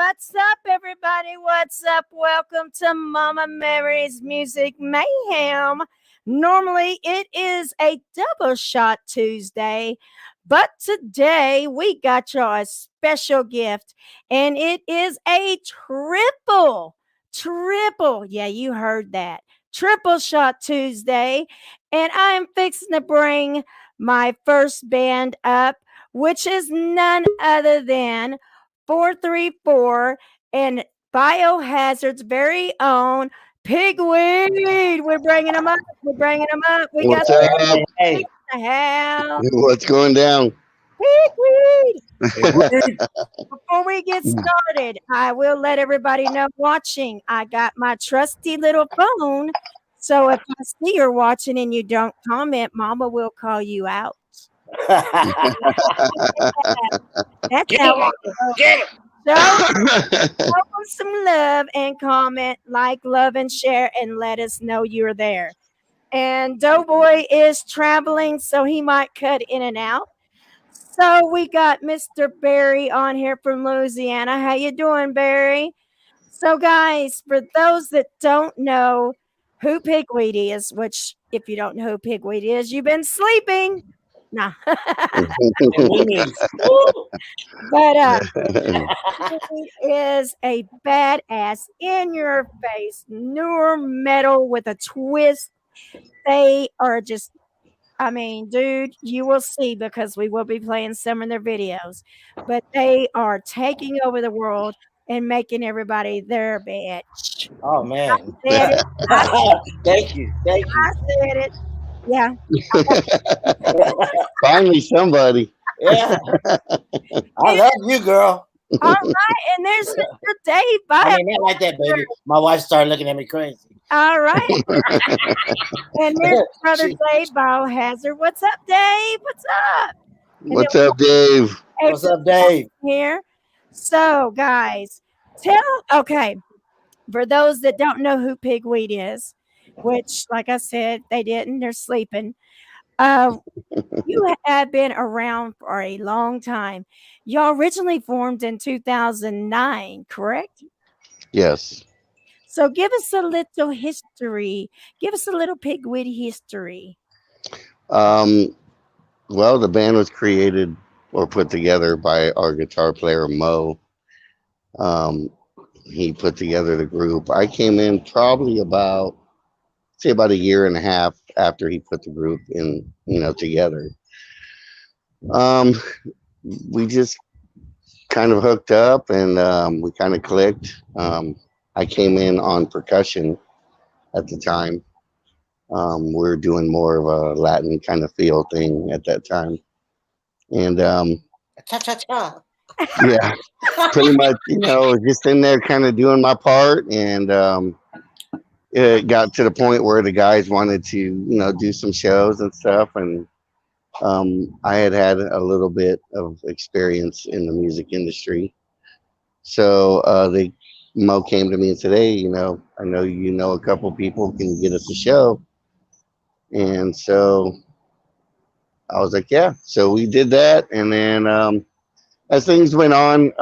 What's up, everybody? What's up? Welcome to Mama Mary's Music Mayhem. Normally, it is a double shot Tuesday, but today we got y'all a special gift, and it is a triple. Yeah, you heard that. Triple shot Tuesday, and I'm fixing to bring my first band up, which is none other than 434 and Biohazard's very own PigWeed. We're bringing them up. We What's got up? Hey. The hell. What's going down? PigWeed. Before we get started, I will let everybody know watching. I got my trusty little phone. So if I see you're watching and you don't comment, Mama will call you out. That's how so some love and comment, like, love, and share, and let us know you're there. And Doughboy is traveling, so he might cut in and out. So we got Mr. Barry on here from Louisiana. How you doing, Barry? So guys, for those that don't know who PigWeed is, which if you don't know who PigWeed is, you've been sleeping. Nah. But he is a badass, in your face newer metal with a twist. They are just, I mean, dude, you will see, because we will be playing some of their videos, but they are taking over the world and making everybody their bitch. Oh man. Thank you. I said it. Yeah. Finally, somebody. Yeah. I love you, girl. All right, and there's Mr. Dave. I mean, not like that, baby. My wife started looking at me crazy. All right. And there's brother Dave Biohazard. What's up, Dave? What's up? What's up, Dave? What's up, Dave? Here. So, guys, for those that don't know who PigWeed is, which, like I said, they didn't, they're sleeping. You have been around for a long time. Y'all originally formed in 2009, correct? Yes. So give us a little history. Give us a little PigWeed history. Well, the band was created or put together by our guitar player, Mo. He put together the group. I came in probably about a year and a half after he put the group in, together. We just kind of hooked up, and we kind of clicked. I came in on percussion at the time. We were doing more of a Latin kind of feel thing at that time. And Cha-cha-cha. yeah, pretty much, just in there kind of doing my part. And it got to the point where the guys wanted to, do some shows and stuff. And I had a little bit of experience in the music industry. So Mo came to me and said, hey, I know a couple people can get us a show. And so I was like, yeah. So we did that. And then as things went on,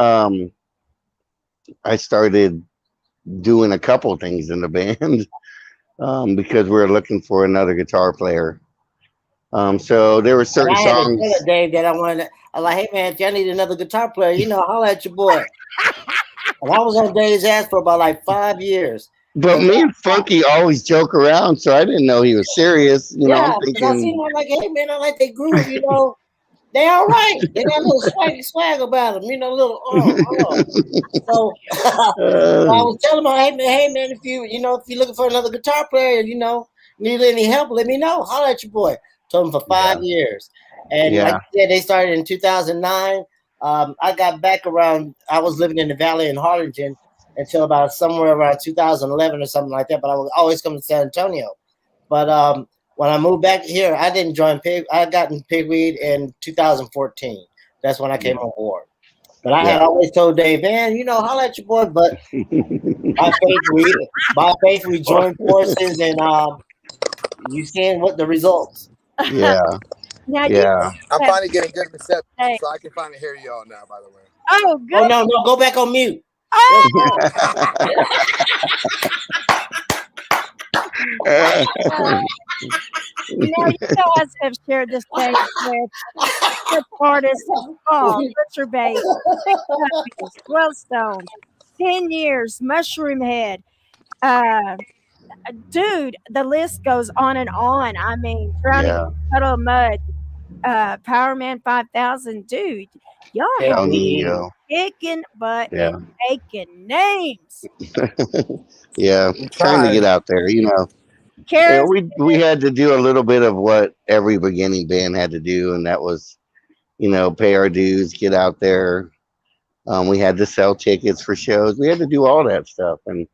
I started doing a couple things in the band because we were looking for another guitar player. So there were certain songs. Dave, that I wanted. I was like, hey man, if y'all need another guitar player, holla at your boy. And I was on Dave's ass for about like 5 years. But me and Funky always joke around, so I didn't know he was serious. Yeah, because I seen him like, hey man, I like that groove, They all right. They got a little swag about them, little So I was telling him, hey man, if you're looking for another guitar player, need any help, let me know. Holla at your boy. Told him for 5 years. And like I said, they started in 2009. I got back around, I was living in the Valley in Harlingen until about somewhere around 2011 or something like that. But I was always coming to San Antonio. But when I moved back here, I didn't join I got in PigWeed in 2014. That's when I came on board. But I had always told Dave, man, holla at your boy. But by faith, we joined forces, and you seeing what the results. Yeah. Now I'm finally getting good reception, so I can finally hear y'all now, by the way. Oh, good. Oh, no, go back on mute. Now you guys have shared this stage with artists Butcher Bass, 12 Stones, 10 Years, Mushroom Head. Dude, the list goes on and on. I mean, Drowning in a Puddle of Mud, Power Man 5000. Dude, y'all have been kicking butt and taking names. Yeah, trying to get out there, you know. Yeah, we had to do a little bit of what every beginning band had to do, and that was, you know, pay our dues, get out there. We had to sell tickets for shows. We had to do all that stuff, and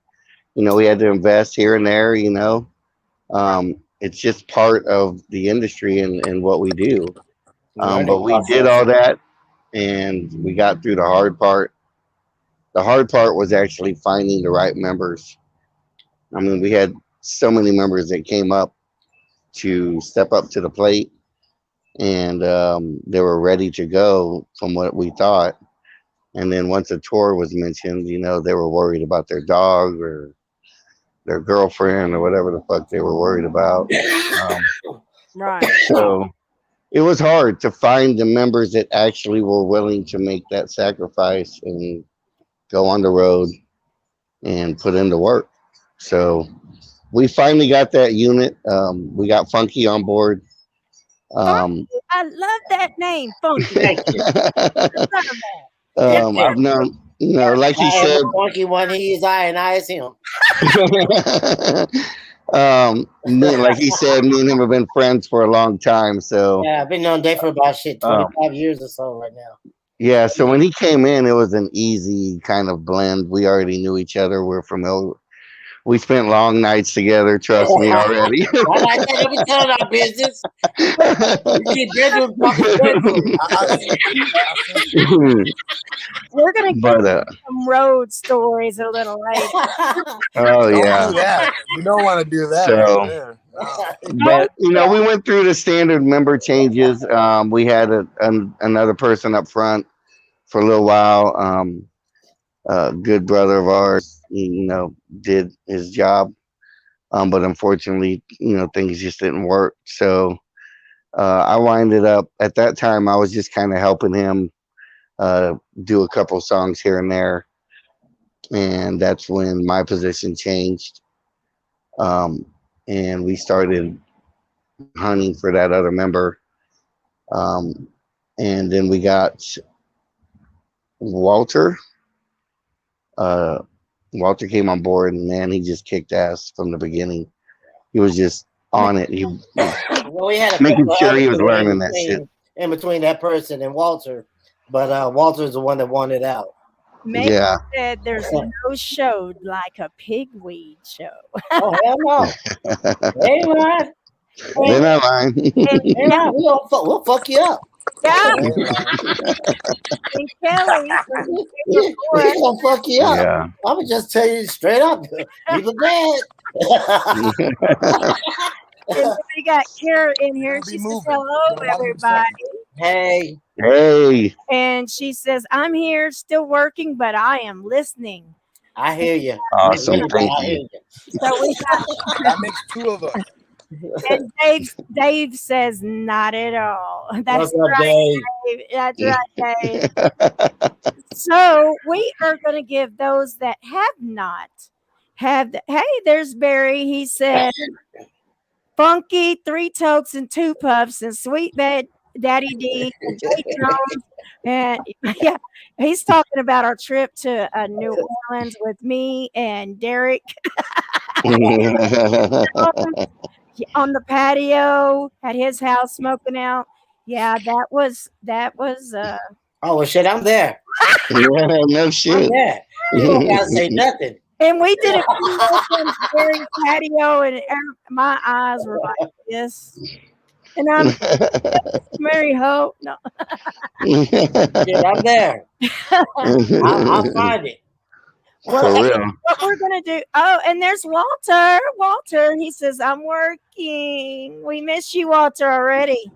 you know, we had to invest here and there. You know, it's just part of the industry and what we do. But we did all that, and we got through the hard part. The hard part was actually finding the right members. I mean, we had so many members that came up to step up to the plate, and they were ready to go from what we thought. And then once a tour was mentioned, you know, they were worried about their dog or their girlfriend or whatever the fuck they were worried about. Right. So it was hard to find the members that actually were willing to make that sacrifice and go on the road and put in the work. So we finally got that unit. We got Funky on board. I love that name, Funky. Thank you. I've known, you know, like he said, Funky one, he is I and I is him. Like he said, me and him have been friends for a long time. So yeah, I've been on day for about 25 years or so right now. Yeah, so when he came in, it was an easy kind of blend. We already knew each other. We're familiar. We spent long nights together. Trust me already. I like that. Let me tell our business. We're gonna get some road stories a little later. Oh yeah. Don't do that. You don't want to do that. So, but you know, we went through the standard member changes. We had another person up front for a little while. A good brother of ours, you know, did his job, but unfortunately, you know, things just didn't work. So I winded up at that time. I was just kind of helping him do a couple songs here and there, and that's when my position changed, and we started hunting for that other member, and then we got Walter. Walter came on board, and man, he just kicked ass from the beginning. He was just on it. He we had making sure he was learning that shit in between that person and Walter, but Walter's the one that wanted out. Maybe said there's no show like a pigweed show. Oh hell no! They lying. They're not lying. We'll fuck you up. Yeah. And Kelly, we're gonna fuck you up. Yeah. I'm gonna just tell you straight up. People bad. And we got Kara in here. She says, hello, everybody. Hey. Hey. And she says, I'm here, still working, but I am listening. I hear you. Awesome. Thank you. So we got that makes two of us. And Dave says, not at all. That's What's right, Dave. That's right, Dave. So we are going to give those that have not hey, there's Barry. He said, Funky, 3 tokes and 2 puffs, and Sweet Bed Daddy D and Jake Jones. And yeah, he's talking about our trip to New Orleans with me and Derek. On the patio at his house smoking out. Yeah, that was oh well, shit, I'm there. No shit. I'm there. You don't gotta say nothing. And we did it on Gary's patio, and my eyes were like this. And I'm Mary Hope. No. Yeah, I'm there. I'll find it. Well, For hey, real. what we're gonna do? Oh, and there's Walter. Walter, he says, "I'm working." We miss you, Walter, already.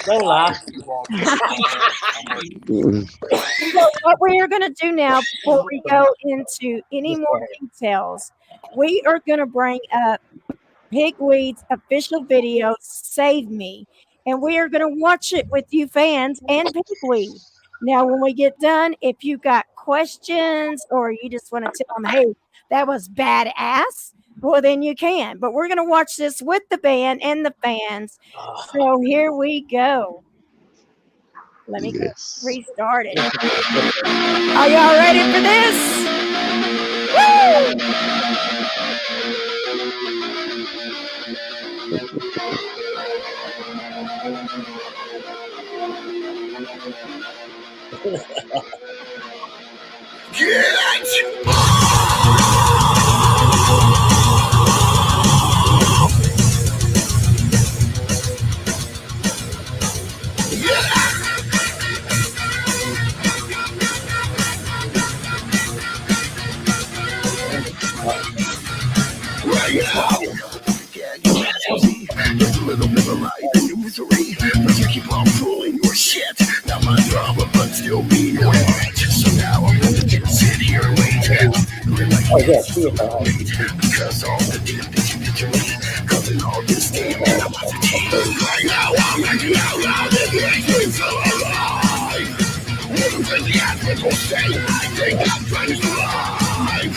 Don't lie. So what we are gonna do now, before we go into any more details, we are gonna bring up Pigweed's official video, "Save Me," and we are gonna watch it with you fans and Pigweed. Now, when we get done, if you got questions or you just want to tell them, "Hey, that was badass," well, then you can. But we're going to watch this with the band and the fans. So here we go. Let me restart it. Are y'all ready for this? There's a little bit of life in your misery, but you keep on fooling your shit. Not my drama, but still being right. So now I'm gonna just sit here and wait. Feeling like because all the damn things you did to me, causing all this damage, I'm about to take it. Right now I'm acting out loud, it makes me feel alive. Everything the ass will say, I think I'm trying to survive.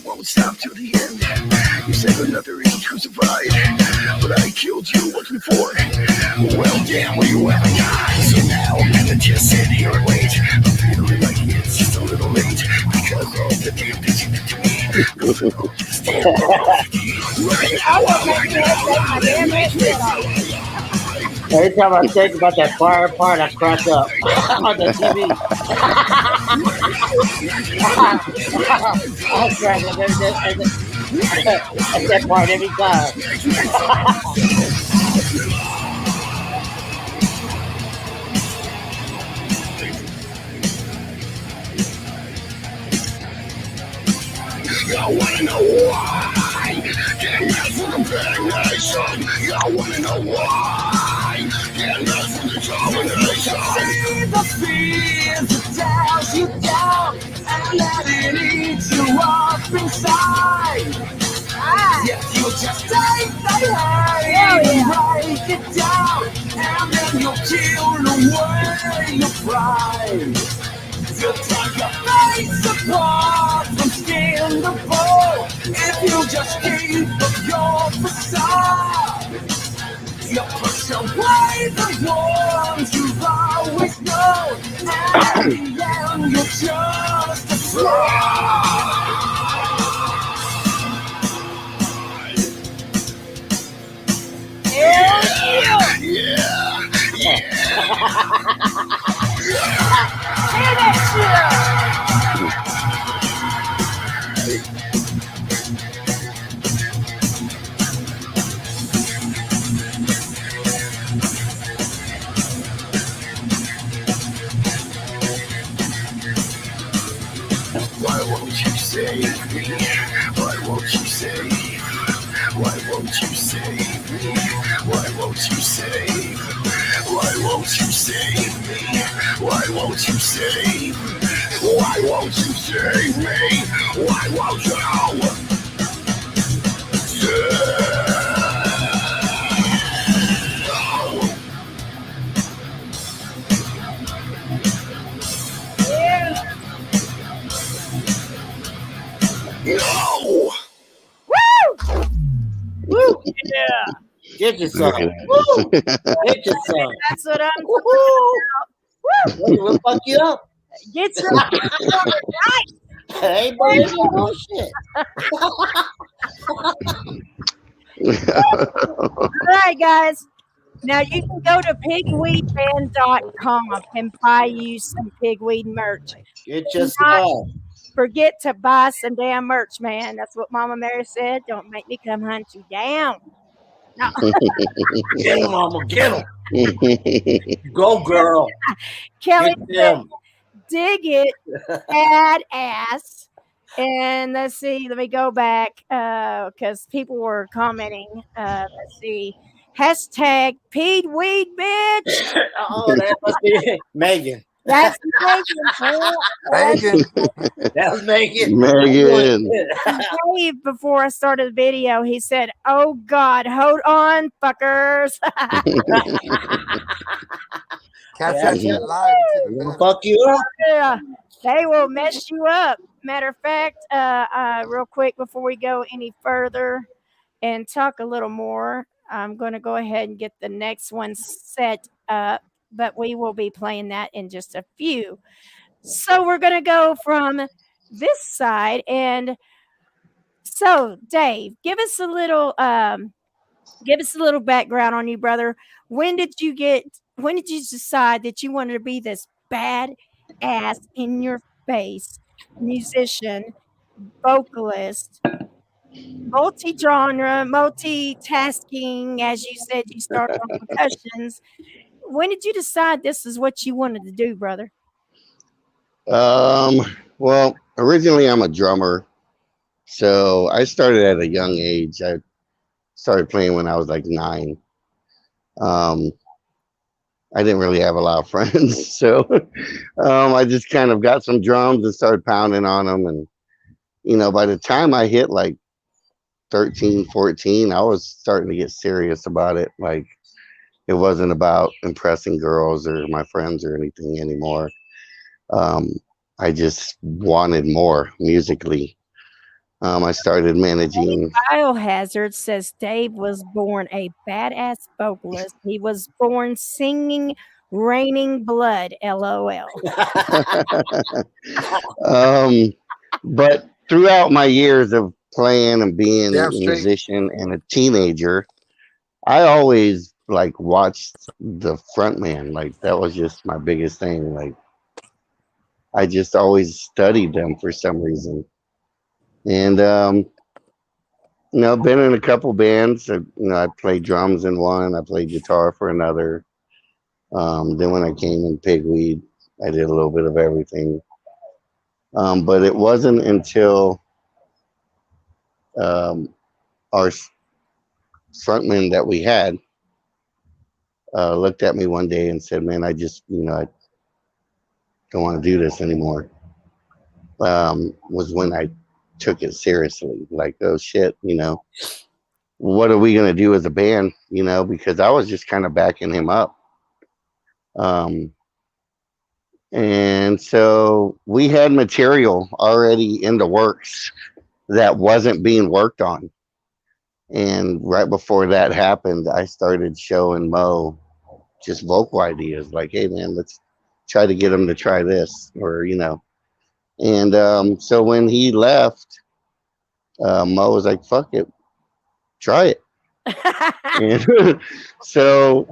Won't stop till the end. You said another is crucified, but I killed you. What's before? Well, damn, well, you haven't died. So now I'm gonna just sit here and wait. I'm feeling like it's just a little late because all the damn things you did to me. Just damn right now, I'm like, every time I think about that fire part, I crack up on the TV. I crack up at that part every time. I wanna know why. Can't mess with the big nation. I wanna know why. Can't mess with the domination. See the fears that tears you down and let it eat you up inside. Yes, you just take the hate and break it down, and then you'll kill away your pride. You'll take your face apart from skin to bone if you just keep up your facade. You push away the ones you've always known, and in the end you're just a fraud. Yeah. Hear that Why won't you save me? Why won't you save? Why won't you save me? Why won't you save? Why won't you save me? Why won't you save? Why won't you save me? Why won't you? No! Woo! Woo! Yeah. Get your son. Woo! Get your son. That's what I'm Woo! Woo! We'll fuck you up. Get your right. Hey, boy, you know shit. All right, guys. Now you can go to pigweedband.com and buy you some pigweed merch. Get your son. Forget to buy some damn merch, man. That's what Mama Mary said. Don't make me come hunt you down. No. Get him, Mama. Get him. Go, girl. Kelly Get them. dig it, badass. And let's see, let me go back because people were commenting. Let's see, hashtag PIDWEED, bitch. Oh, that must be Megan. That's Megan. Megan. That was Megan. Megan. Dave, before I started the video, he said, "Oh God, hold on, fuckers." Catch Yeah. that shit live. It's even better. Fuck you up. Yeah, they will mess you up. Matter of fact, real quick before we go any further and talk a little more, I'm going to go ahead and get the next one set up, but we will be playing that in just a few. So we're going to go from this side. And so, Dave, give us a little background on you, brother. When did you decide that you wanted to be this bad ass in your face musician, vocalist, multi-genre, multitasking? As you said, you started on percussions. When did you decide this is what you wanted to do, brother? Well, originally I'm a drummer, so I started at a young age. I started playing when I was like 9. I didn't really have a lot of friends, so I just kind of got some drums and started pounding on them. And by the time I hit like 13, 14, I was starting to get serious about it. Like, it wasn't about impressing girls or my friends or anything anymore. I just wanted more musically. I started managing. Biohazard says Dave was born a badass vocalist. He was born singing Raining Blood, LOL. But throughout my years of playing and being Damn a straight. musician and a teenager, I always like watched the front man. Like, that was just my biggest thing. Like, I just always studied them for some reason. And been in a couple bands. I played drums in one, I played guitar for another. Then when I came in PigWeed, I did a little bit of everything. But it wasn't until our frontman that we had looked at me one day and said, "Man, I just, I don't want to do this anymore." Was when I took it seriously. Like, oh shit, what are we gonna do as a band? Because I was just kind of backing him up. And so we had material already in the works that wasn't being worked on. And right before that happened, I started showing Mo just vocal ideas, like, "Hey man, let's try to get him to try this," or And so when he left, Mo was like, "Fuck it, try it." And so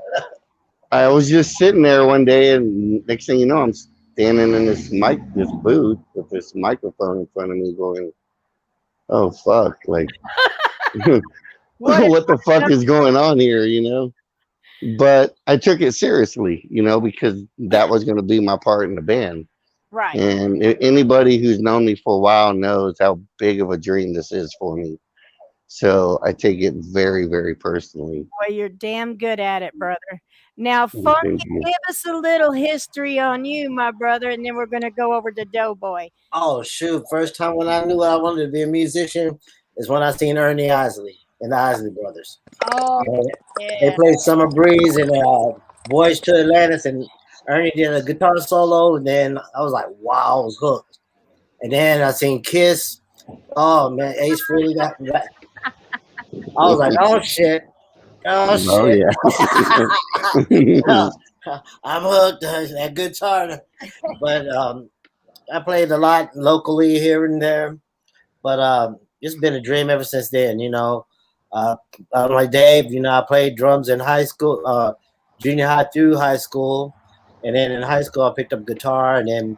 I was just sitting there one day, and next thing you know, I'm standing in this booth with this microphone in front of me, going, "Oh fuck!" Like, what the fuck is going on here? But I took it seriously, because that was going to be my part in the band. Right. And anybody who's known me for a while knows how big of a dream this is for me. So I take it very, very personally. Well, you're damn good at it, brother. Now, Funky, Thank you. give us a little history on you, my brother, and then we're going to go over to Doughboy. Oh shoot! First time when I knew I wanted to be a musician is when I seen Ernie Isley and the Isley Brothers. Oh, They yeah. played Summer Breeze and Voyage to Atlantis, and Ernie did a guitar solo, and then I was like, wow, I was hooked. And then I seen Kiss. Oh man, Ace really got that. I was like, oh shit. Oh shit. yeah. I'm hooked. That guitar. But I played a lot locally here and there. But it's been a dream ever since then, like Dave, I played drums in high school, junior high through high school. And then in high school, I picked up guitar, and then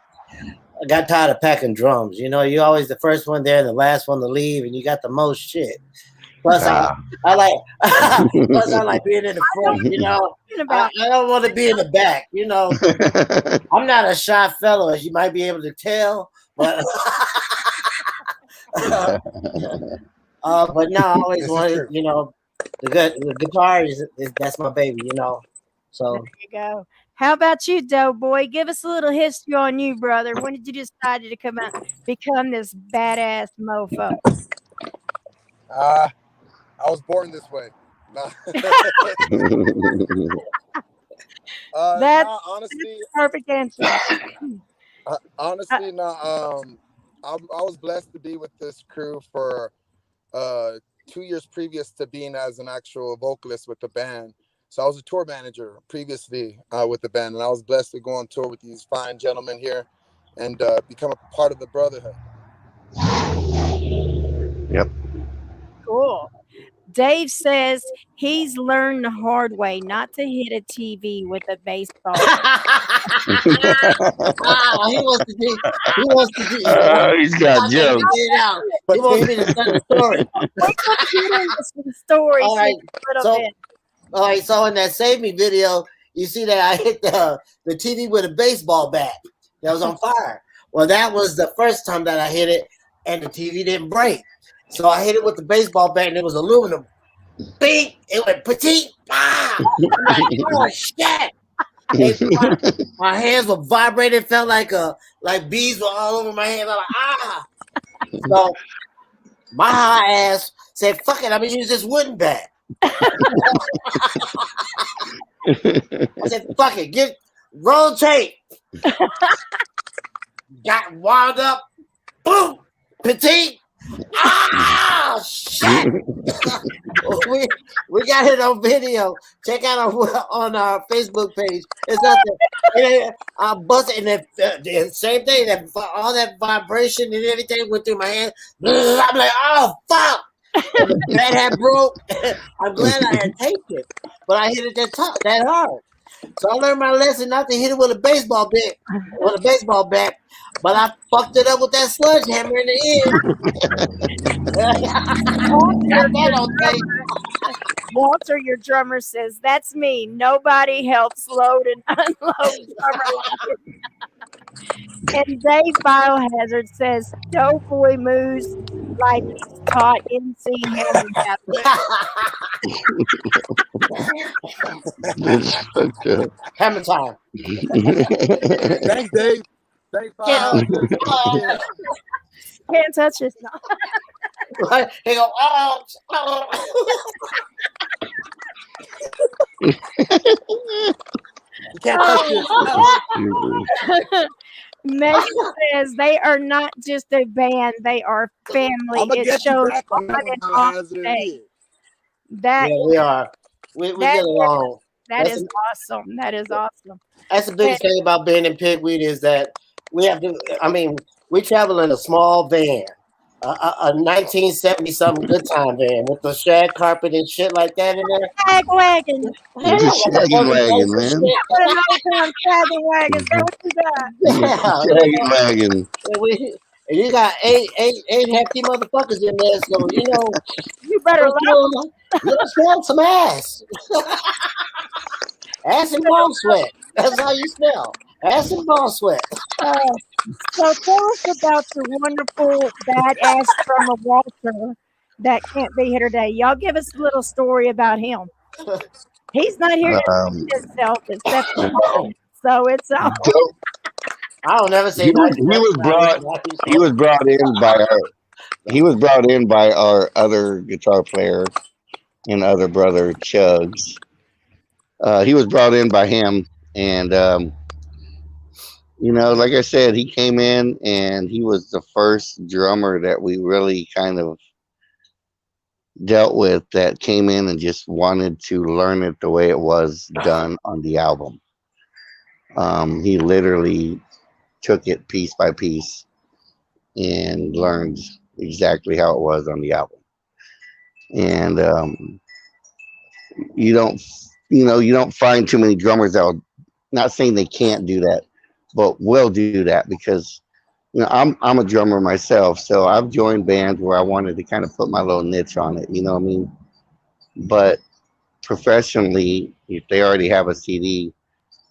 I got tired of packing drums. You're always the first one there and the last one to leave, and you got the most shit. Plus, I like being in the front, about? I don't want to be in the back. You know, I'm not a shy fellow, as you might be able to tell. But but no, I always wanted, you know, the guitar is that's my baby, you know. So There you go. How about you, Doughboy? Give us a little history on you, brother. When did you decide to become this badass mofo? I was born this way. Nah. That's honestly, perfect answer. honestly, I was blessed to be with this crew for 2 years previous to being as an actual vocalist with the band. So I was a tour manager previously with the band, and I was blessed to go on tour with these fine gentlemen here and become a part of the brotherhood. Yep. Cool. Dave says he's learned the hard way not to hit a TV with a baseball. he wants to do. He wants to do. He's got jokes. He wants me to tell the story. Let's get into some stories All right. a little bit. All right, so in that Save Me video, you see that I hit the TV with a baseball bat that was on fire. Well, that was the first time that I hit it, and the TV didn't break. So I hit it with the baseball bat, and it was aluminum. Bing! It went petite. Ah! I'm like, oh shit! My hands were vibrating. Felt like bees were all over my hands. I'm like, ah! So my high ass said, "Fuck it, I'm gonna use this wooden bat." I said, "Fuck it, roll tape." Got wound up. Boom, petite. Ah, shit! we got it on video. Check out on our Facebook page. It's nothing. I busted, and the same thing. That all that vibration and everything went through my hand. I'm like, oh fuck! And the bat had broke. I'm glad I had taped it, but I hit it that hard. So I learned my lesson not to hit it with a baseball bat. But I fucked it up with that sledgehammer in the end. Walter, your drummer, says, "That's me. Nobody helps load and unload drummer line." And Dave Biohazard says, "Doughboy moves like he's taught MC Hammer." Hammer time. Thanks, Dave. Thanks, Can't touch this now. He go, oh. You can't touch this. Megan says they are not just a band; they are family. It shows on and off stage. Yeah, we are. We get along. That is awesome. That is awesome. That's the biggest thing about being in PigWeed is that we have to. I mean, we travel in a small van, a 1970-something good time van with the shag carpet and shit like that in there. Shag wagon. Shaggy wagon, man. Shaggy wagon. What you got? Shaggy wagon. And you got eight hefty motherfuckers in there, so you know you better smell some ass. Ass and ball sweat. That's how you smell. Ass and ball sweat. So tell us about your wonderful badass drummer Walter that can't be here today. Y'all give us a little story about him. He's not here to see himself except for home. So it's I don't ever say he was brought in by our other guitar player and other brother Chugs. He was brought in by him, and you know, like I said, he came in and he was the first drummer that we really kind of dealt with that came in and just wanted to learn it the way it was done on the album. He literally took it piece by piece and learned exactly how it was on the album. And you don't find too many drummers that will, not saying they can't do that, but will do that, because you know I'm a drummer myself, so I've joined bands where I wanted to kind of put my little niche on it, you know what I mean? But professionally, if they already have a CD,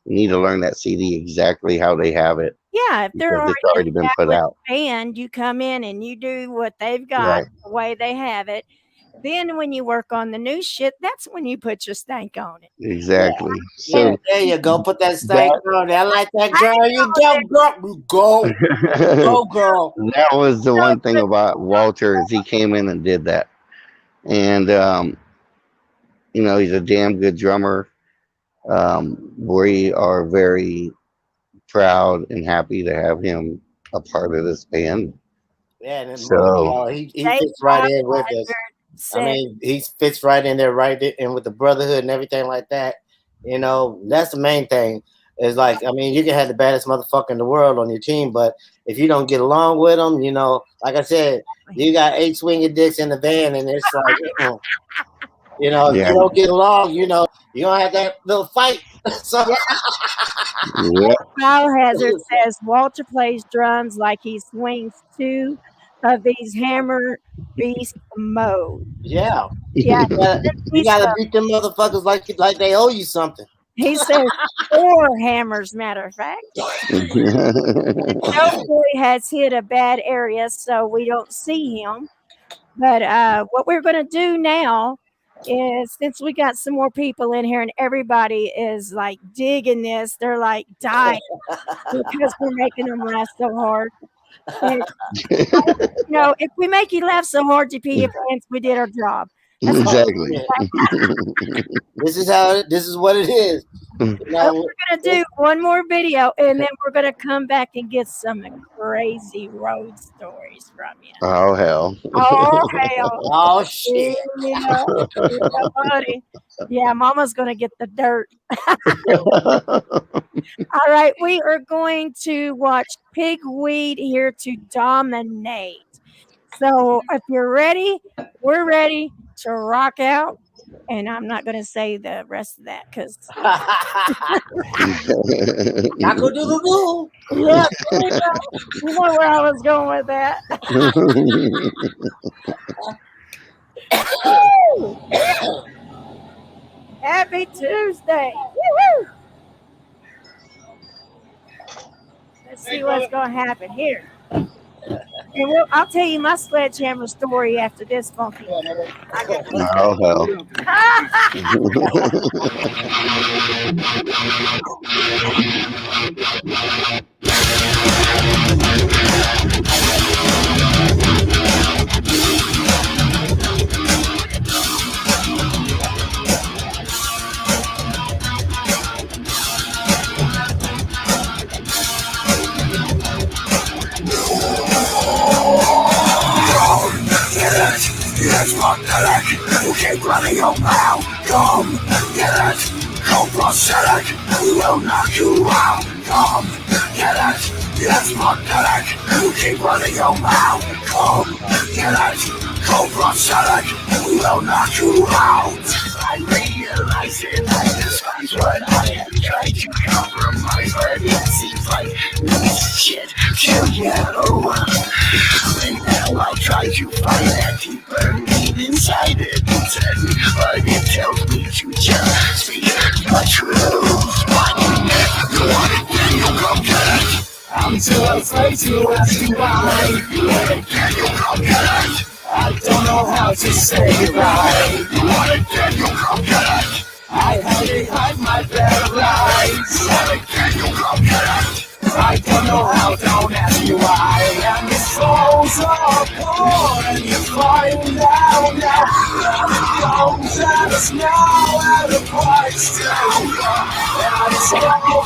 you need to learn that CD exactly how they have it. Yeah, if they're Because it's already been put out. band, you come in and you do what they've got Right. the way they have it. Then when you work on the new shit, that's when you put your stank on it. Exactly. Yeah, So there you go. Put that stank on. I like that girl. You go, girl. You go. Go, girl. that was the one thing about Walter is he came in and did that. And you know, he's a damn good drummer. We are very proud and happy to have him a part of this band. Yeah, and So he fits right in with us. I mean, he fits right in there, right in with the brotherhood and everything like that. You know, that's the main thing. Is like, I mean, you can have the baddest motherfucker in the world on your team, but if you don't get along with them, you know, like I said, you got 8 swinging dicks in the van, and it's like, you know, if you don't get along, you know, you're gonna have that little fight. So Biohazard says Walter plays drums like he swings 2 of these hammer beast mode. Yeah. Yeah. You gotta beat them motherfuckers like they owe you something. He says 4 hammers, matter of fact. Joe Boy has hit a bad area, so we don't see him. But what we're going to do now is, since we got some more people in here and everybody is like digging this, they're like dying because we're making them laugh so hard. And, you know, if we make you laugh so hard, GP, we did our job. That's exactly. This is what it is. You know, we're gonna do one more video and then we're gonna come back and get some crazy road stories from you. Oh hell. Oh hell. Oh shit. Yeah, buddy. Yeah, Mama's gonna get the dirt. All right, we are going to watch PigWeed here to dominate. So if you're ready, we're ready to rock out. And I'm not going to say the rest of that because. Yeah, you know where I was going with that. Happy Tuesday. Woo-hoo. Let's see what's going to happen here. And I'll tell you my sledgehammer story after this funky. Oh hell. Yes, fuck that. You keep running your mouth. Come, get it. Go prosthetic. We will knock you out. Come, get it. Yes, fuck that. You keep running your mouth. Come, get it. Go prosthetic. We will knock you out. I realize it. I despise what I have tried to compromise, but it seems like shit to you. And now I try to find that deeper need inside it, but it tells me to just speak the truth. But you want it, then you'll come get it. I'm too afraid to ask you why. You want it, then you'll come get it. I don't know how to say it right. You want it, then you'll come get it. I hide behind my bed of lies. You want it, then you'll come get it. I don't know how, don't ask me why. And the souls are born, and you find out now. And it comes at us now at a price down. And it's like a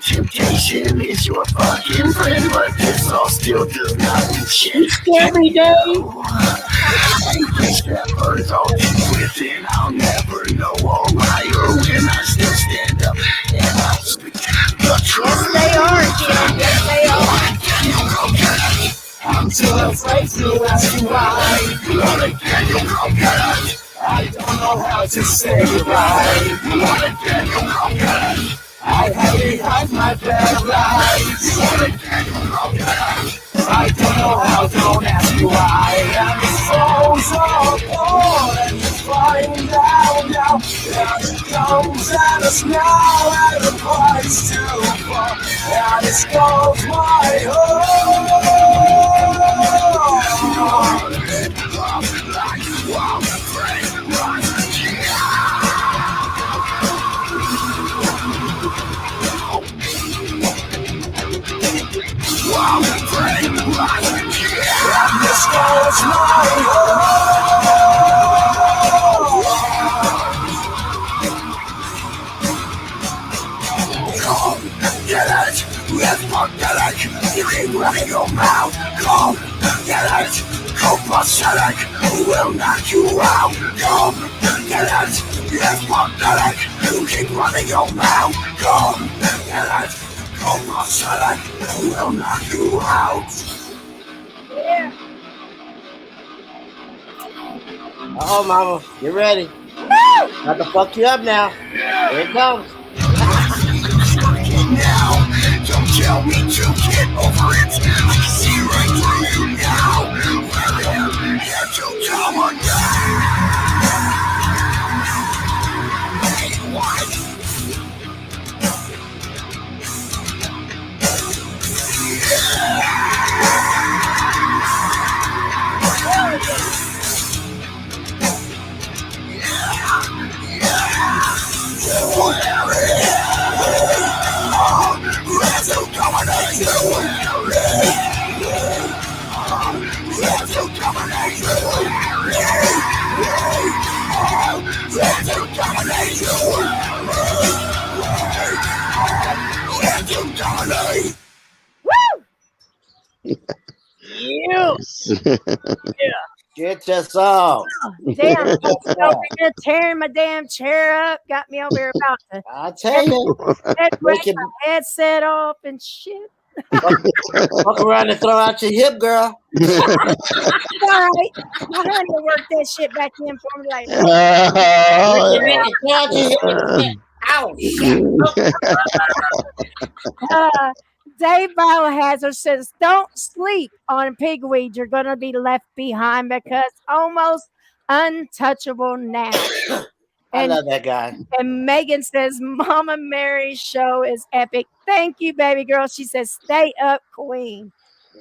temptation is your fucking friend, but this all still does not do shit. Every day. Steppers all deep within, I'll never know why or when I still stand up and I speak the truth. Yes, they are, Jim. Yes, they are. I'm too afraid to ask you why. You wanna get your come get it. I I don't know how to say goodbye. You wanna get your broken? I have behind my bad lies. You wanna get your broken? I don't know how, don't ask me why. I'm so cold and it's falling down now. And it comes at us now and the price too far. And it goes my home. This goes my Come, get it, let's not get it. You keep running your mouth. Come, get it, go pathetic. We'll knock you out. Come, get it, let's not get it. You keep running your mouth. Come, get it, go pathetic. We'll knock you out. Yeah. Oh, mama, get ready. Got to fuck you up now. Here it comes. Now, don't tell me to get over it. I can see right through you now. Well, here to come on You. Get your song. Damn, over here tearing my damn chair up. Got me over here about to I'll tell you. break my headset off and shit. Fuck around and throw out your hip, girl. All right. My honey will work that shit back in for me later. Dave Biohazard says, don't sleep on PigWeed. You're going to be left behind because almost untouchable now. I love that guy. And Megan says, Mama Mary's show is epic. Thank you, baby girl. She says, stay up, queen.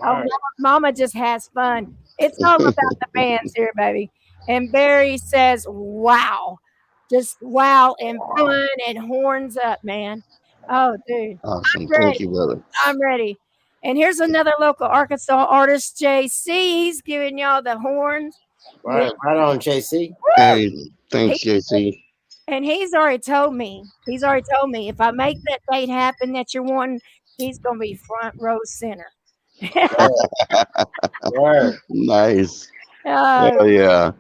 Oh, Mama just has fun. It's all about the bands here, baby. And Barry says, wow. Just wow and fun and horns up, man. Oh, dude. Awesome. Thank you, brother. I'm ready. And here's another local Arkansas artist, JC. He's giving y'all the horns. Right on, JC. Hey, thanks, JC. And he's already told me if I make that date happen that you're wanting, he's going to be front row center. Nice. Oh, yeah.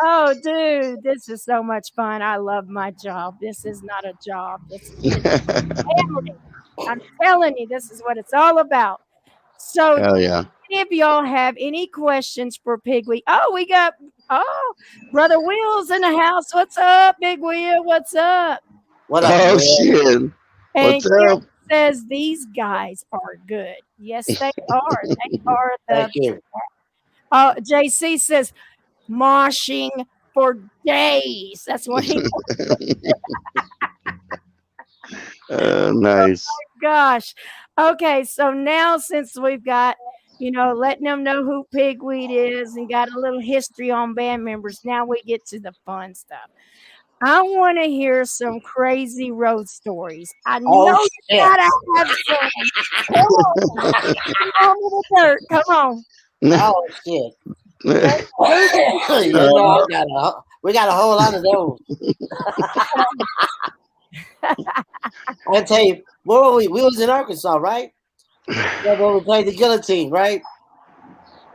Oh, dude, this is so much fun. I love my job. This is not a job. It's family. I'm telling you, this is what it's all about. So, hell yeah. any of y'all have any questions for PigWeed? Oh, we got, Brother Will's in the house. What's up, Big Will? What's up? What up? Oh, shit. What's up? Says these guys are good. Yes, they are. They are. Thank you. JC says, moshing for days. That's what he nice. Oh my gosh. Okay, so now since we've got, letting them know who PigWeed is and got a little history on band members, now we get to the fun stuff. I want to hear some crazy road stories. I know you gotta have some. Come on with the dirt. Come on. Oh shit. We got a whole lot of those. I tell you, where were we? We was in Arkansas, right? Yeah, when we played the guillotine, right?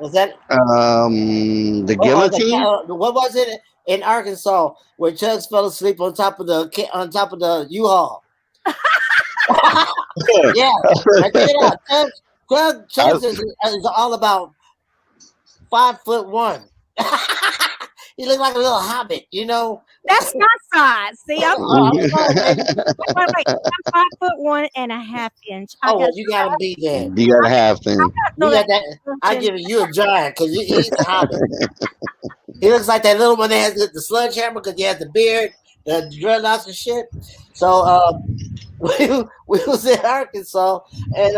Was that the guillotine? What was it in Arkansas where Chugs fell asleep on top of the U-Haul? Yeah, I check it out. Chugs is all about 5'1". he looked like a little hobbit, you know. That's my size. See, I'm Oh, I'm 5'1.5". oh, you gotta be there. You gotta have things. You got that. I give it you a giant because he's a hobbit. He looks like that little one that has the sledgehammer because he has the beard, the dreadlocks and shit. So we was in Arkansas and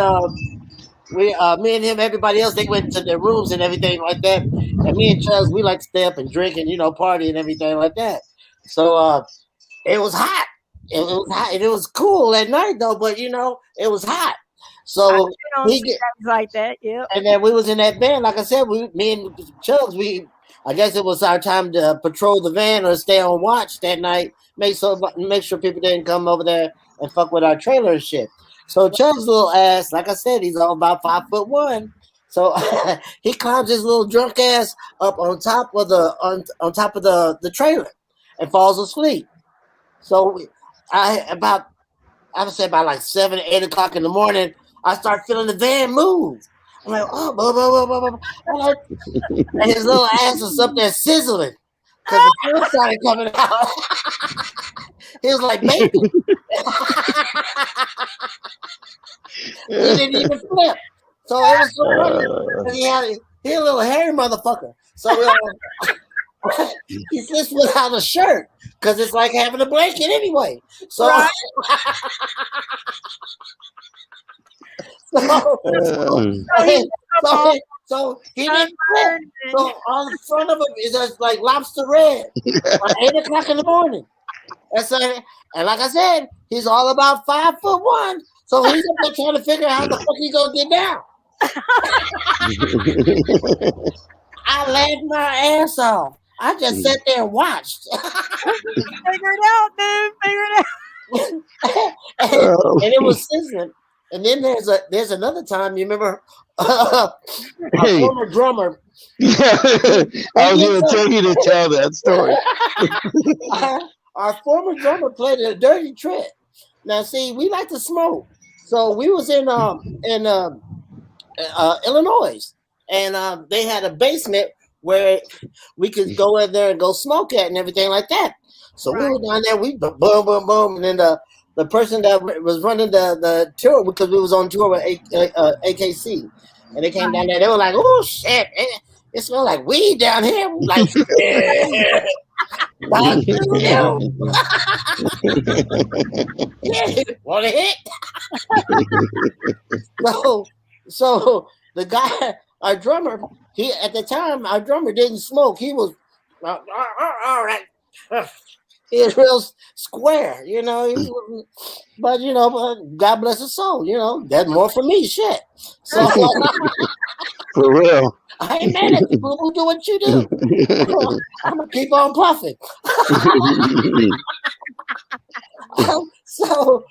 me and him, everybody else, they went to their rooms and everything like that. And me and Chubbs, we like to stay up and drink and party and everything like that. So it was hot. It was hot and it was cool at night though, but it was hot. So like that, yeah. And then we was in that van, like I said, me and Chubbs, I guess it was our time to patrol the van or stay on watch that night. Make sure people didn't come over there and fuck with our trailer and shit. So Chubb's little ass, like I said, he's all about 5'1". So he climbs his little drunk ass up on top of the trailer and falls asleep. So I would say about like 7, 8 o'clock in the morning, I start feeling the van move. I'm like, oh, blah, blah, blah, blah, blah. And his little ass was up there sizzling because the fuel started coming out. He was like, baby. He didn't even flip. So it was so funny. He had a little hairy motherfucker. So he slips without a shirt because it's like having a blanket anyway. So, right. So he didn't flip. So on the front of him is just like lobster red at 8 o'clock in the morning. And like I said, he's all about 5'1". So he's up there trying to figure out how the fuck he's gonna get down. I laughed my ass off. I just sat there and watched. Figure it out, dude. Figure it out. and it was sizzling. And then there's another time, you remember our former drummer. I was going to tell you to tell that story. Our former drummer played a dirty trick. Now, see, we like to smoke. So we was in Illinois, and they had a basement where we could go in there and go smoke at and everything like that. So we were down there, we boom, boom, boom, and then the person that was running the tour, because we was on tour with AKC, and they came down there, they were like, oh shit, it smelled like weed down here. Like, yeah. Want a hit? So the guy, our drummer, at the time our drummer didn't smoke. He was all right. He was real square, but God bless his soul, that's more for me, shit. So for real. I ain't mad at you, boo boo. Do what you do. I'm gonna keep on puffing. So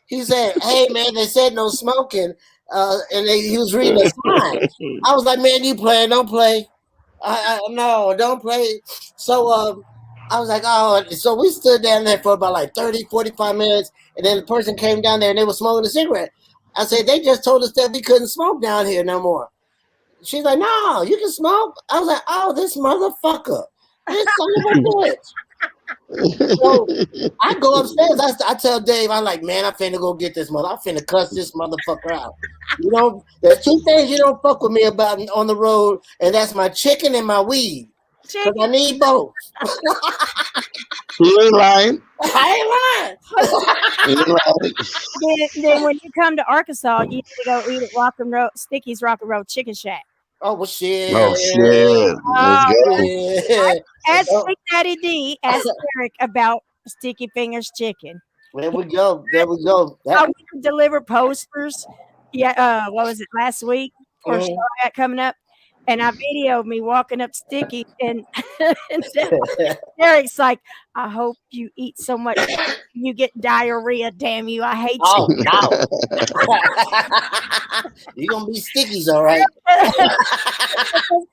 he said, "Hey man, they said no smoking," and he was reading a sign. I was like, "Man, you playing? Don't play. No, don't play." So I was like, "Oh," so we stood down there for about like 30, 45 minutes, and then the person came down there and they were smoking a cigarette. I said, they just told us that we couldn't smoke down here no more. She's like, no, you can smoke. I was like, oh, this motherfucker. This son of a bitch. So I go upstairs. I tell Dave, I'm like, man, I'm finna go get this mother. I'm finna cuss this motherfucker out. There's two things you don't fuck with me about on the road, and that's my chicken and my weed. Because I need both. You ain't lying. I ain't lying. Then when you come to Arkansas, you need to go eat at Sticky's Rock and Roll Chicken Shack. Oh, well, shit. Oh, shit. Let's go. Yeah. Ask Big Daddy D, ask Eric about Sticky Fingers Chicken. There we go. I delivered posters. Yeah, what was it, last week? For show I got coming up. And I videoed me walking up Sticky, and Eric's like, I hope you eat so much you get diarrhea, damn you. I hate you. Oh, no. You're going to be Sticky's, all right.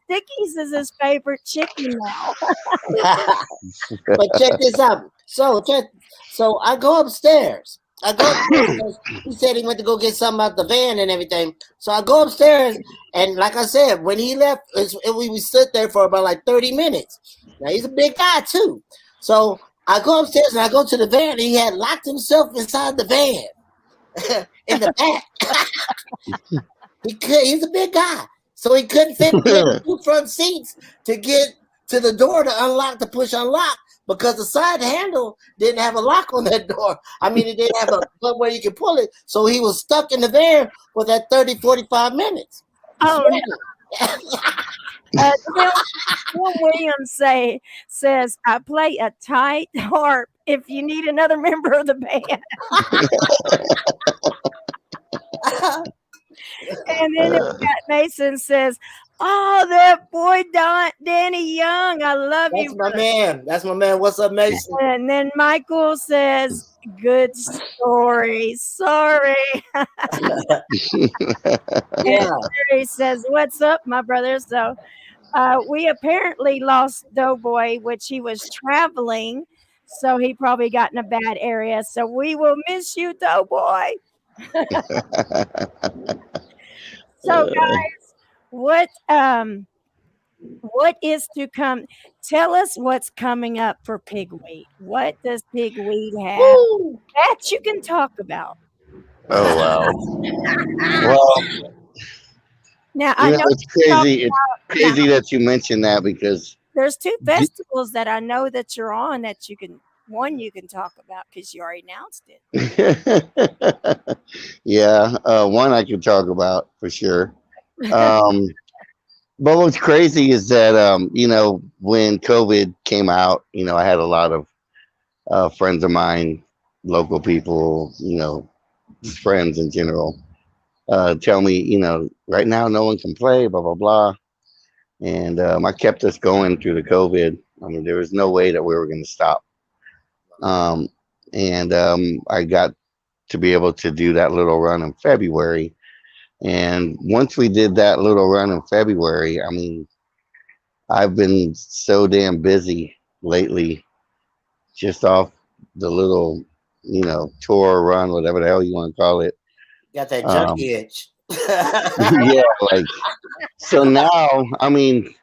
Sticky's is his favorite chicken now. But check this out. So I go upstairs, I go upstairs because he said he went to go get something out the van and everything. So I go upstairs, and like I said, when he left, we stood there for about like 30 minutes. Now, he's a big guy, too. So I go upstairs, and I go to the van, and he had locked himself inside the van in the back. He's a big guy. So he couldn't fit in the 2 front seats to get to the door to unlock, to push unlock, because the side handle didn't have a lock on that door. I mean, it didn't have a button where you could pull it. So he was stuck in the van for that 30, 45 minutes. Oh, no. Will Williams says, I play a tight harp if you need another member of the band. And then Pat Mason says, oh, that boy Danny Young, I love you. That's my man. That's my man. What's up, Mason? And then Michael says, good story. Sorry. Yeah. He says, what's up, my brother? So we apparently lost Doughboy, which he was traveling. So he probably got in a bad area. So we will miss you, Doughboy. So guys, what is to come? Tell us what's coming up for Pigweed. What does Pigweed have that you can talk about? Oh wow! Well, now I know it's crazy. It's crazy that you mentioned that, because there's 2 festivals that I know that you're on that you can. One you can talk about because you already announced it. Yeah, one I can talk about for sure. But what's crazy is that when COVID came out, I had a lot of friends of mine, local people, friends in general, tell me, right now no one can play, blah blah blah, and I kept us going through the COVID. I mean, there was no way that we were going to stop. I got to be able to do that little run in February. And once we did that little run in February, I mean, I've been so damn busy lately, just off the little, tour run, whatever the hell you want to call it. Got that junkie itch. Yeah, so now, I mean,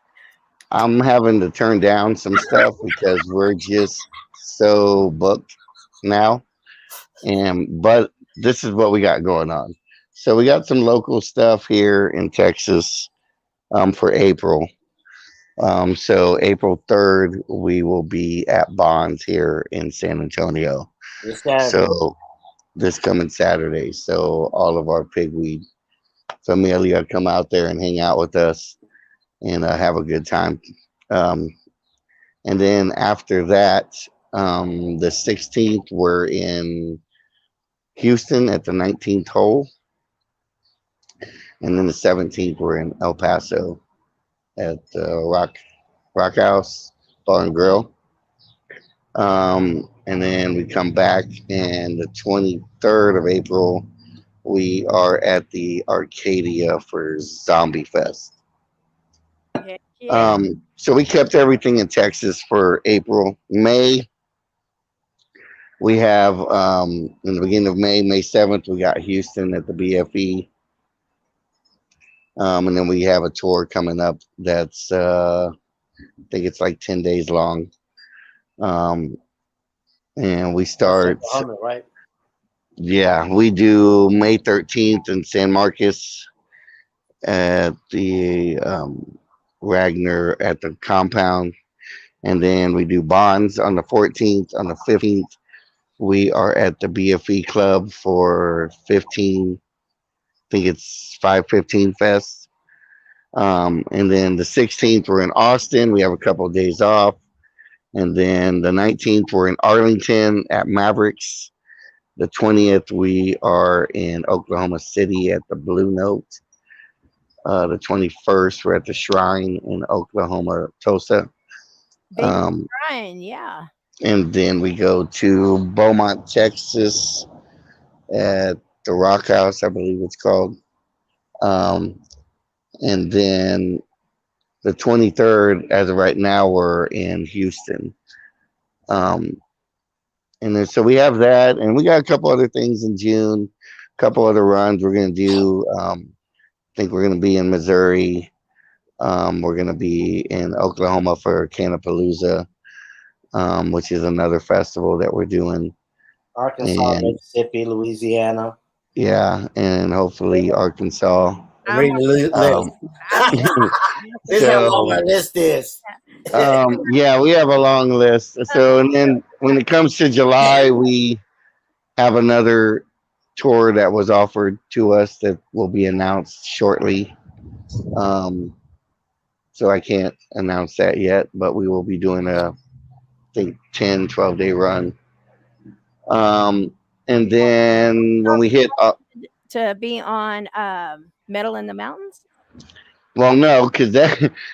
I'm having to turn down some stuff because we're just so booked now. But this is what we got going on. So we got some local stuff here in Texas for April. So April 3rd, we will be at Bonds here in San Antonio. So this coming Saturday. So all of our Pigweed familia come out there and hang out with us and have a good time. And then after that, the 16th, we're in Houston at the 19th hole. And then the 17th, we're in El Paso at Rock House Bar and Grill. And then we come back, and the 23rd of April, we are at the Arcadia for Zombie Fest. Yeah. So we kept everything in Texas for April. May, we have in the beginning of May 7th, we got Houston at the BFE. And then we have a tour coming up that's I think it's like 10 days long. And we start right? Yeah, we do May 13th in San Marcos at the Ragnar at the compound. And then we do Bonds on the 14th. On the 15th, we are at the BFE Club for 15, I think it's 515 Fest. And then the 16th, we're in Austin. We have a couple of days off. And then the 19th, we're in Arlington at Mavericks. The 20th, we are in Oklahoma City at the Blue Note. The 21st, we're at the Shrine in Oklahoma, Tulsa. Shrine, yeah. And then we go to Beaumont, Texas at the Rock House, I believe it's called. And then the 23rd, as of right now, we're in Houston. And then so we have that, and we got a couple other things in June, a couple other runs we're gonna do. I think we're gonna be in Missouri. We're gonna be in Oklahoma for Canapalooza, which is another festival that we're doing. Arkansas, And Mississippi, Louisiana. yeah, and hopefully Arkansas. Read the list. This is how long my list is. Yeah, we have a long list. So, and then when it comes to July, we have another tour that was offered to us that will be announced shortly. So I can't announce that yet, but we will be doing a, I think, 10, 12-day run. And then when we hit to be on Metal in the Mountains? Well, no, because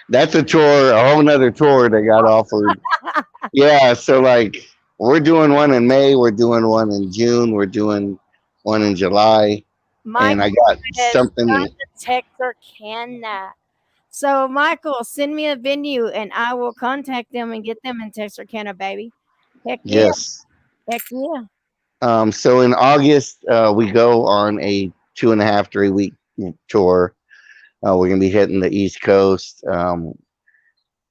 that's a tour, a whole nother tour that got offered. Yeah, so like we're doing one in May, we're doing one in June, we're doing one in July, and I got something. Texarkana. So Michael, send me a venue, and I will contact them and get them in Texarkana, baby. Heck yeah. Yes. Heck yeah. So in August, we go on a 2.5, 3-week tour. We're gonna be hitting the East Coast.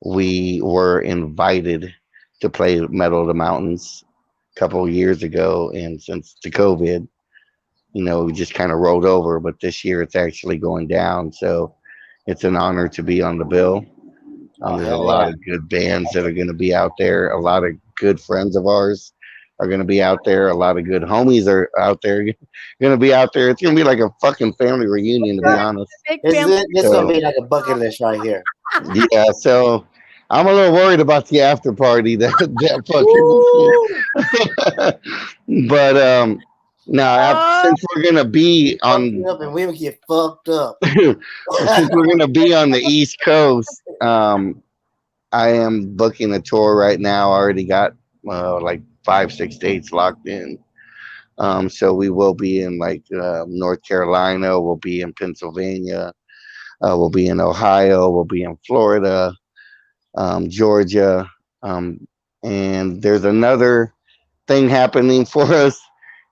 We were invited to play Metal of the Mountains a couple of years ago, and since the COVID, we just kind of rolled over. But this year it's actually going down, so it's an honor to be on the bill. There's a lot of good bands that are going to be out there. A lot of good friends of ours are going to be out there. A lot of good homies are out there. Going to be out there. It's going to be like a fucking family reunion, to be honest. This going to be like a bucket list right here. Yeah, so I'm a little worried about the after party that fucking. But since we're going to be on, and we would get fucked up. Since we're going to be on the East Coast, I am booking a tour right now. I already got like 5-6 dates locked in. So we will be in like North Carolina, we'll be in Pennsylvania, we'll be in Ohio, we'll be in Florida, Georgia, and there's another thing happening for us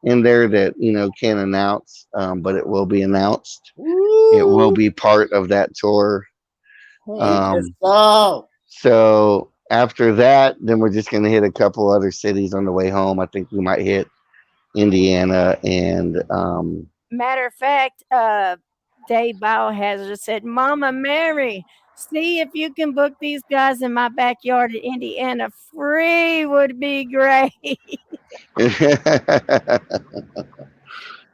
in there that can't announce, but it will be announced. Woo! It will be part of that tour. So after that, then we're just going to hit a couple other cities on the way home. I think we might hit Indiana and matter of fact, Dave Biohazardous said, Mama Mary, see if you can book these guys in my backyard in Indiana. Free would be great.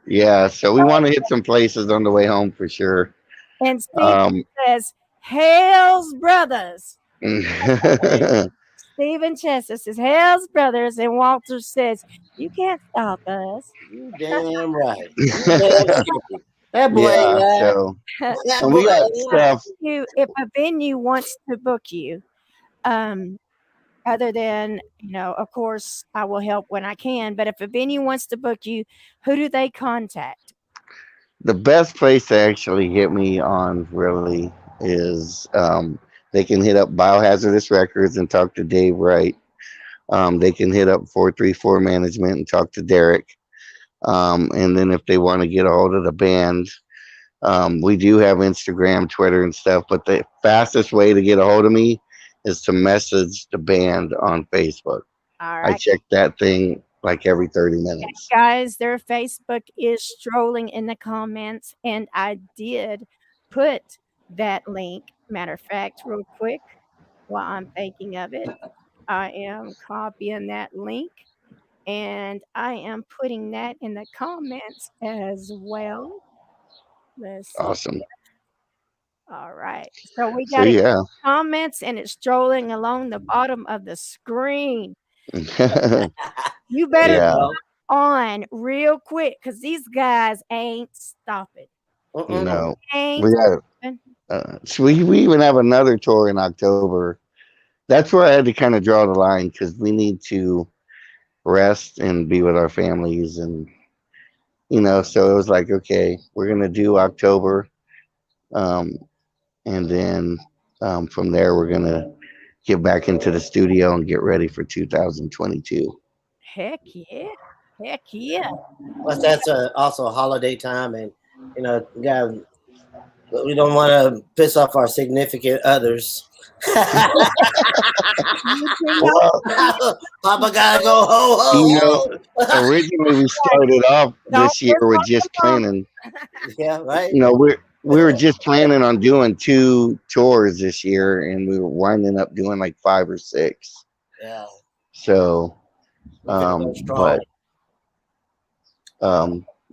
Yeah, so we want to hit some places on the way home for sure. And Steve says, Hell's Brothers. Stephen Chester says, Hell's Brothers. And Walter says, you can't stop us. You damn right. That boy, and we got stuff. If a venue wants to book you, other than, of course, I will help when I can. But if a venue wants to book you, who do they contact? The best place to actually hit me on really is they can hit up Biohazardous Records and talk to Dave Wright. They can hit up 434 Management and talk to Derek. And then if they want to get a hold of the band, we do have Instagram, Twitter, and stuff. But the fastest way to get a hold of me is to message the band on Facebook. All right. I check that thing like every 30 minutes. Guys, their Facebook is strolling in the comments, and I did put that link. Matter of fact, real quick, while I'm thinking of it, I am copying that link, and I am putting that in the comments as well. Let's see. Awesome. All right. So we got comments, and it's strolling along the bottom of the screen. You better go on real quick because these guys ain't stopping. No. So we even have another tour in October. That's where I had to kind of draw the line because we need to rest and be with our families. And, so it was like, okay, we're going to do October. And then from there, we're going to get back into the studio and get ready for 2022. Heck yeah. Heck yeah. But that's also a holiday time, and you know, we don't want to piss off our significant others. Well, Papa gotta go ho ho. you know, originally we started off this year with just planning. Yeah, right. You know, we were just planning on doing 2 tours this year, and we were winding up doing like 5 or 6. Yeah. So,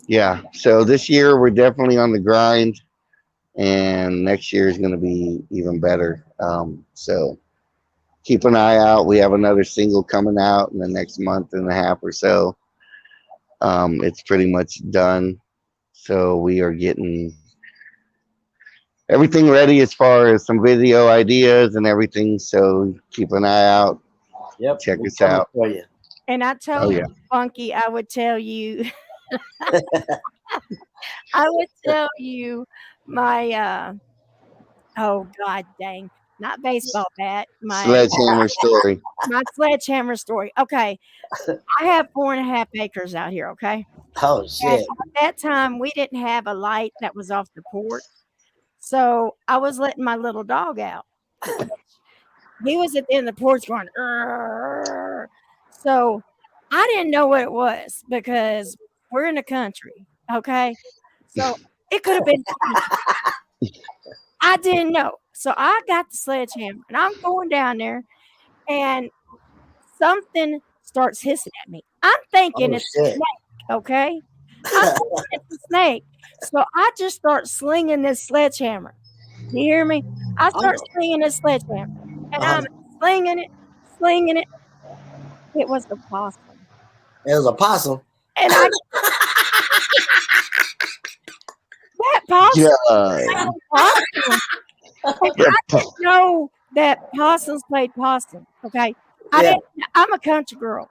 yeah. So this year we're definitely on the grind, and next year is going to be even better. So keep an eye out. We have another single coming out in the next month and a half or so. It's pretty much done. So we are getting everything ready as far as some video ideas and everything. So keep an eye out. Yep. Check us out. For you. And I tell you, Funky, I would tell you, my, oh God dang, not baseball bat, my Sledgehammer story. My sledgehammer story. Okay. I have 4.5 acres out here. Okay. Oh shit. At that time, we didn't have a light that was off the porch. So I was letting my little dog out. He was at the end of the porch going, "Arr." So I didn't know what it was because we're in the country. Okay. So it could have been. I didn't know. So I got the sledgehammer and I'm going down there and something starts hissing at me. I'm thinking it's a snake. Okay. I'm thinking it's a snake. So I just start slinging this sledgehammer. You hear me? I start slinging this sledgehammer. And I'm slinging it. It was the possum. It was a possum. And that possum. I didn't know that possums played possum. Okay. I'm a country girl.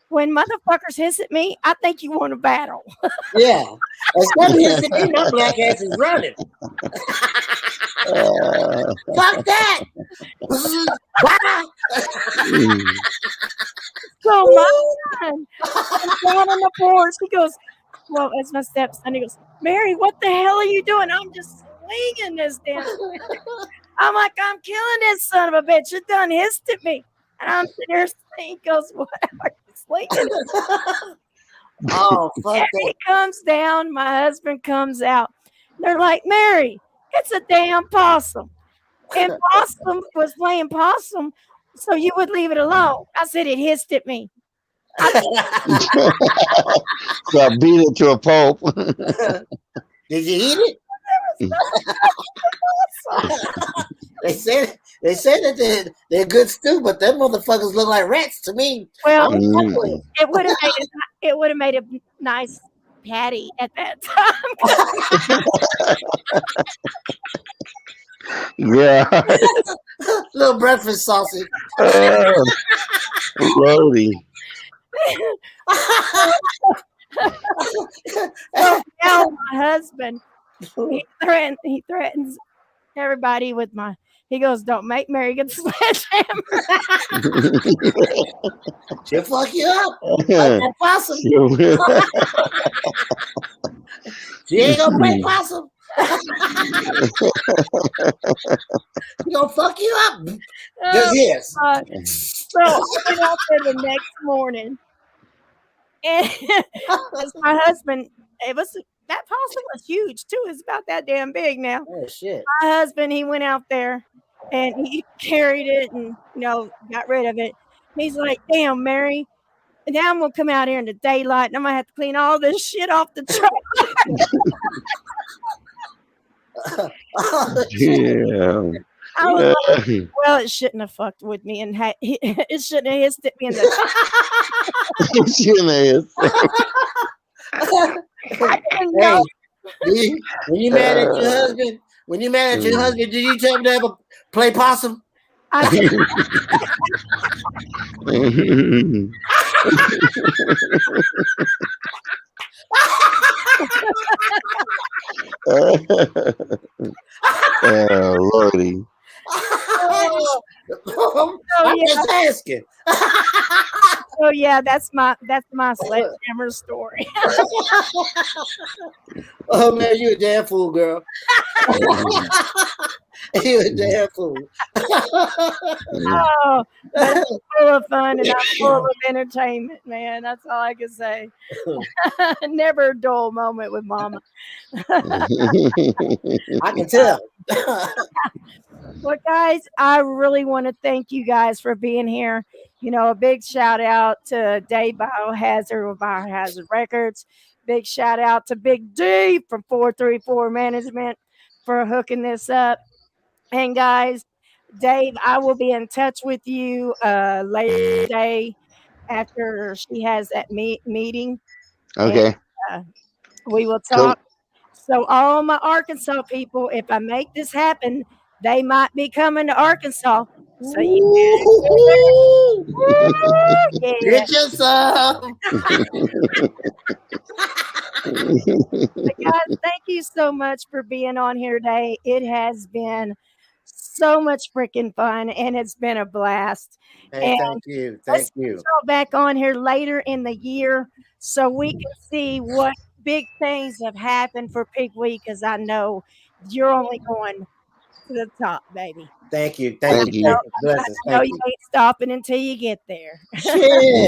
When motherfuckers hiss at me, I think you want to battle. Yeah. Especially if my black ass is running. Fuck that. So my son down on the porch, he goes, well, it's my stepson. He goes, Mary, what the hell are you doing? I'm just swinging this damn thing. I'm like, I'm killing this son of a bitch. You done hissed at me. And I'm sitting there saying, he goes, what are you swinging? Oh, fuck and he comes down. My husband comes out. They're like, Mary, it's a damn possum. And possum was playing possum, so you would leave it alone. I said, it hissed at me. So I beat it to a pulp. Did you eat it? They said that they're good stew, but them motherfuckers look like rats to me. Well, it would have made a nice patty at that time. Yeah. Little breakfast sausage. Loady. So now my husband, he threatens everybody with he goes, don't make Mary get the sledgehammer. She'll fuck you up. Like that possum. She ain't gonna play possum. She gonna fuck you up. Yes. So I went out there the next morning, and my husband, that possum was huge too. It's about that damn big now. Oh shit. My husband, he went out there and he carried it and got rid of it. He's like, damn, Mary. And now I'm gonna come out here in the daylight and I'm gonna have to clean all this shit off the truck. Yeah. I was like, well, it shouldn't have fucked with me, and it shouldn't have hissed at me in the. It shouldn't have. Hey, when you mad at your husband, did you tell him to have a play possum? I did. Oh, Lordy. I'm just asking. Oh yeah, that's my sledgehammer story. Oh man, you a damn fool, girl. You a damn fool. Oh, but I'm full of fun and I'm full of entertainment, man. That's all I can say. Never a dull moment with Mama. I can tell. Well, guys, I really want to thank you guys for being here. You know, a big shout out to Dave Biohazard with Biohazard Records. Big shout out to Big D from 434 Management for hooking this up. And guys, Dave, I will be in touch with you later today after she has that meeting. Okay. And, we will Cool. talk. So, all my Arkansas people, if I make this happen, they might be coming to Arkansas. So you yeah. Get your some. Guys, thank you so much for being on here today. It has been so much freaking fun and it's been a blast. Hey, And thank you. let's Thank you. get y'all back on here later in the year so we can see what big things have happened for PigWeed, because I know you're only going to the top, baby. Thank you. Thank you. you. Blessings. I know Thank you you. ain't stopping until you get there. Shit.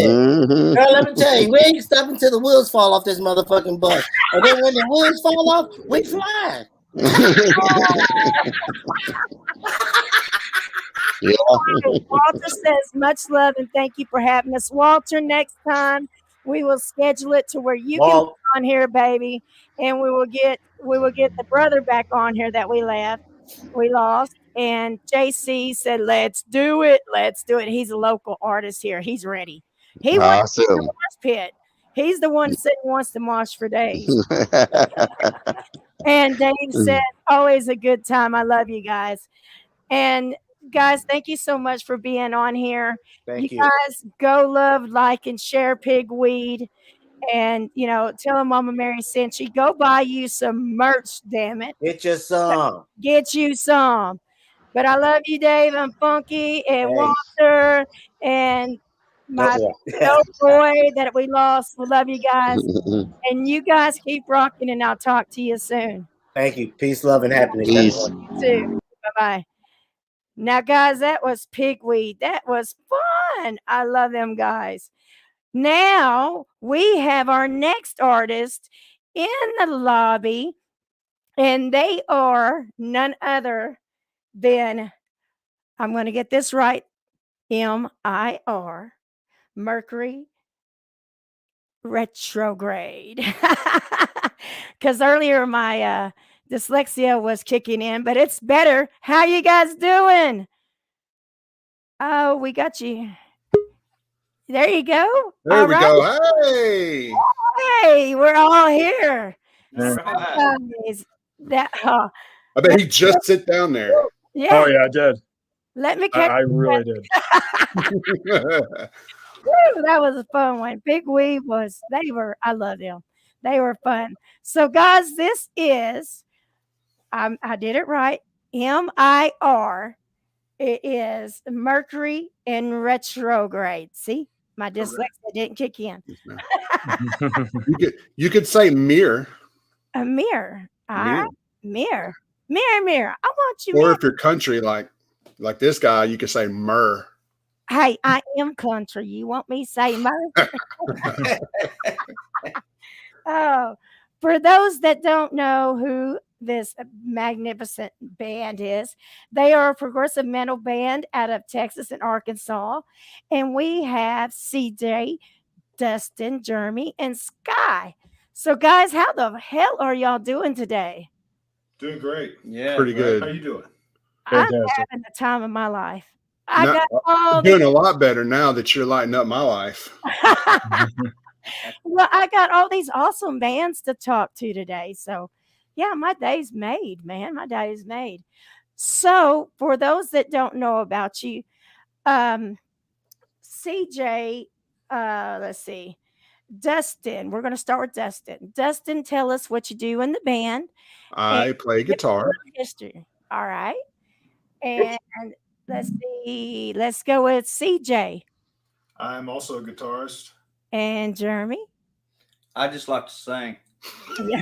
Mhm. Girl, let me tell you, we ain't stopping until the wheels fall off this motherfucking bus. And then when the wheels fall off, we fly. Yeah. Walter says much love and thank you for having us. Walter, next time we will schedule it to where you can Well, be on here, baby, and we will get the brother back on here that we lost. And JC said, "Let's do it, let's do it." He's a local artist here. He's ready. He wants to Awesome. mosh pit. He's the one that said he wants to mosh for days. And Dave said, "Always a good time. I love you guys." And guys, thank you so much for being on here. thank you. Guys, go love, like, and share PigWeed. And, you know, tell them Mama Mary sent you. Go buy you some merch, damn it. Get your song. Get you some. But I love you, Dave. I'm Funky and Hey. Walter and my dope boy that we lost. We love you guys. And you guys keep rocking, and I'll talk to you soon. Thank you. Peace, love, and happiness. Peace. everyone. You too. Bye-bye. Now, guys, that was PigWeed. That was fun. I love them guys. Now we have our next artist in the lobby, and they are none other than, I'm going to get this right, MIR, Mercury Retrograde. Because earlier my dyslexia was kicking in, but it's better. How you guys doing? Oh, we got you. There you go. There All we right. go. Hey. Hey, we're all here. All right. Sometimes that, I bet he just sit down there. yeah. Oh yeah, I did. Let me I, catch I really did. Woo, that was a fun one. PigWeed I love them. They were fun. So, guys, this is, I did it right, MIR. It is Mercury in Retrograde. See, my dyslexia didn't kick in. you could say mirror. A mirror. Mirror. Mirror. Mirror. I want you. Or Mirror. if you're country like this guy, you could say myrrh. Hey, I am country. You want me to say myrrh? Oh, for those that don't know who this magnificent band is, they are a progressive metal band out of Texas and Arkansas. And we have CJ, Dustin, Jeremy, and Sky. So, guys, how the hell are y'all doing today? Doing great. Yeah, pretty good. How you doing? I'm Fantastic. having the time of my life. No, got all doing a lot better now that you're lighting up my life. Well, I got all these awesome bands to talk to today. So, yeah, my day's made, man. My day is made. So, for those that don't know about you, CJ, let's see, Dustin, we're going to start with Dustin. Dustin, tell us what you do in the band. I play guitar. History. All right. And let's see, let's go with CJ. I'm also a guitarist. And Jeremy? I just like to sing. Yeah.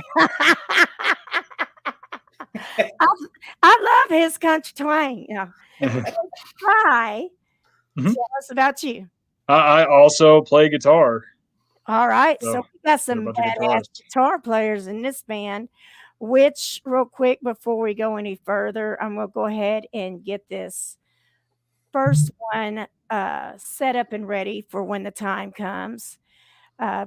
I love his country twang. Yeah. Hi. Mhm. Tell us about you. I also play guitar. All right. So, So we got we're some a bunch of badass guitar players in this band, which real quick before we go any further, I'm going to go ahead and get this first one set up and ready for when the time comes,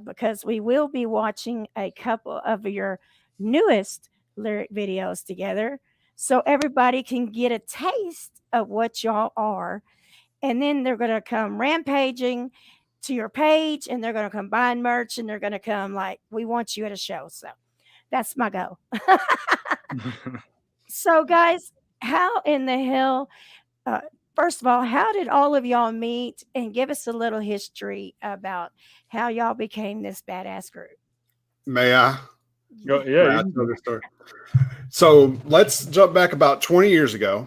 because we will be watching a couple of your newest lyric videos together so everybody can get a taste of what y'all are. And then they're going to come rampaging to your page and they're going to come buying merch and they're going to come like, we want you at a show. So that's my goal. So guys, how in the hell, first of all, how did all of y'all meet? And give us a little history about how y'all became this badass group. May I? Go, May yeah. I tell the story? So let's jump back about 20 years ago.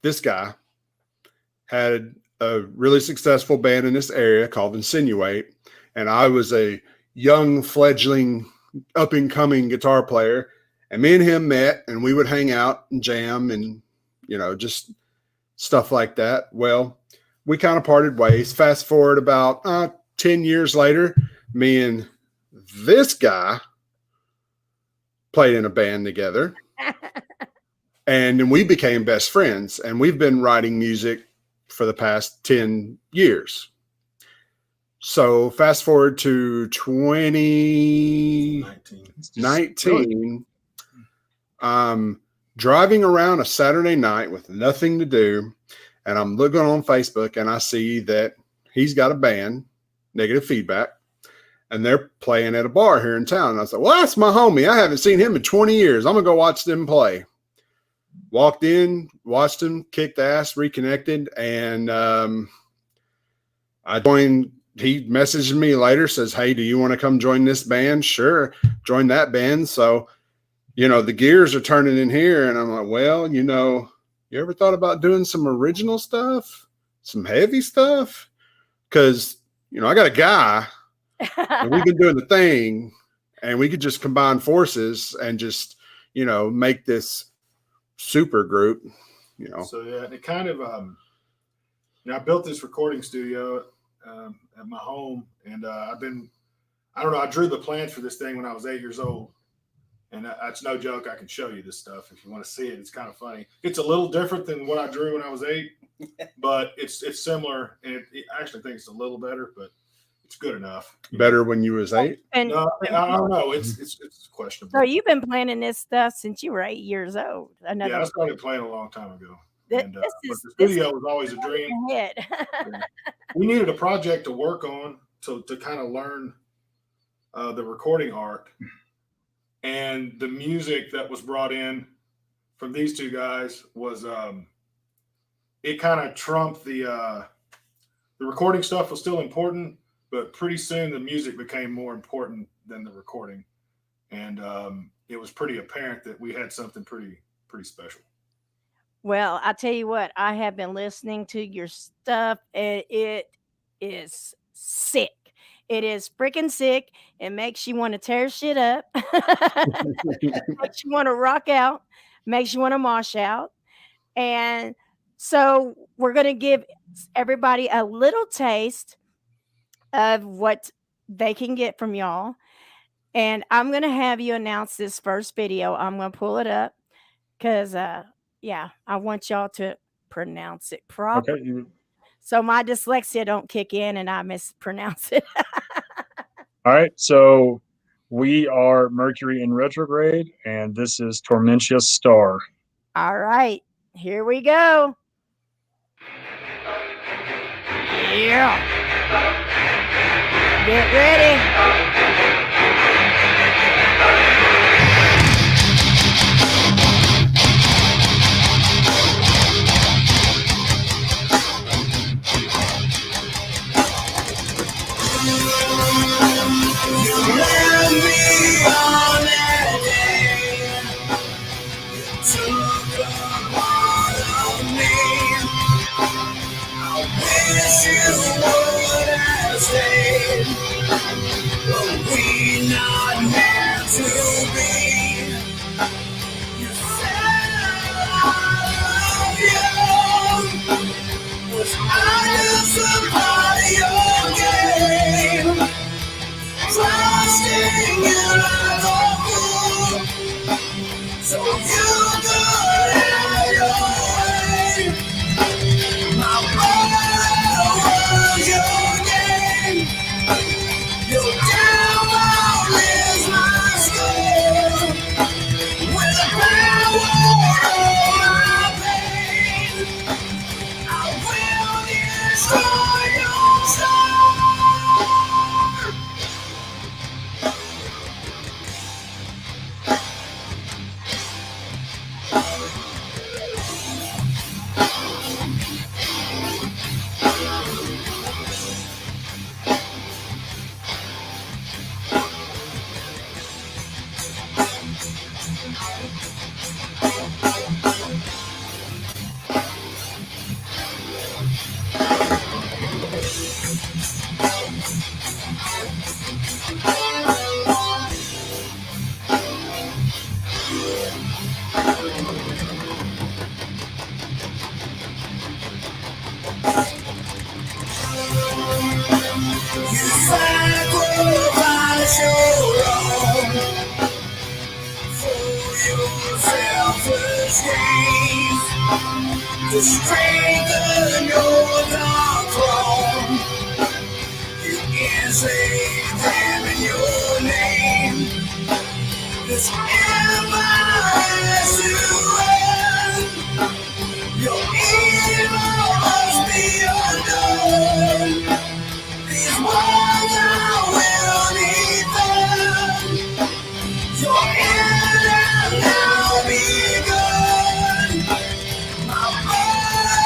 This guy had a really successful band in this area called Insinuate. And I was a young, fledgling, up-and-coming guitar player. And me and him met, and we would hang out and jam and, you know, just stuff like that. Well, we kind of parted ways. Fast forward about 10 years later, me and this guy played in a band together. And then we became best friends. And we've been writing music for the past 10 years. So fast forward to 2019. Driving around a Saturday night with nothing to do, and I'm looking on Facebook and I see that he's got a band, Negative Feedback, and they're playing at a bar here in town. And I said, well, that's my homie. I haven't seen him in 20 years. I'm going to go watch them play. Walked in, watched him, kicked ass, reconnected, and I joined. He messaged me later, says, hey, do you want to come join this band? Sure. Join that band. So, you know, the gears are turning in here. And I'm like, well, you know, you ever thought about doing some original stuff, some heavy stuff? Because, you know, I got a guy and we've been doing the thing and we could just combine forces and just, you know, make this super group, you know. So, yeah, it kind of, you know, I built this recording studio at my home, and I don't know, I drew the plans for this thing when I was 8 years old. And that's no joke. I can show you this stuff if you want to see it. It's kind of funny. It's a little different than what I drew when I was 8, but it's similar. And I actually think it's a little better, but it's good enough. Better when you was 8? And No, I don't know. It's questionable. so you've been planning this stuff since you were 8 years old. Yeah, I started playing a long time ago. This And, is- but the this studio was always a dream. Head. We needed a project to work on to kind of learn the recording art. And the music that was brought in from these two guys was it kind of trumped the recording stuff was still important, but pretty soon the music became more important than the recording. And it was pretty apparent that we had something pretty special. Well, I tell you what, I have been listening to your stuff, and it is sick. It is freaking sick. It makes you want to tear shit up. Makes you want to rock out. Makes you want to mosh out. And so we're going to give everybody a little taste of what they can get from y'all. And I'm going to have you announce this first video. I'm going to pull it up because, yeah, I want y'all to pronounce it properly. Okay. So my dyslexia don't kick in and I mispronounce it. All right. So we are Mercury in Retrograde, and this is Tormentia Star. All right, here we go. Yeah. Get ready. You You said I love you. Was I just a part of your game? Trusting you like a fool, so you could have your way. My brother was your game. Your downfall is my skull. With the power of my pain, I will destroy your soul. You sacrifice your own for your selfish gains to strengthen your dark throne. You enslave them in your name. This empire has to end. Your evil must be undone. These walls I will defend. Your end has now begun. My brother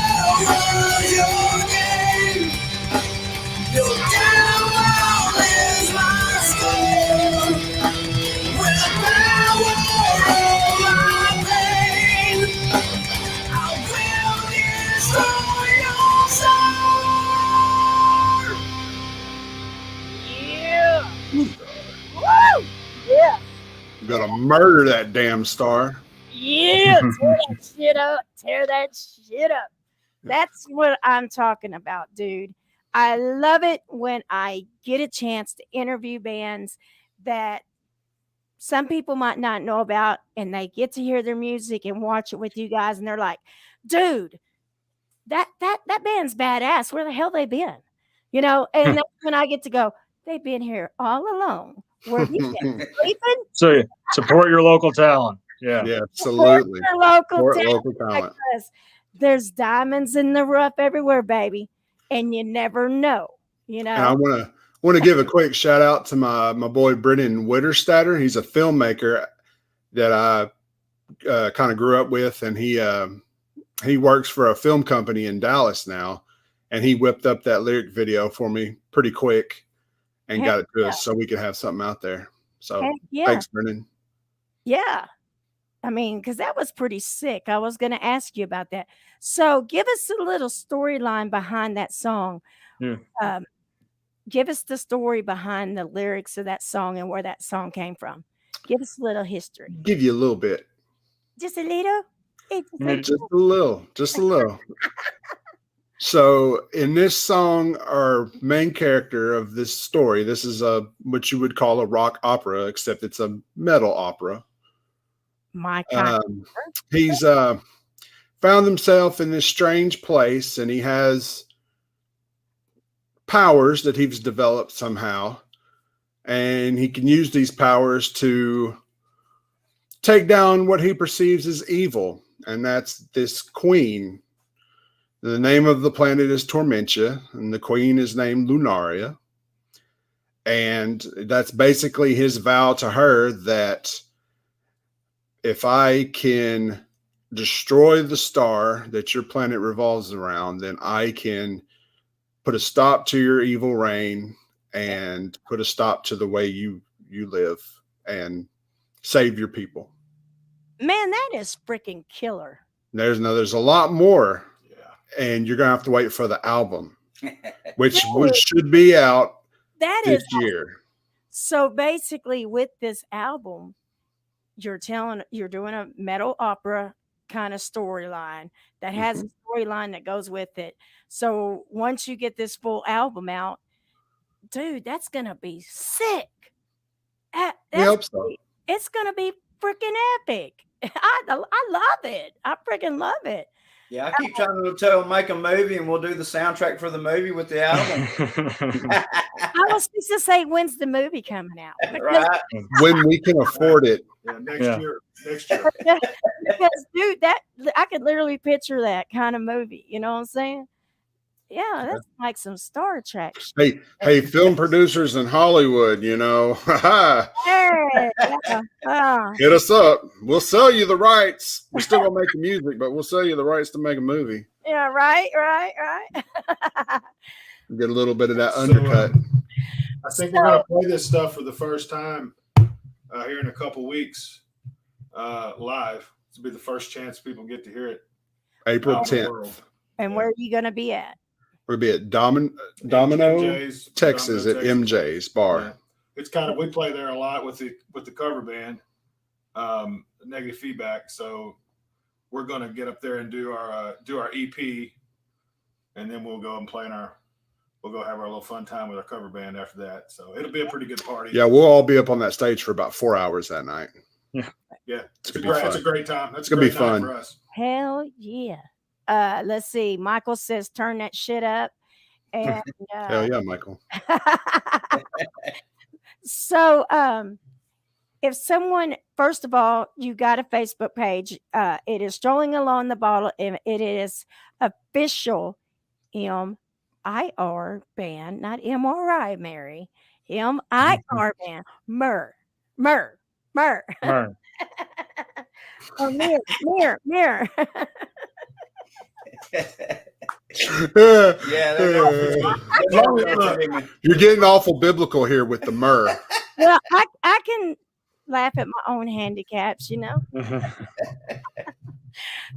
was your game. Your downfall is my skull. With the power of my pain, I will destroy your soul. Yeah. Woo! Yeah. I'm gonna murder that damn star. Yeah. Tear that shit up. Tear that shit up. That's what I'm talking about, dude. I love it when I get a chance to interview bands that some people might not know about, and they get to hear their music and watch it with you guys, and they're like, dude, that band's badass. Where the hell they been? You know, and that's when I get to go, they've been here all along. Where you been sleeping? So yeah, support your local talent. Yeah. Yeah, Support absolutely. your local Support talent, local talent. because there's diamonds in the rough everywhere, baby, and you never know. You And I know, want to give a quick shout out to my boy Brennan Witterstatter. He's a filmmaker that I kind of grew up with, and he works for a film company in Dallas now, and he whipped up that lyric video for me pretty quick and Heck got it to yeah. us so we could have something out there. So Heck yeah. thanks, Brennan. Yeah. I mean, because that was pretty sick. I was going to ask you about that. So give us a little storyline behind that song. Yeah. Give us the story behind the lyrics of that song and where that song came from. Give us a little history. Give you a little bit. Just a little. Just a little. Just a little. So in this song, our main character of this story, this is what you would call a rock opera, except it's a metal opera. My kind. He's found himself in this strange place, and he has powers that he's developed somehow, and he can use these powers to take down what he perceives as evil, and that's this queen. The name of the planet is Tormentia, and the queen is named Lunaria. And that's basically his vow to her, that if I can destroy the star that your planet revolves around, then I can put a stop to your evil reign and put a stop to the way you live and save your people. Man, that is freaking killer. There's a lot more. And you're gonna have to wait for the album, which should be out this year. So basically, with this album, you're doing a metal opera kind of storyline that has a storyline that goes with it. So once you get this full album out, dude, that's gonna be sick. We hope so. It's gonna be freaking epic. I love it. I freaking love it. Yeah, I keep trying to tell make a movie, and we'll do the soundtrack for the movie with the album. I was supposed to say, when's the movie coming out? Right. When we can afford it. Yeah, next year. Because, dude, that I could literally picture that kind of movie. You know what I'm saying? Yeah, that's like some Star Trek. Hey, film producers in Hollywood, you know, Hey, hit us up. We'll sell you the rights. We're still gonna make the music, but we'll sell you the rights to make a movie. yeah, right. Get a little bit of that undercut. I think we're gonna play this stuff for the first time here in a couple weeks live. This will be the first chance people get to hear it. April 10th. And where are you gonna be at? We'll be at Domino, Texas, at MJ's bar. Yeah. It's kind of, we play there a lot with the cover band, Negative Feedback. So we're going to get up there and do our EP, and then we'll go and we'll go have our little fun time with our cover band after that. So it'll be a pretty good party. Yeah, we'll all be up on that stage for about 4 hours that night. Yeah, it's a great time. That's gonna be fun for us. Hell yeah. Let's see. Michael says, turn that shit up. And hell yeah, Michael. So, if someone, first of all, you got a Facebook page. It is Strolling Along the Bottle, and it is official MIR band, not MRI, Mary. MIR band. MIR. Oh, mirror. You're getting awful biblical here with the myrrh. Well, I can laugh at my own handicaps, you know.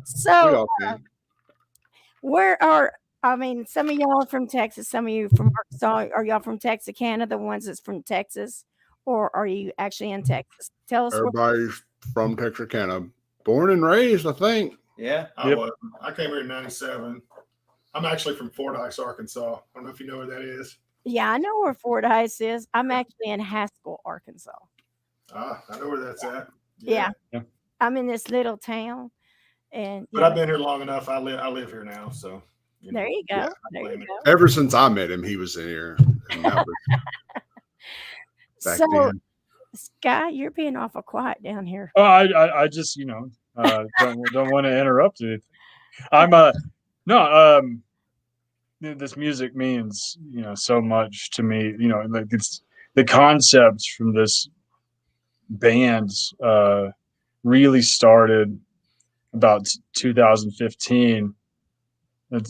So, some of y'all are from Texas, some of you from Arkansas. Are y'all from Texarkana, the ones that's from Texas, or are you actually in Texas? Tell us. Everybody's from Texarkana, born and raised, I think. Yeah, I came here in '97. I'm actually from Fordyce, Arkansas. I don't know if you know where that is. Yeah, I know where Fordyce is. I'm actually in Haskell, Arkansas. I know where that's at. Yeah. I'm in this little town, but I've been here long enough. I live here now, so there you go. Yeah, ever since I met him, he was in here. So, then. Sky, you're being awful quiet down here. Oh, I just don't want to interrupt it. This music means so much to me. Like it's the concepts from this band really started about 2015, and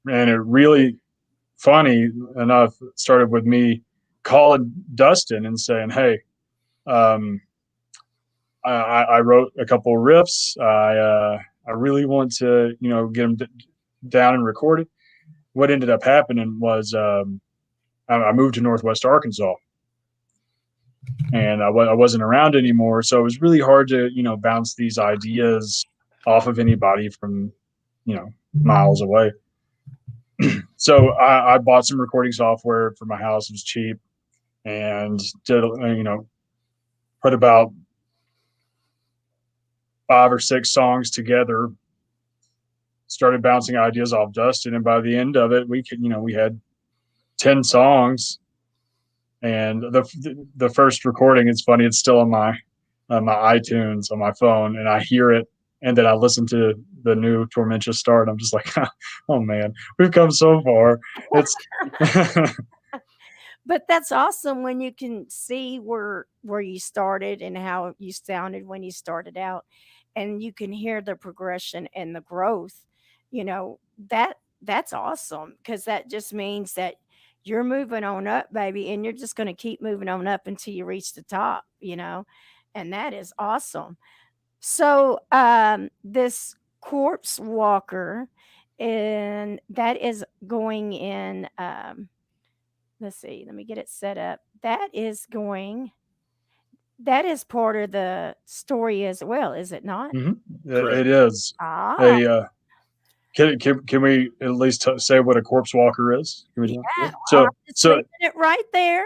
it really, funny enough, started with me calling Dustin and saying, "Hey, I wrote a couple of riffs. I really want to, get them down and recorded." What ended up happening was I moved to Northwest Arkansas, and I wasn't around anymore. So it was really hard to, bounce these ideas off of anybody from, miles away. So I bought some recording software for my house. It was cheap, and did, put about 5 or 6 songs together, started bouncing ideas off Dustin. And by the end of it, we had 10 songs. And the first recording, it's funny, it's still on my iTunes on my phone, and I hear it. And then I listen to the new Tormentia start. I'm just like, oh man, we've come so far. It's But that's awesome when you can see where you started and how you sounded when you started out, and you can hear the progression and the growth. That's awesome, because that just means that you're moving on up, baby, and you're just going to keep moving on up until you reach the top, and that is awesome. So this Corpse Walker, and that is going in let's see. Let me get it set up. That is part of the story as well, is it not? It is. Ah, A can we at least say what a corpse walker is? Can we do that? yeah. I'm just So leaving it right there.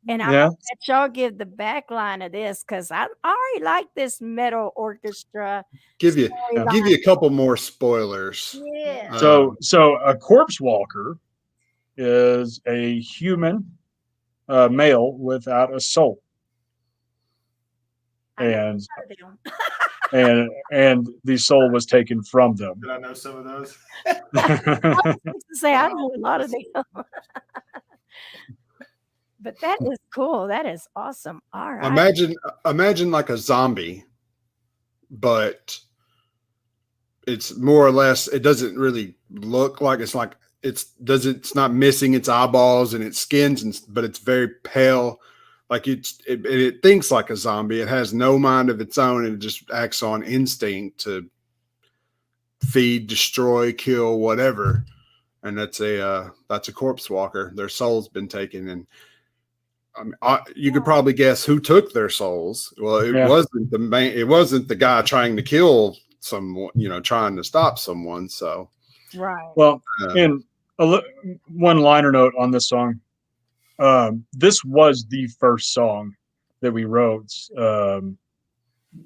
And I'm yeah. gonna let y'all give the back line of this because I already like this metal orchestra. Give you storyline. a couple more spoilers. Yeah. So a corpse walker is a human male without a soul, and and the soul was taken from them. Did I know some of those? I was going to say I know a lot of them. But that is cool. That is awesome. All right. Imagine like a zombie, but it's more or less, it doesn't really look like it's not missing its eyeballs and its skins, but it's very pale. Like it thinks like a zombie. It has no mind of its own, and it just acts on instinct to feed, destroy, kill, whatever. And that's a corpse walker. Their soul's been taken, and you could probably guess who took their souls. Well, it wasn't the guy trying to kill someone, trying to stop someone. So, right. Well, and one liner note on this song. This was the first song that we wrote.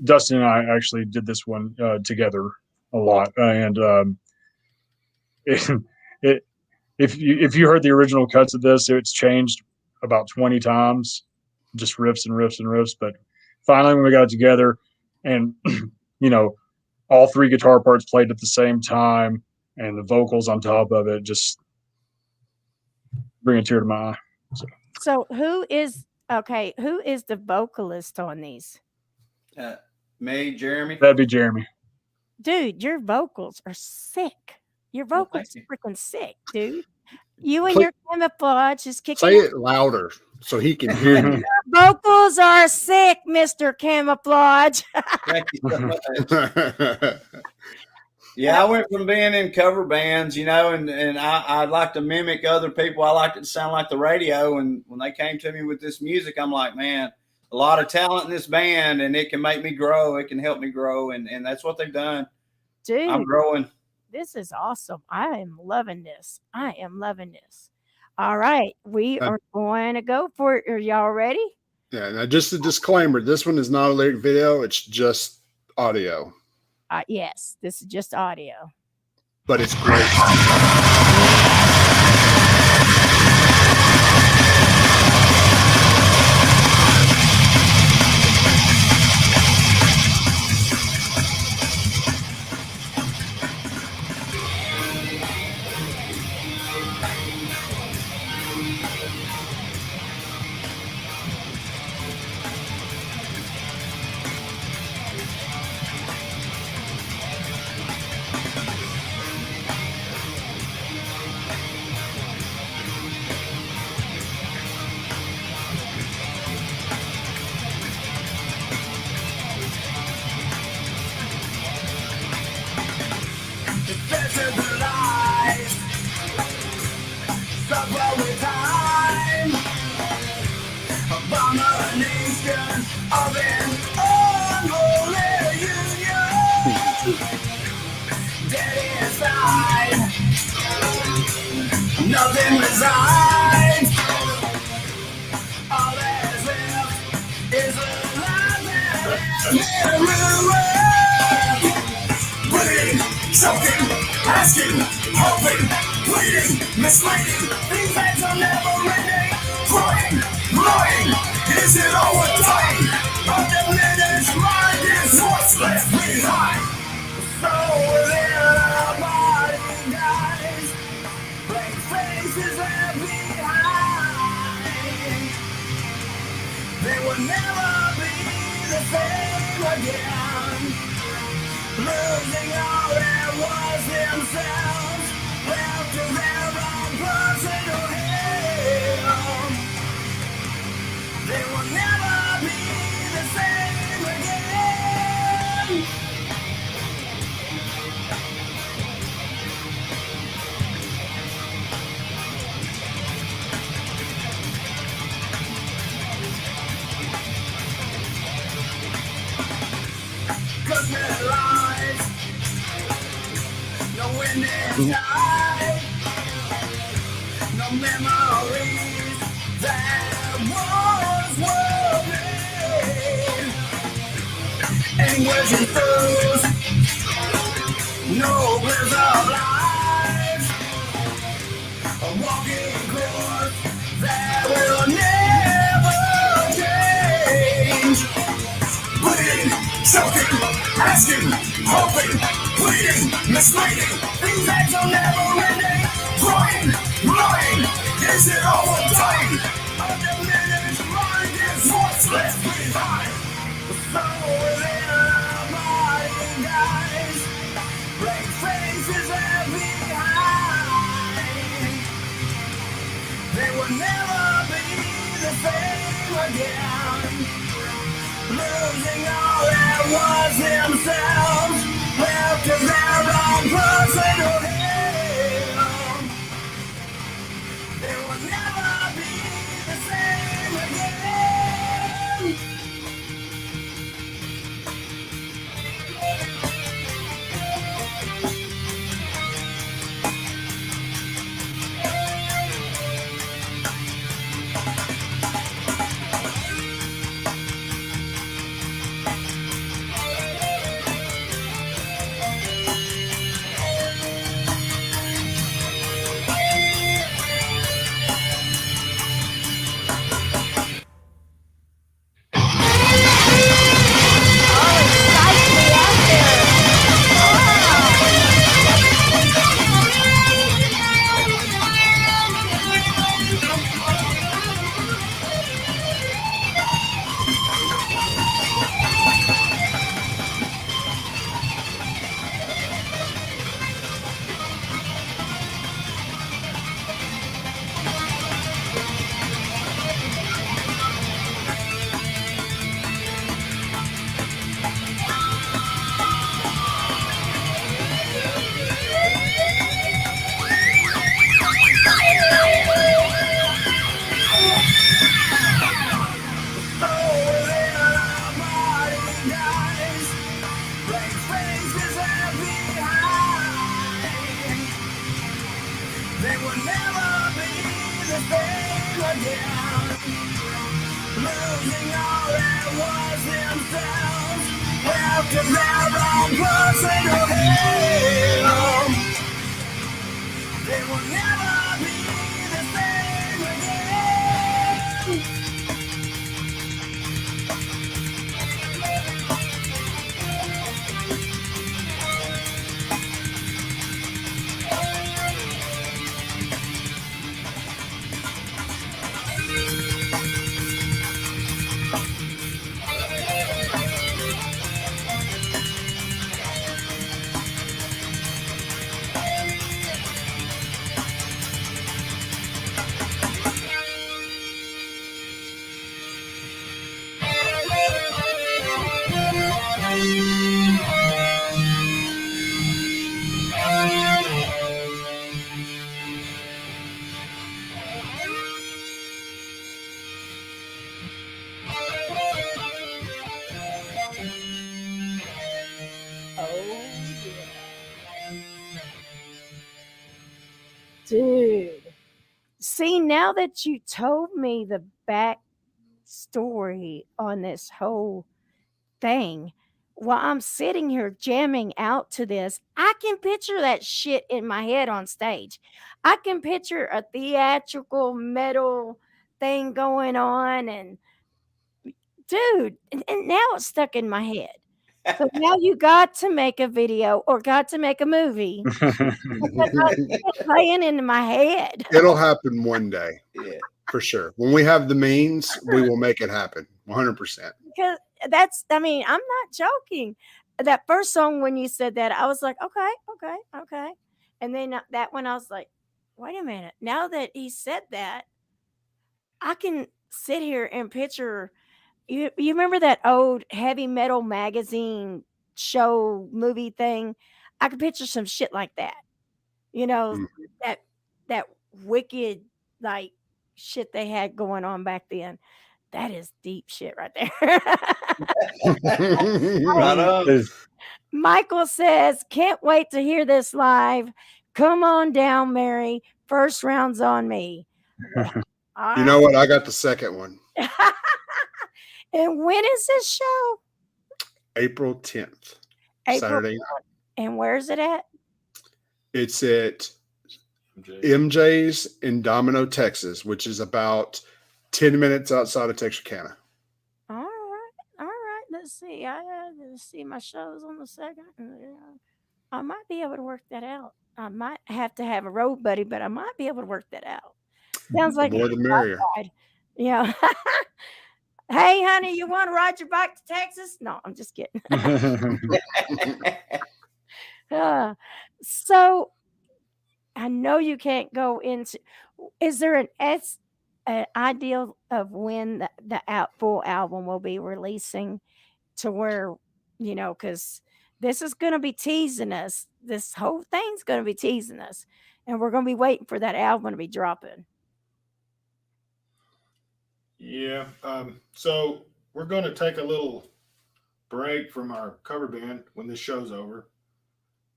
Dustin and I actually did this one together a lot, and if you heard the original cuts of this, it's changed about 20 times, just riffs and riffs and riffs. But finally, when we got together, and all three guitar parts played at the same time, and the vocals on top of it, just bring a tear to my eye. So who is the vocalist on these? Me, Jeremy. That'd be Jeremy. Dude, your vocals are sick. Your vocals are freaking sick, dude. You and your camouflage is kicking. Say it louder so he can hear you. Your vocals are sick, Mr. Camouflage. Thank you so much. Yeah, I went from being in cover bands, and I like to mimic other people. I liked it to sound like the radio. And when they came to me with this music, I'm like, man, a lot of talent in this band, and it can make me grow. It can help me grow. And that's what they've done. Dude, I'm growing. This is awesome. I am loving this. All right. We are going to go for it. Are y'all ready? Yeah. Now, just a disclaimer. This one is not a lyric video. It's just audio. Yes, this is just audio. But it's great. Nothing resides. All that's left is a life bleeding, choking, asking, hoping, pleading, misleading. These days are never ending. Growing, growing. Is it all worth dying? A diminished mind is what's left behind. So within our body dies. Faces left behind. They will never be the same again. Losing all that was themselves, left to their own personal hell. They will never be the same again. 'Cause we're alive. No wind inside. No memories that was made. Anguish and throes. No glimpse of life. A walking course that will never change. Bleeding, choking, asking, hoping, pleading, misleading. Things that are never ending. Growing, growing, is it all time? A diminished mind is what's left behind. The soul within our body dies. Blank faces left behind. They will never be the same again. Losing all that was themselves, left to their own personal hell. They will never be the same again. Dude, see, now that you told me the back story on this whole thing, while I'm sitting here jamming out to this, I can picture that shit in my head on stage. I can picture a theatrical metal thing going on, and dude, and now it's stuck in my head. So now you got to make a video or got to make a movie. It's playing into my head. It'll happen one day. Yeah. For sure. When we have the means, we will make it happen. 100%. Because I mean, I'm not joking. That first song, when you said that, I was like, okay. And then that one, I was like, wait a minute. Now that he said that, I can sit here and picture. You remember that old heavy metal magazine show movie thing? I could picture some shit like that. You know, that wicked like shit they had going on back then. That is deep shit right there. Right on. Michael says, can't wait to hear this live. Come on down, Mary. First round's on me. You know what? I got the second one. And when is this show? April 10th. April Saturday 10th. And where's it at? It's at MJ's in Domino, Texas, which is about 10 minutes outside of Texarkana. All right. Let's see. I see my shows on the second. I might be able to work that out. I might have to have a road buddy, but I might be able to work that out. Sounds like The more the merrier. Yeah. Hey, honey, you want to ride your bike to Texas? No, I'm just kidding. So I know you can't go into. Is there an ideal of when the full album will be releasing, to where, because this is going to be teasing us. This whole thing's going to be teasing us, and we're going to be waiting for that album to be dropping. Yeah. So we're going to take a little break from our cover band when this show's over,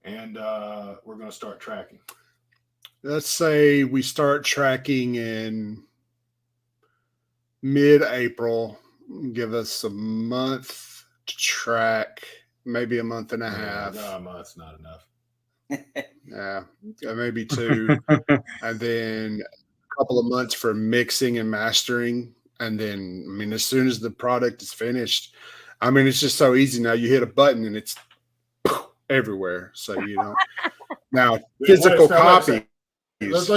and we're going to start tracking. Let's say we start tracking in mid-April. Give us a month to track, maybe a month and a half. No, a month's not enough. Yeah, maybe 2. And then a couple of months for mixing and mastering. And then, I mean, as soon as the product is finished, I mean, it's just so easy now. You hit a button and it's everywhere. So, now physical copy. Let's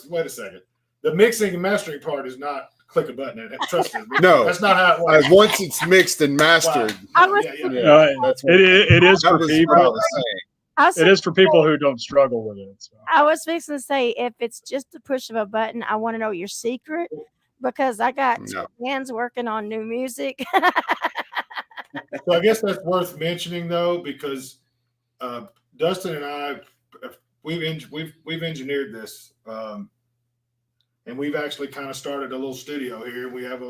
wait a second. The mixing and mastering part is not click a button. Trust me. No, that's not how it works. Once it's mixed and mastered. Wow. It is for people. It is for people who don't struggle with it. So. I was fixing to say, if it's just the push of a button, I want to know your secret, because I got bands working on new music. So I guess that's worth mentioning, though, because Dustin and I, we've engineered this, and we've actually kind of started a little studio here. We have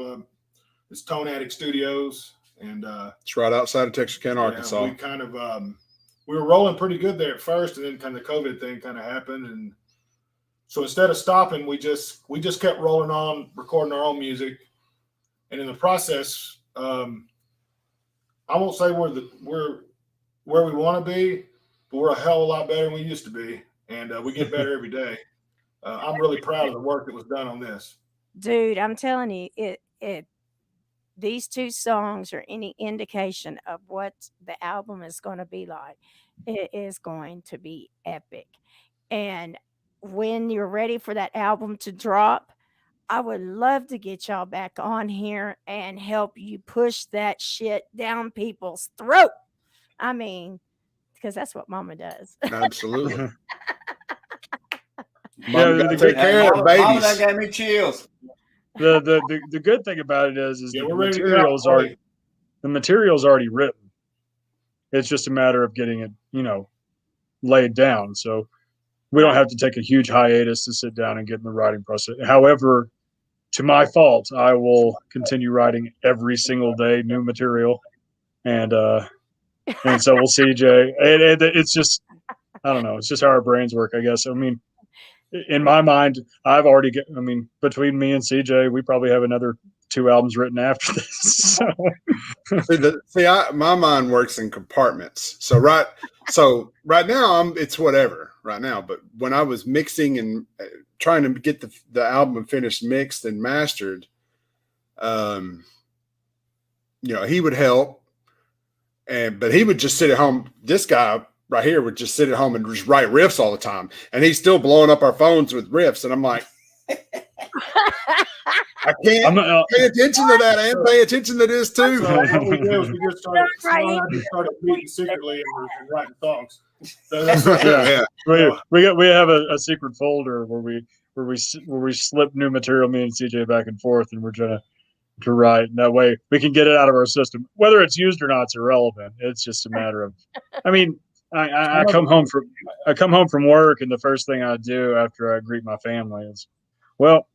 it's Tone Addict Studios, and it's right outside of Texarkana, Arkansas. We kind of we were rolling pretty good there at first, and then kind of the COVID thing kind of happened, and so instead of stopping, we just kept rolling on, recording our own music, and in the process, I won't say we're where we want to be, but we're a hell of a lot better than we used to be, and we get better every day. I'm really proud of the work that was done on this. Dude, I'm telling you, these 2 songs are any indication of what the album is going to be like. It is going to be epic. And when you're ready for that album to drop, I would love to get y'all back on here and help you push that shit down people's throat. I mean, because that's what Mama does. Absolutely. Mama, take care of babies. Mama, that gave me chills. The good thing about it is the material's already written. It's just a matter of getting it, laid down. So we don't have to take a huge hiatus to sit down and get in the writing process. However, to my fault, I will continue writing every single day new material, and so will CJ. And it's just, I don't know. It's just how our brains work, I guess. I mean, in my mind, between me and CJ, we probably have another 2 albums written after this. So. My mind works in compartments. So right now it's whatever right now. But when I was mixing and trying to get the album finished, mixed and mastered, he would help, but he would just sit at home. This guy right here would just sit at home and just write riffs all the time, and he's still blowing up our phones with riffs, and I'm like, I can't pay attention to that and pay attention to this too. So what we do is we just started meeting secretly and writing songs. So that's we have a secret folder where we slip new material, me and CJ, back and forth, and we're trying to write. And that way we can get it out of our system. Whether it's used or not, it's irrelevant. It's just a matter of, I mean, I come home from work, and the first thing I do after I greet my family is, well,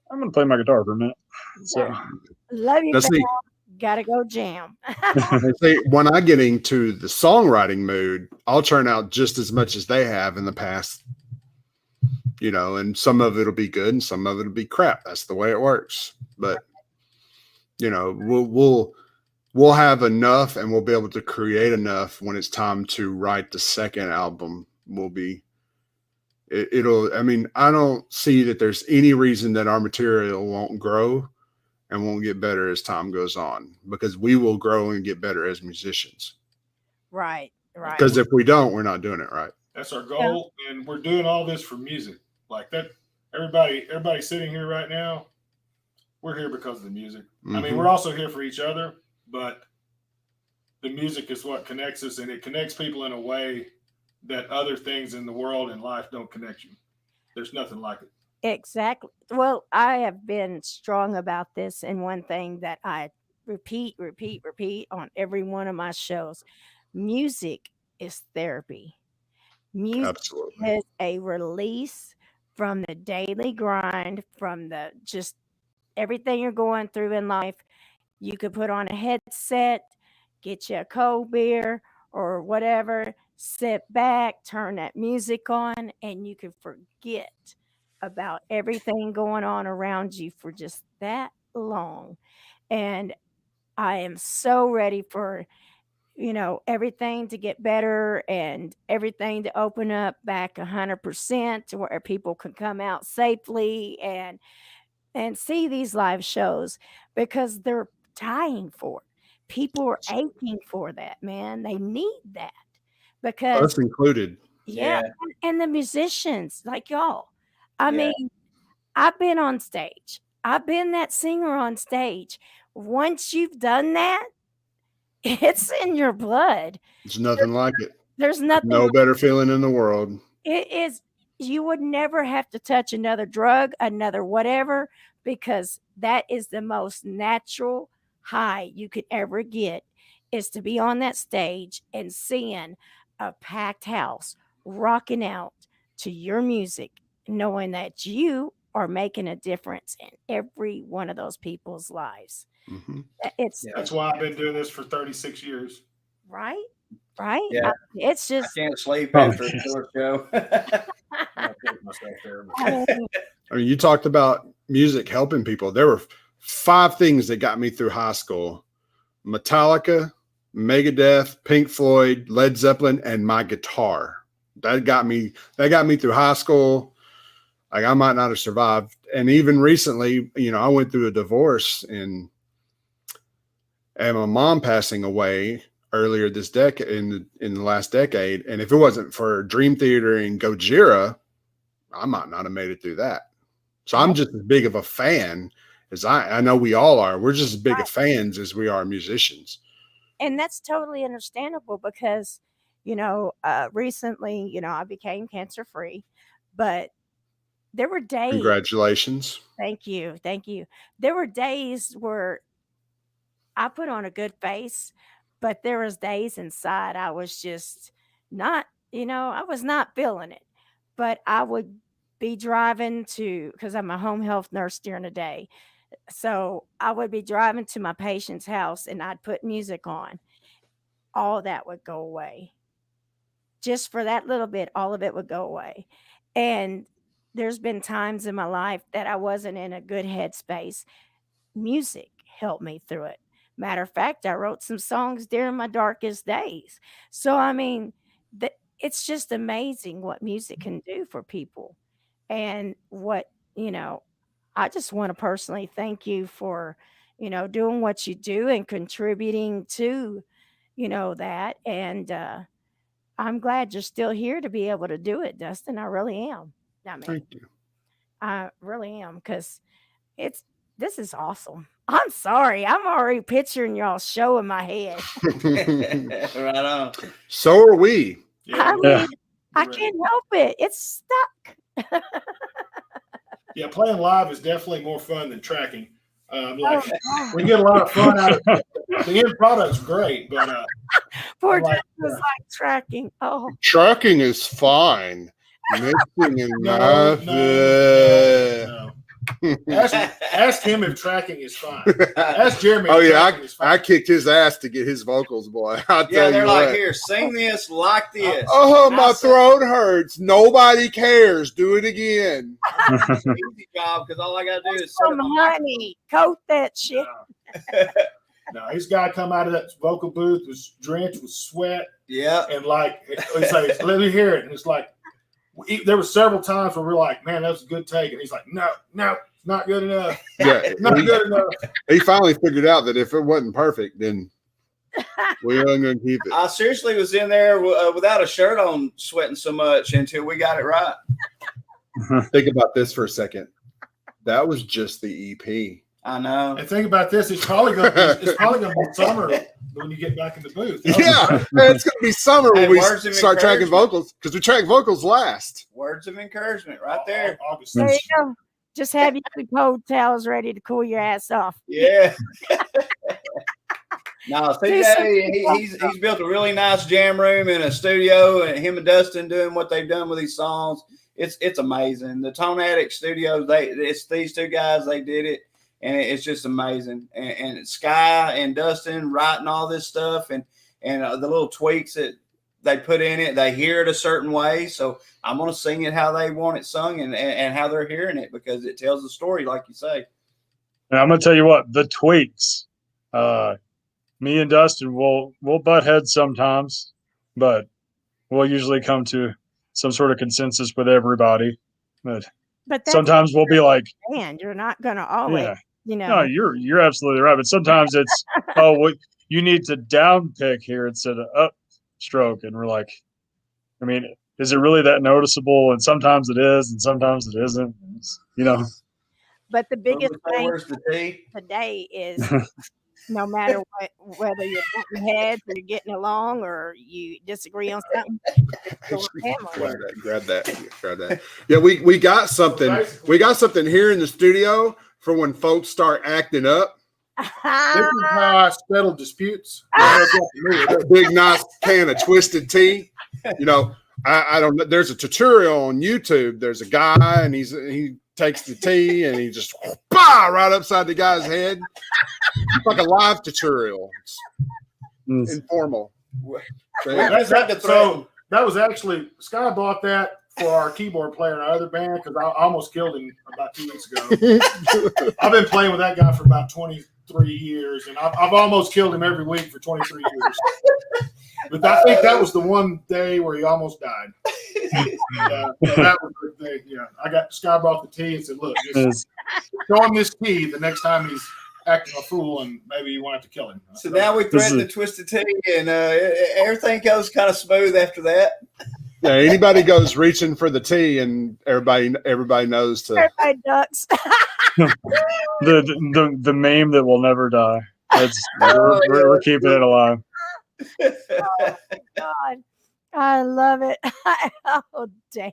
I'm going to play my guitar for a minute. So Love you, Now, see, Val. Gotta go jam. see, when I get into the songwriting mood, I'll turn out just as much as they have in the past, and some of it'll be good and some of it'll be crap. That's the way it works. But we'll have enough, and we'll be able to create enough when it's time to write the second album. I don't see that there's any reason that our material won't grow and won't get better as time goes on, because we will grow and get better as musicians. Right. Because if we don't, we're not doing it right. That's our goal, and we're doing all this for music. Like that, everybody sitting here right now, we're here because of the music. Mm-hmm. I mean, we're also here for each other, but the music is what connects us, and it connects people in a way that other things in the world and life don't connect you. There's nothing like it. Exactly. Well, I have been strong about this, and one thing that I repeat on every one of my shows: music is therapy. Music Absolutely. is a release from the daily grind, from the just everything you're going through in life. You could put on a headset, get you a cold beer or whatever, sit back, turn that music on, and you can forget about everything going on around you for just that long. And I am so ready for everything to get better and everything to open up back 100% to where people can come out safely and see these live shows, because they're dying for it. People are aching for that, man. They need that because Us included. yeah. And the musicians like y'all. I mean, I've been on stage. I've been that singer on stage. Once you've done that, it's in your blood. There's nothing like it. There's nothing. No better feeling in the world. It is. You would never have to touch another drug, another whatever, because that is the most natural high you could ever get, is to be on that stage and seeing a packed house rocking out to your music, knowing that you are making a difference in every one of those people's lives. Mm-hmm. That's why I've been doing this for 36 years. Right. Yeah. It's just I can't sleep after a short show. I put myself there, but- I mean, you talked about music helping people. There were 5 things that got me through high school: Metallica, Megadeth, Pink Floyd, Led Zeppelin, and my guitar. That got me through high school. Like, I might not have survived. And even recently, I went through a divorce and my mom passing away earlier this decade, in the last decade. And if it wasn't for Dream Theater and Gojira, I might not have made it through that. So I'm just as big of a fan as I know we all are. We're just as big of fans as we are musicians. And that's totally understandable because, recently, I became cancer free, but there were days. Congratulations. Thank you. There were days where I put on a good face, but there was days inside I was just not, I was not feeling it. But I would be driving because I'm a home health nurse during the day. So I would be driving to my patient's house and I'd put music on. All that would go away. Just for that little bit, all of it would go away. And there's been times in my life that I wasn't in a good headspace. Music helped me through it. Matter of fact, I wrote some songs during my darkest days. So, I mean, it's just amazing what music can do for people. And what, I just want to personally thank you for, doing what you do and contributing to, that. And I'm glad you're still here to be able to do it, Dustin. I really am. Thank you. I really am, because this is awesome. I'm sorry. I'm already picturing y'all show in my head. Right on. So are we. I mean, I can't help it. It's stuck. Yeah, playing live is definitely more fun than tracking. We get a lot of fun out of it. The end product's great, but poor Dustin was like tracking. Oh, Tracking is fine. Mixing and no. Ask him if tracking is fine. Ask Jeremy. Oh if yeah, tracking is fine. I kicked his ass to get his vocals, boy. I'll Yeah, tell they're you like, what. here, sing this like this. Oh, And my I said, throat hurts. Nobody cares. Do it again. easy job, because all I got to do is set Some up my honey, coat that shit. No, he's got to come out of that vocal booth was drenched with sweat Yeah. and like it's like let me hear it. And it's like there were several times where we're like, man, that was a good take, and he's like, no, it's not good enough. Yeah, Not good enough. he finally figured out that if it wasn't perfect, then we weren't going to keep it. I seriously was in there without a shirt on, sweating so much until we got it right. Think about this for a second. That was just the EP. I know. And think about this, it's probably gonna be summer when you get back in the booth. Yeah, it's going to be summer when Hey, we words of start tracking encouragement. vocals, because we track vocals last. Words of encouragement right there. August. There you go. Just have your cold towels ready to cool your ass off. Yeah. No, CJ, he's built a really nice jam room and a studio, and him and Dustin doing what they've done with these songs. It's amazing. The Tone Addict Studios, it's these two guys, they did it, and it's just amazing. And Sky and Dustin writing all this stuff, and the little tweaks that they put in it, they hear it a certain way. So I'm going to sing it how they want it sung and how they're hearing it, because it tells the story, like you say. And I'm going to tell you what, the tweaks, me and Dustin we'll butt heads sometimes, but we'll usually come to some sort of consensus with everybody. But that's sometimes we'll be like, man, you're not gonna always, yeah, you know. no, you're absolutely right. But sometimes it's, oh, well, you need to down pick here instead of up stroke. And we're like, I mean, is it really that noticeable? And sometimes it is, and sometimes it isn't, you know. But the biggest thing Where's the tea? today is no matter what, whether you're butting heads or you're getting along or you disagree on something, it's your family. Grab that. Yeah, we got something. We got something here in the studio for when folks start acting up. This is how I settle disputes. Big nice can of twisted tea. You know, I don't know. There's a tutorial on YouTube. There's a guy and he takes the tea and he just right upside the guy's head. It's like a live tutorial. It's informal. So that was actually Sky bought that for our keyboard player in our other band, because I almost killed him about 2 weeks ago. I've been playing with that guy for about 23 years, and I've almost killed him every week for 23 years. But I think that was the one day where he almost died. So that was the thing. Yeah, I got Sky brought the tea and said, "Look, just show him this tea the next time he's acting a fool, and maybe you won't have to kill him." So now we threaten the twisted tea, and everything goes kind of smooth after that. Yeah, anybody goes reaching for the tea, and everybody knows to. Everybody ducks. the meme that will never die. We're keeping it alive. Oh, God, I love it. Oh, damn.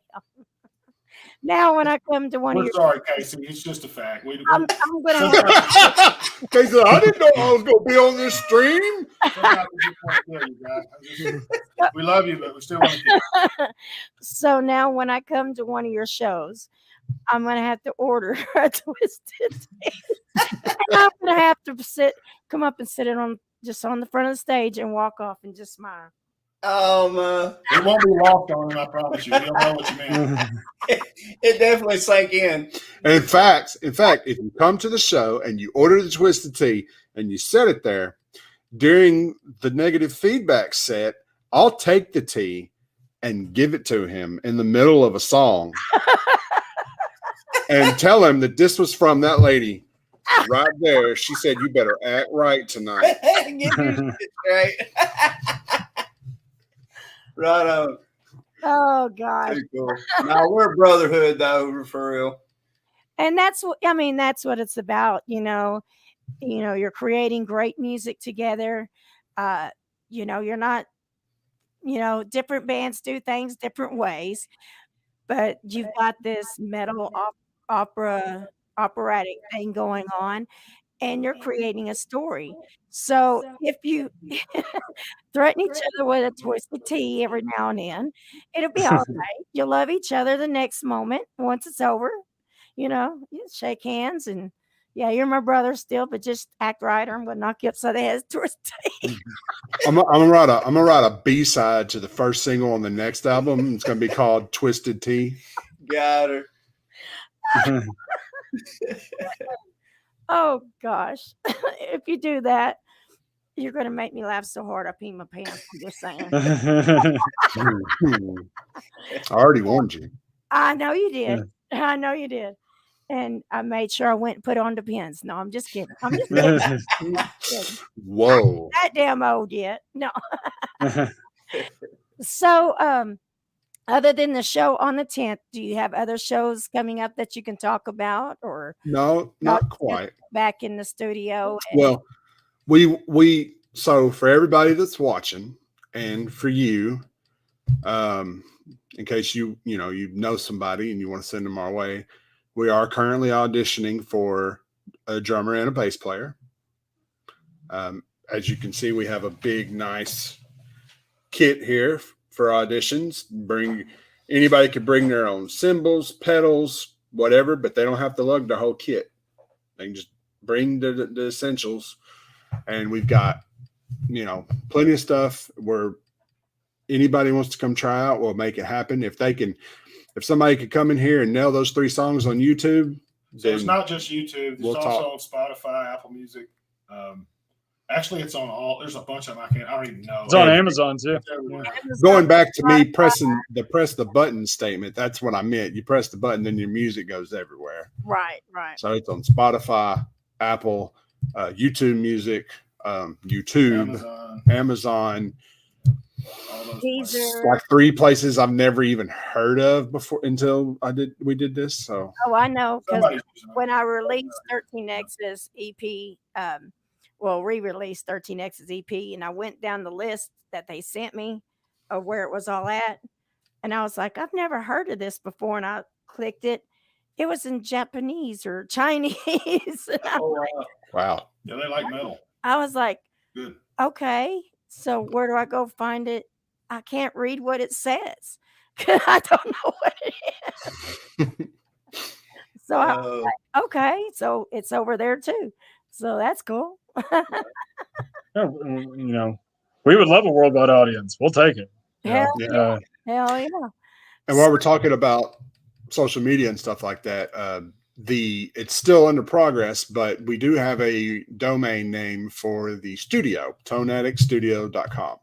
Now, when I come to one of We're your, sorry, Casey. It's just a fact. I'm gonna have Casey, I didn't know I was going to be on this stream. We love you, but we still want to kill. So now, when I come to one of your shows, I'm gonna have to order a twisted tea. And I'm gonna have to come up and sit it on the front of the stage and walk off and just smile. It won't be lost on him, I promise you. You'll know what you mean. It definitely sank in. And in fact, if you come to the show and you order the twisted tea and you set it there during the negative feedback set, I'll take the tea and give it to him in the middle of a song and tell him that this was from that lady right there. She said, "You better act right tonight." Right. Right on. Oh, God. Pretty cool. No, we're a brotherhood, though, for real. And that's what it's about. You're creating great music together. You're not, different bands do things different ways, but you've got this metal operatic thing going on, and you're creating a story. So if you threaten each other with a twisted tea every now and then, it'll be all right. You'll love each other the next moment once it's over. you know, you shake hands and yeah, you're my brother still, but just act right or I'm gonna knock you upside the head towards the I'm gonna write a B-side to the first single on the next album. It's gonna be called Twisted Tea. Got her. Oh gosh. If you do that, you're gonna make me laugh so hard I pee my pants. I'm just saying. I already warned you. I know you did. I know you did. And I made sure I went and put on the pins. No, I'm just kidding. I'm just kidding. I'm just kidding. Whoa. That damn old yet. No. So other than the show on the 10th, do you have other shows coming up that you can talk about or No, not quite. back in the studio? And Well, we so for everybody that's watching and for you, in case you know somebody and you want to send them our way, we are currently auditioning for a drummer and a bass player. As you can see, we have a big, nice kit here for auditions. Anybody could bring their own cymbals, pedals, whatever, but they don't have to lug the whole kit. They can just bring the essentials, and we've got plenty of stuff where anybody wants to come try out, we'll make it happen. If somebody could come in here and nail those 3 songs on YouTube, So it's not just YouTube. It's we'll also on Spotify, Apple Music. Actually, it's on all. There's a bunch of them. I don't even know. It's on Amazon too. Going back to me pressing the button statement, that's what I meant. You press the button, then your music goes everywhere. Right. So it's on Spotify, Apple, YouTube Music, YouTube, Amazon. All those These places. are Like 3 places I've never even heard of before until we did this. So I know because Somebody's using it. when I released 13X's EP, re-released 13X's EP, and I went down the list that they sent me of where it was all at, and I was like, I've never heard of this before, and I clicked it. It was in Japanese or Chinese. And wow. Yeah, they like metal. I was like, Good. okay, so where do I go find it? I can't read what it says. I don't know what it is. So I was like, okay, so it's over there too. So that's cool. We would love a worldwide audience. We'll take it. Hell Yeah. Hell yeah. And while we're talking about social media and stuff like that, it's still under progress, but we do have a domain name for the studio, toneaddictstudio.com.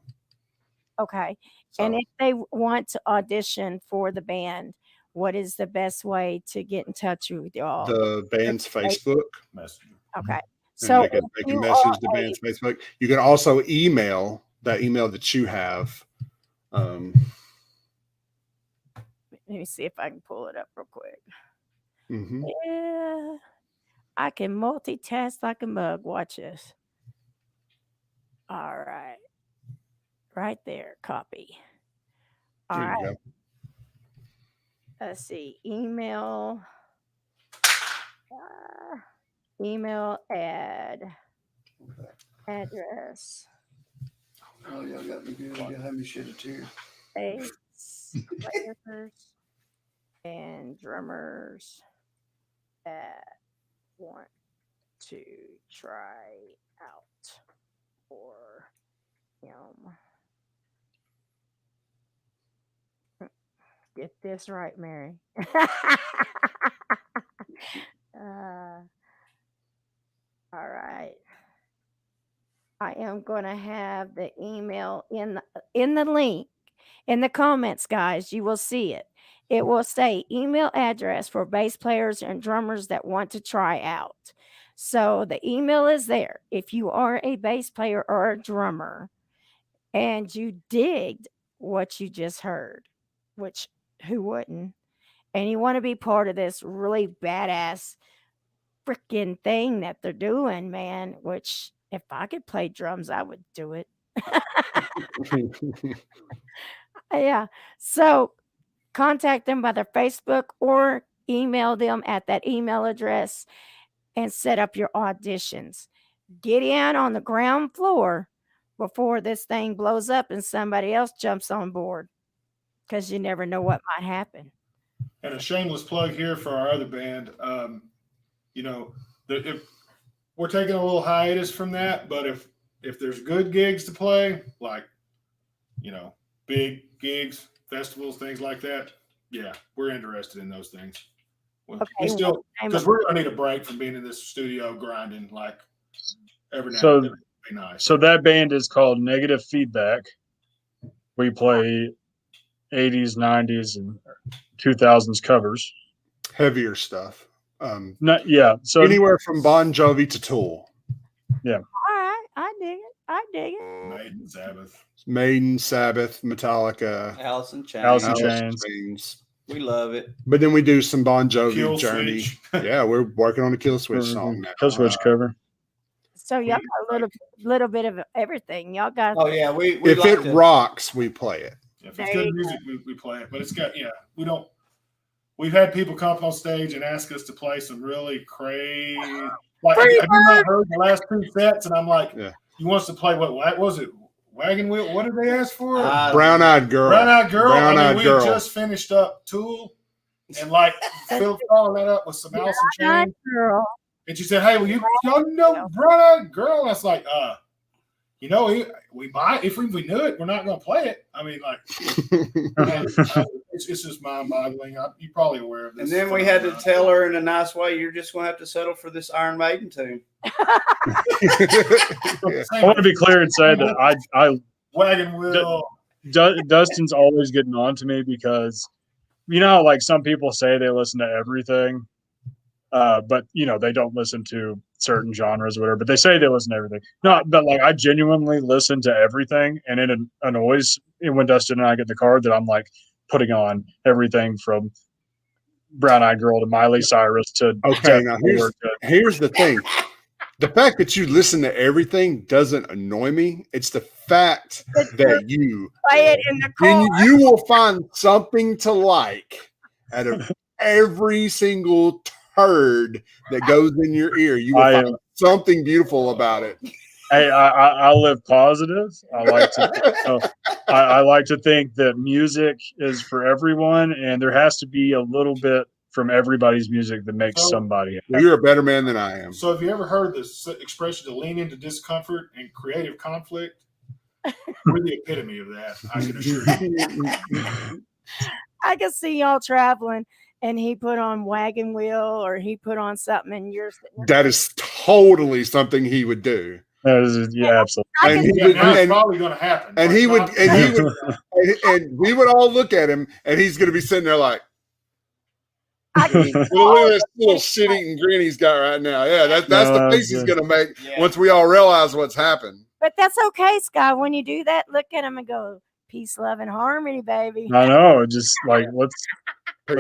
Okay. So, And if they want to audition for the band, what is the best way to get in touch with y'all? the band's Facebook. Okay. And So they can if you message are the band's Facebook. You can also email that email that you have. let me see if I can pull it up real quick. Mhm. Yeah. I can multitask like a mug. Watch this. All right. Right there. Copy. All There you right. go. Let's see. Email. Email address. Oh, y'all got me good. Y'all have me shed a tear. Bass players and drummers that want to try out for him. Get this right, Mary. All right. I am going to have the email in the link in the comments, guys. You will see it. It will say email address for bass players and drummers that want to try out. So the email is there. If you are a bass player or a drummer and you digged what you just heard, which who wouldn't, and you want to be part of this really badass freaking thing that they're doing, man, which if I could play drums, I would do it. Yeah. So contact them by their Facebook or email them at that email address and set up your auditions. Get in on the ground floor before this thing blows up and somebody else jumps on board, because you never know what might happen. And a shameless plug here for our other band. You know, if we're taking a little hiatus from that, but if there's good gigs to play, like, you know, big gigs, festivals, things like that, yeah, we're interested in those things. We still, because we're gonna need a break from being in this studio grinding like every now and then. It'd be nice. So that band is called Negative Feedback. We play 80s, 90s, and 2000s covers. Heavier stuff. So anywhere from Bon Jovi to Tool. Yeah. All right, I dig it. Maiden, Sabbath, Metallica, Alice in Chains. Alice in Chains. We love it. But then we do some Bon Jovi, Kill Journey. Switch. Yeah, we're working on a Kill Switch song now. Kill Switch cover. So y'all got a little bit of everything. Y'all got. Oh yeah, we if like it rocks, we play it. If it's good music, we play it. But it's got we don't. We've had people come up on stage and ask us to play some really crazy. Like I did not heard the last 2 sets, and I'm like, you want us to play what was it? Wagon Wheel? What did they ask for? Brown Eyed Girl. Brown-Eyed Girl. Brown-Eyed Girl. We just finished up Tool, and like Phil followed that up with some Alice in Chains. And she said, "Hey, well, y'all know Brown-Eyed Girl?" And I was like, you know, we might if we knew it. We're not going to play it. I mean, like, it's just mind-boggling. You're probably aware of this. And then we had to tell her in a nice way, "You're just going to have to settle for this Iron Maiden tune." I want to be clear and say that I Wagon Wheel. Dustin's always getting on to me because, you know, like some people say they listen to everything, but you know they don't listen to certain genres or whatever. But they say they listen to everything. No, but like I genuinely listen to everything, and it annoys me when Dustin and I get in the car that I'm like putting on everything from Brown Eyed Girl to Miley Cyrus to now here's the thing. The fact that you listen to everything doesn't annoy me. It's the fact that you play it in the car. You will find something to like out of every single turd that goes in your ear. You will find something beautiful about it. Hey, I live positive. I like to think that music is for everyone, and there has to be a little bit from everybody's music that makes somebody happy. You're a better man than I am. So have you ever heard this expression to lean into discomfort and creative conflict? We're the epitome of that, I can assure you. I can see y'all traveling and he put on Wagon Wheel or he put on something and you're sitting there. That is totally something he would do. Yeah, absolutely. And probably going to happen. And we would all look at him and he's going to be sitting there like, look at this little shit-eating grin he's got right now. Yeah, that's the face he's going to make once we all realize what's happened. But that's okay, Sky. When you do that, look at him and go, peace, love, and harmony, baby. I know. Just like, let's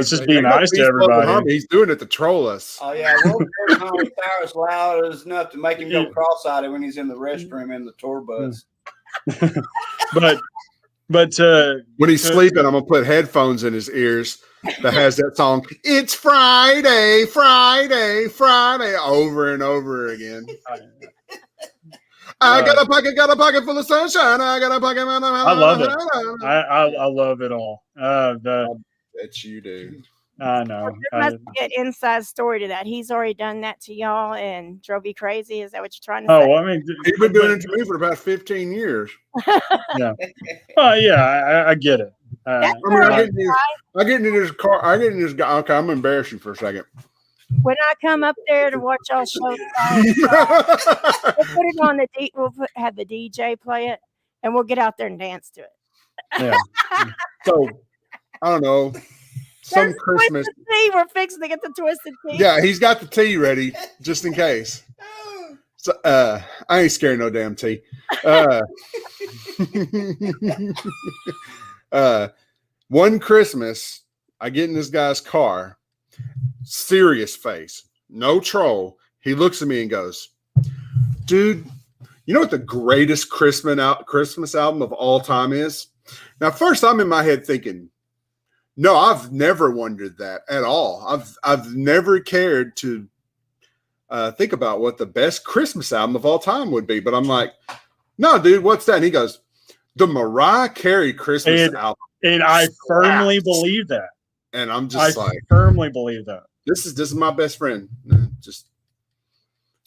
just be nice to everybody. He's doing it to troll us. Oh, yeah. We'll put Miley Cyrus loud as enough to make him go cross-eyed when he's in the restroom in the tour bus. But when he's sleeping, I'm going to put headphones in his ears that has that song, "It's Friday, Friday, Friday," over and over again. I got a pocket full of sunshine. I got a pocket. I love it. I love it all. I bet you do. I know. There must be an inside story to that. He's already done that to y'all and drove you crazy. Is that what you're trying to say? Oh, well, I mean, he's been doing it to me for about 15 years. Yeah. Yeah, I get it. I get in his car. I get in his guy. Okay, I'm gonna embarrass you for a second. When I come up there to watch y'all show, we'll put it on the have the DJ play it, and we'll get out there and dance to it. Yeah. So I don't know. Some Christmas tea. We're fixing to get the twisted tea. Yeah, he's got the tea ready just in case. So I ain't scared no damn tea. One Christmas, I get in this guy's car, serious face, no troll. He looks at me and goes, "Dude, you know what the greatest Christmas album of all time is?" Now, first I'm in my head thinking, no, I've never wondered that at all. I've never cared to think about what the best Christmas album of all time would be. But I'm like, no, dude, what's that? And he goes, the Mariah Carey Christmas album. And I firmly believe that. And I'm just I firmly believe that. this is my best friend. Just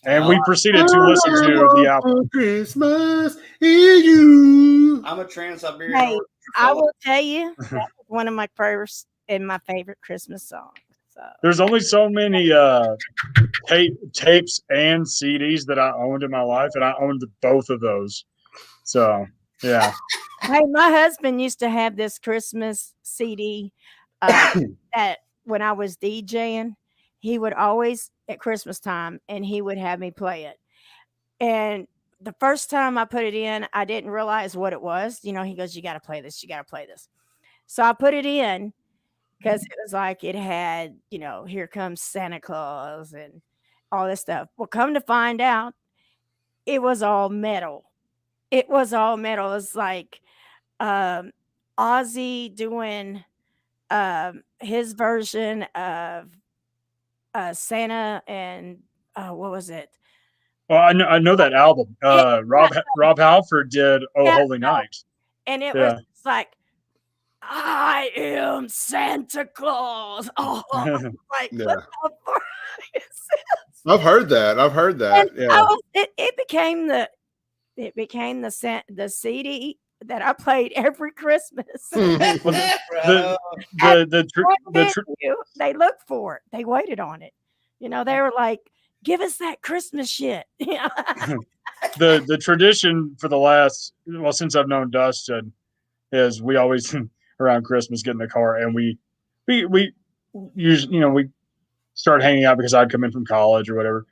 And we proceeded to listen to the album. Christmas in you. I'm a Trans-Siberian Hey, Orchestra I fellow. will tell you, that was one of my first and my favorite Christmas songs. So There's only so many tapes and CDs that I owned in my life, and I owned both of those. So, yeah. hey, my husband used to have this Christmas CD that when I was DJing, he would always at Christmas time, and he would have me play it. And the first time I put it in, I didn't realize what it was. You know, he goes, "You got to play this. You got to play this." So I put it in because it was like it had, you know, "Here Comes Santa Claus" and all this stuff. Well, come to find out, it was all metal. It was all metal. It's like Ozzy doing his version of Santa and what was it? Well, I know that album. Rob Halford did "Oh Yeah. Holy Night." And it Yeah. was just like, "I am Santa Claus." Oh, like Yeah. what the fuck is this? I've heard that. And Yeah. it became the CD that I played every Christmas. They looked for it. They waited on it. You know, they were like, "Give us that Christmas shit." Yeah. The tradition for the last, well, since I've known Dustin, is we always around Christmas get in the car and we usually, you know, we start hanging out because I'd come in from college or whatever.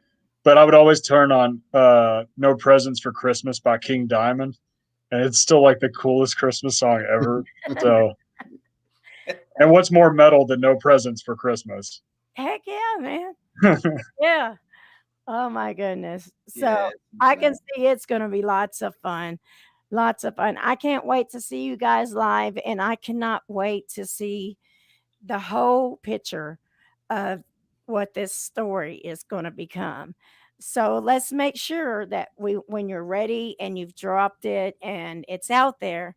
But I would always turn on "No Presents for Christmas" by King Diamond, and it's still like the coolest Christmas song ever. So, and what's more metal than "No Presents for Christmas"? Heck yeah, man. Yeah. Oh my goodness. So Yeah, I can see it's going to be lots of fun. Lots of fun. I can't wait to see you guys live, and I cannot wait to see the whole picture of what this story is going to become. So let's make sure that when you're ready and you've dropped it and it's out there,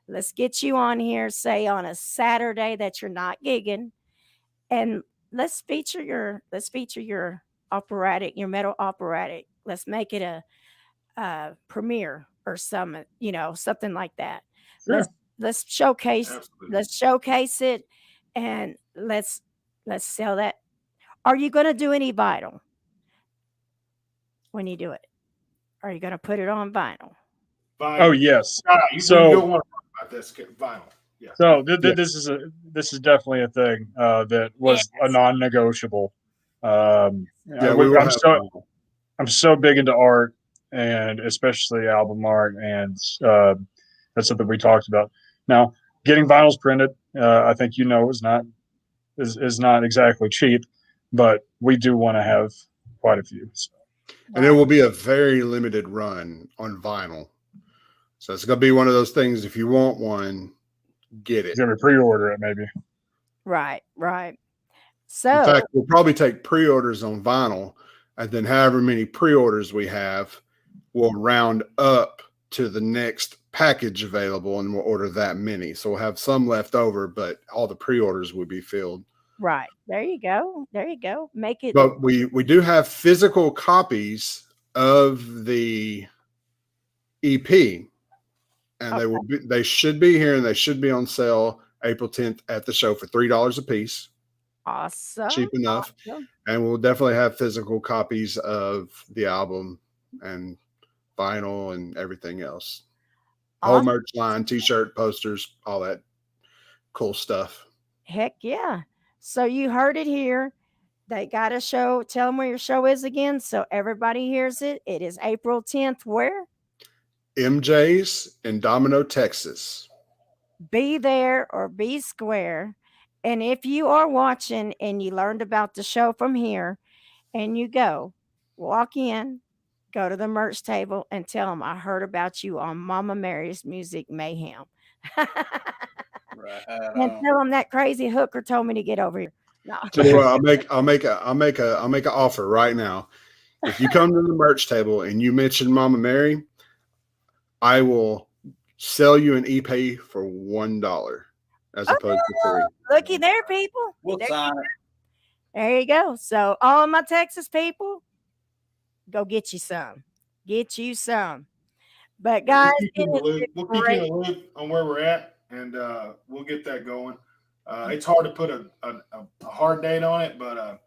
let's get you on here, say on a Saturday that you're not gigging, and let's feature your operatic, your metal operatic. Let's make it a premiere or something, you know, something like that. Sure. Let's showcase Absolutely. let's showcase it, and let's sell that. Are you going to do any vinyl when you do it? Are you going to put it on vinyl? Vinyl. Oh yes. You So- don't want to talk about this vinyl. Yeah. So this is definitely a thing that was a non-negotiable. Yeah, I'm so big into art, and especially album art, and that's something we talked about. Now, getting vinyls printed, I think is not exactly cheap, but we do want to have quite a few. So. And it will be a very limited run on vinyl. So it's going to be one of those things. If you want one, get it. You're gonna pre-order it, maybe. Right. In So fact, we'll probably take pre-orders on vinyl, and then however many pre-orders we have, we'll round up to the next package available, and we'll order that many. So we'll have some left over, but all the pre-orders will be filled. right. There you go. Make it But we do have physical copies of the EP, and they should be here, and they should be on sale April 10th at the show for $3 a piece. awesome. Cheap enough. Awesome. And we'll definitely have physical copies of the album and vinyl and everything else. Whole Awesome. merch line, t-shirt, posters, all that cool stuff. Heck yeah. So you heard it here. They got a show. Tell them where your show is again so everybody hears it. It is April 10th. Where? MJ's in Domino, Texas. Be there or be square. And if you are watching and you learned about the show from here and you walk in, go to the merch table and tell them I heard about you on Mama Mary's Music Mayhem. Right. And tell them that crazy hooker told me to get over here. No. So I'll make an offer right now. If you come to the merch table and you mention Mama Mary, I will sell you an EP for $1. as opposed to 3. Looky there, people. We'll sign it. There you go. So all of my Texas people, go get you some. Get you some. But guys, we'll keep you in great. the loop on where we're at, and we'll get that going. It's hard to put a hard date on it, but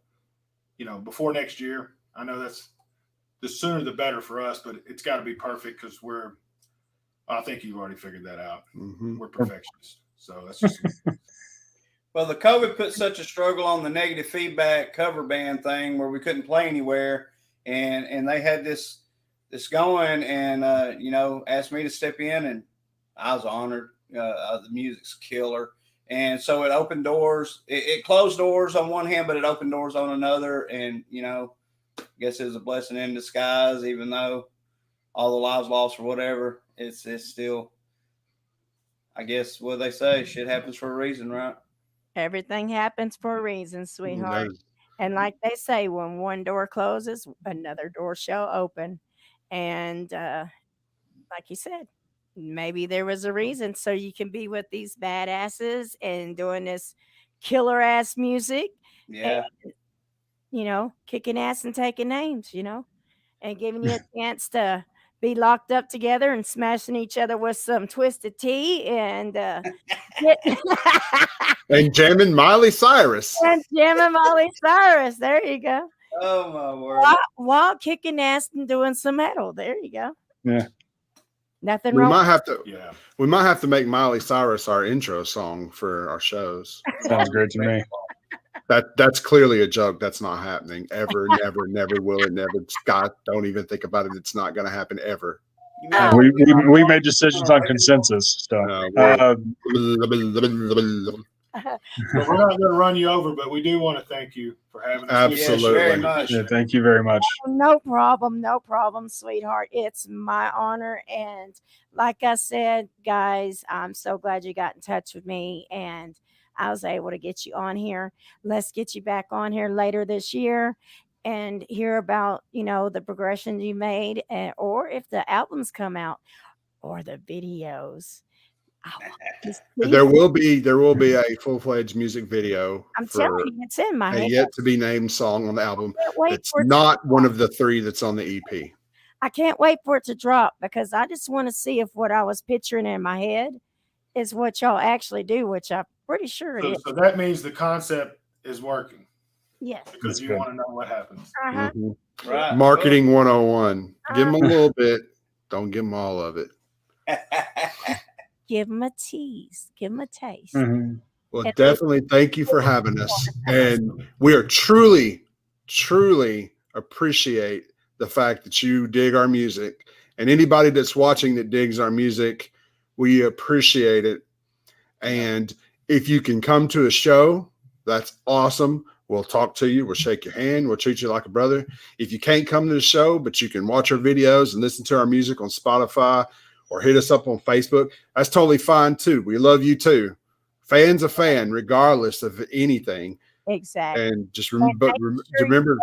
before next year. I know that's the sooner the better for us, but it's got to be perfect because I think you've already figured that out. Mm-hmm. We're perfectionists, so that's just. Well, the COVID put such a struggle on the negative feedback cover band thing where we couldn't play anywhere, and they had this going, and asked me to step in, and I was honored. The music's killer, and so it opened doors. It closed doors on one hand, but it opened doors on another, and I guess it was a blessing in disguise. Even though all the lives lost or whatever, it's still, I guess, what they say, shit happens for a reason, right? Everything happens for a reason, sweetheart. And like they say, when one door closes, another door shall open. And like you said, maybe there was a reason so you can be with these badasses and doing this killer ass music. Yeah. And, kicking ass and taking names, and giving you a chance to be locked up together and smashing each other with some twisted tea and and jamming Miley Cyrus. And jamming Miley Cyrus. There you go. Oh my word. While kicking ass and doing some metal. There you go. Yeah. Nothing We wrong. We might have to make Miley Cyrus our intro song for our shows. Sounds great to me. That's clearly a joke. That's not happening ever. Never will it. Never. Scott, don't even think about it. It's not going to happen ever. We made decisions on consensus. So, But we're not going to run you over, but we do want to thank you for having us. Absolutely. Yes, very much. yeah, thank you very much. No problem, sweetheart. It's my honor. And like I said, guys, I'm so glad you got in touch with me and I was able to get you on here. Let's get you back on here later this year and hear about, the progression you made, or if the albums come out or the videos. There will be a full-fledged music video. I'm telling you, it's in my a head. yet to be named song on the album. It's for it not one of the 3 that's on the EP. I can't wait for it to drop because I just want to see if what I was picturing in my head is what y'all actually do, which I'm pretty sure it is. So that means the concept is working. Yes. Because you want to know what happens. Uh-huh. Mm-hmm. Right. Marketing 101. Give them a little bit. Don't give them all of it. Give them a tease. Give them a taste. Mm-hmm. Well, definitely thank you for having us. And we are truly, truly appreciate the fact that you dig our music. And anybody that's watching that digs our music, we appreciate it. And if you can come to a show, that's awesome. We'll talk to you. We'll shake your hand. We'll treat you like a brother. If you can't come to the show, but you can watch our videos and listen to our music on Spotify or hit us up on Facebook, that's totally fine too. We love you too. Fan's a fan, regardless of anything. Exactly. And just remember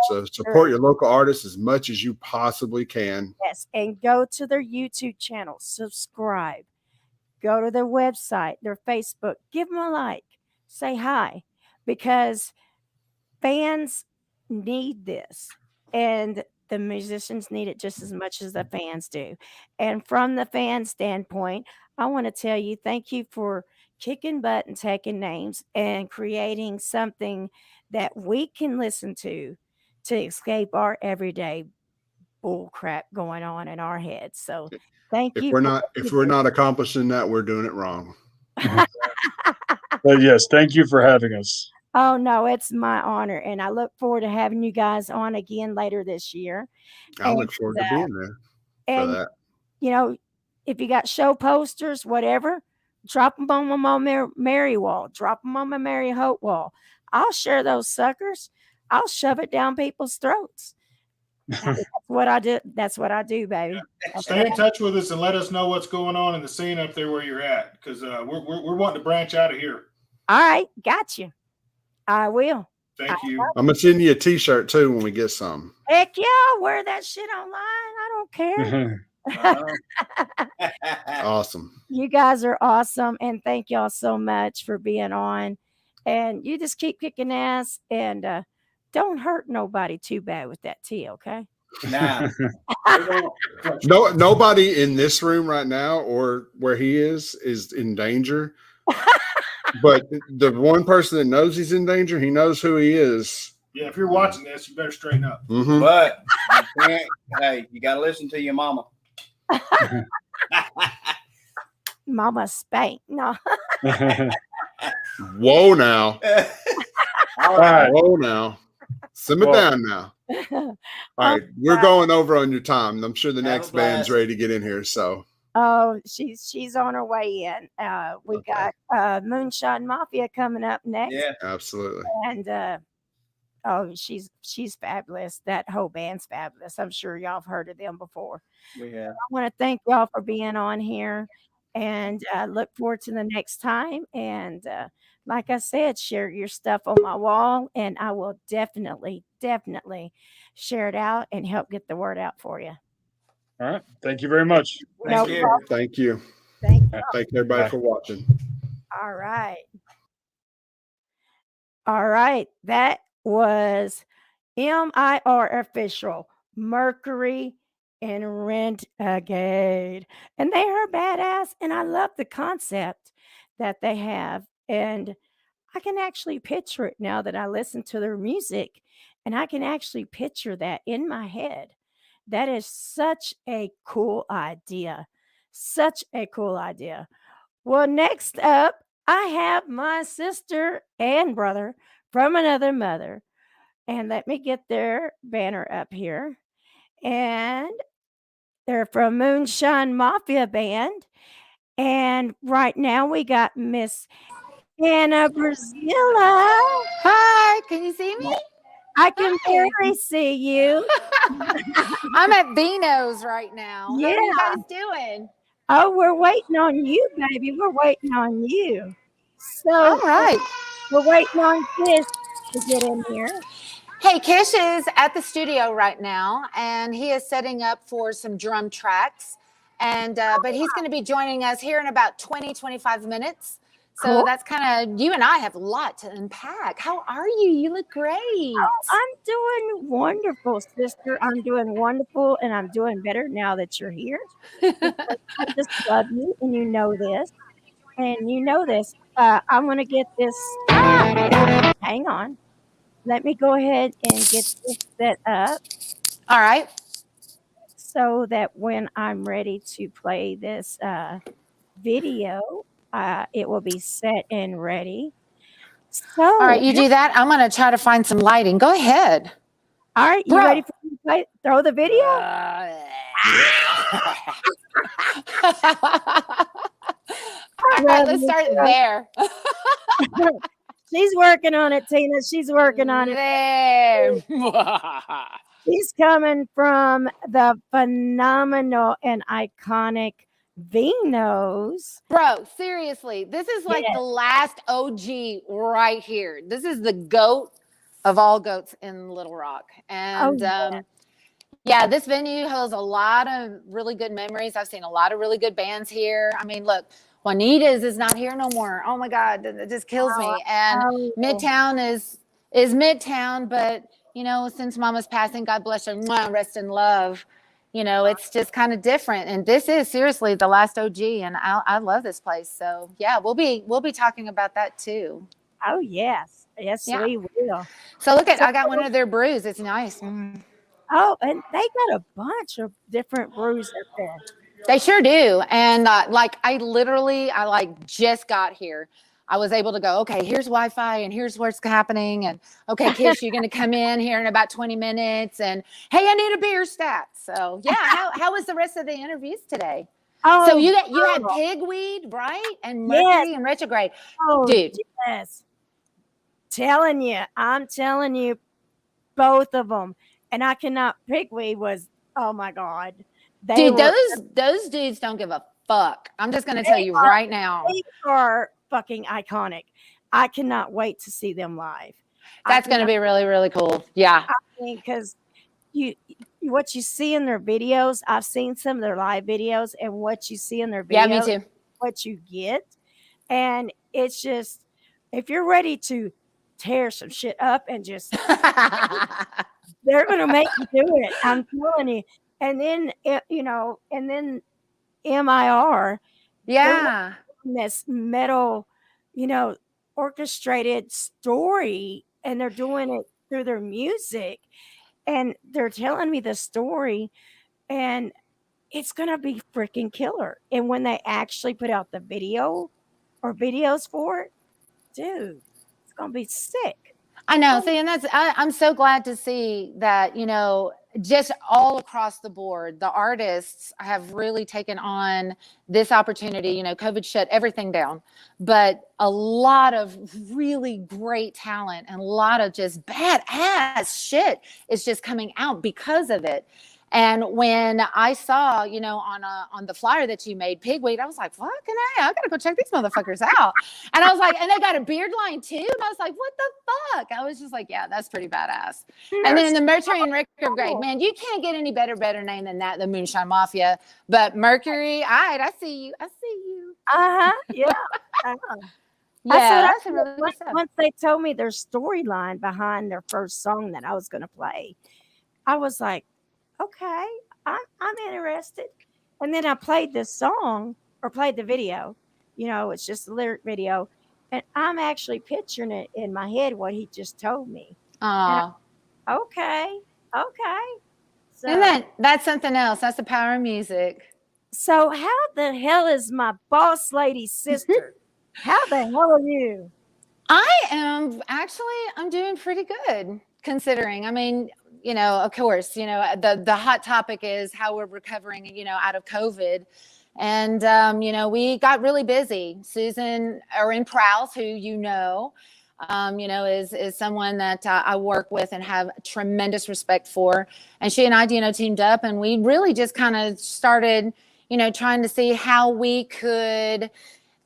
to support your local artists as much as you possibly can. Yes. And go to their YouTube channel. Subscribe. Go to their website, their Facebook. Give them a like. Say hi. Because fans need this. And the musicians need it just as much as the fans do. And from the fan standpoint, I want to tell you, thank you for kicking butt and taking names and creating something that we can listen to escape our everyday bull crap going on in our heads. So thank you. If we're not accomplishing that, we're doing it wrong. But yes, thank you for having us. Oh, no, it's my honor. And I look forward to having you guys on again later this year. I look forward to being there for that. If you got show posters, whatever, drop them on my Mom Mary wall. Drop them on my Mary Hope wall. I'll share those suckers. I'll shove it down people's throats. That's what I do. That's what I do, baby. Stay in touch with us and let us know what's going on in the scene up there where you're at, because we're wanting to branch out of here. All right, got you. I will. Thank you. I'm gonna send you a T-shirt too when we get some. Heck yeah, I'll wear that shit online. I don't care. Awesome. You guys are awesome, and thank y'all so much for being on. And you just keep kicking ass, and don't hurt nobody too bad with that tea, okay? Nah. No, nobody in this room right now or where he is in danger. But the one person that knows he's in danger, he knows who he is. Yeah, if you're watching this, you better straighten up. Mm-hmm. But hey, you got to listen to your mama. Mama spank. No. Whoa now. All right. Whoa now. Simmer down now. All right. We're going over on your time. I'm sure the next band's ready to get in here. So Oh, she's on her way in. We got Moonshine Mafia coming up next. Yeah, absolutely. And oh, she's fabulous. That whole band's fabulous. I'm sure y'all have heard of them before. Yeah. I want to thank y'all for being on here, and look forward to the next time. And like I said, share your stuff on my wall, and I will definitely share it out and help get the word out for you. All right. Thank you very much. Thank you. Thank you. Thank you. Thank everybody Bye. for watching. All right. All right. That was MIR official, Mercury and Retrograde. And they are badass. And I love the concept that they have. And I can actually picture it now that I listen to their music. And I can actually picture that in my head. That is such a cool idea. Such a cool idea. Well, next up, I have my sister and brother from another mother. And let me get their banner up here. And they're from Moonshine Mafia Band. And right now we got Miss Anna Brazeal. Hi, can you see me? I can barely see you. I'm at Vino's right now. Yeah. How are you guys doing? Oh, we're waiting on you, baby. We're waiting on you. So All right. we're waiting on Kish to get in here. Hey, Kish is at the studio right now, and he is setting up for some drum tracks. And but he's going to be joining us here in about 20-25 minutes. So Cool. that's kind of, you and I have a lot to unpack. How are you? You look great. Oh, I'm doing wonderful, sister. I'm doing wonderful, and I'm doing better now that you're here. I just love you, and you know this. And you know this. I'm going to get this. Hang on. Let me go ahead and get this set up All right. so that when I'm ready to play this video, it will be set and ready. So, All right, you do that. I'm going to try to find some lighting. Go ahead. All right, you Bro. ready for me to play? Throw the video? All right, let's start there. She's working on it, Tina. She's working on it. There. She's coming from the phenomenal and iconic Vino's. Bro, seriously, this is like Yes. the last OG right here. This is the goat of all goats in Little Rock. And yeah, this venue holds a lot of really good memories. I've seen a lot of really good bands here. I mean, look, Juanita's is not here no more. Oh my God, it just kills me. And Midtown is Midtown, but you know, since Mama's passing, God bless her, rest in love. You know, it's just kind of different. And this is seriously the last OG, and I love this place. So yeah, we'll be talking about that too. Oh yes, yes Yeah. we will. So look at, I got one of their brews. It's nice. Oh, and they got a bunch of different brews up there. They sure do. And like I just got here. I was able to go, okay, here's Wi-Fi and here's what's happening. And okay, Kish, you're going to come in here in about 20 minutes. And hey, I need a beer stat. So yeah, how was the rest of the interviews today? Oh, So you had PigWeed, right? And Mercury and Retrograde. oh, Dude. yes. I'm telling you, both of them. And I cannot. PigWeed was, oh my God. Dude, those dudes don't give a fuck. I'm just going to tell you right now. They are fucking iconic. I cannot wait to see them live. That's going to be really, really cool. Yeah. Because, what you see in their videos, I've seen some of their live videos, and what you see in their videos, Yeah, me too. what you get. And it's just, if you're ready to tear some shit up and just, they're going to make you do it. I'm telling you. And then, and then MIR, Yeah. this metal, orchestrated story, and they're doing it through their music, and they're telling me the story, and it's going to be freaking killer. And when they actually put out the video or videos for it, dude, it's going to be sick. I know. See, and I'm so glad to see that, just all across the board, the artists have really taken on this opportunity. COVID shut everything down, but a lot of really great talent and a lot of just badass shit is just coming out because of it. And when I saw, on the flyer that you made, PigWeed, I was like, fucking hey, I gotta go check these motherfuckers out. And I was like, and they got a beard line too. And I was like, what the fuck? I was just like, yeah, that's pretty badass. And then the Mercury and Retrograde, man, you can't get any better name than that, the Moonshine Mafia. But Mercury, all right, I see you. Yeah. Yeah, that's really good stuff. Once they told me their storyline behind their first song that I was going to play, I was like, okay, I'm interested. And then I played this song, or played the video. It's just a lyric video, and I'm actually picturing it in my head what he just told me. Okay. So, and that's something else. That's the power of music. So how the hell is my boss lady sister? How the hell are you? I'm doing pretty good considering. I mean, of course, the hot topic is how we're recovering, out of COVID. And, we got really busy. Susan Prowse, who is someone that I work with and have tremendous respect for. And she and I, teamed up, and we really just kind of started, trying to see how we could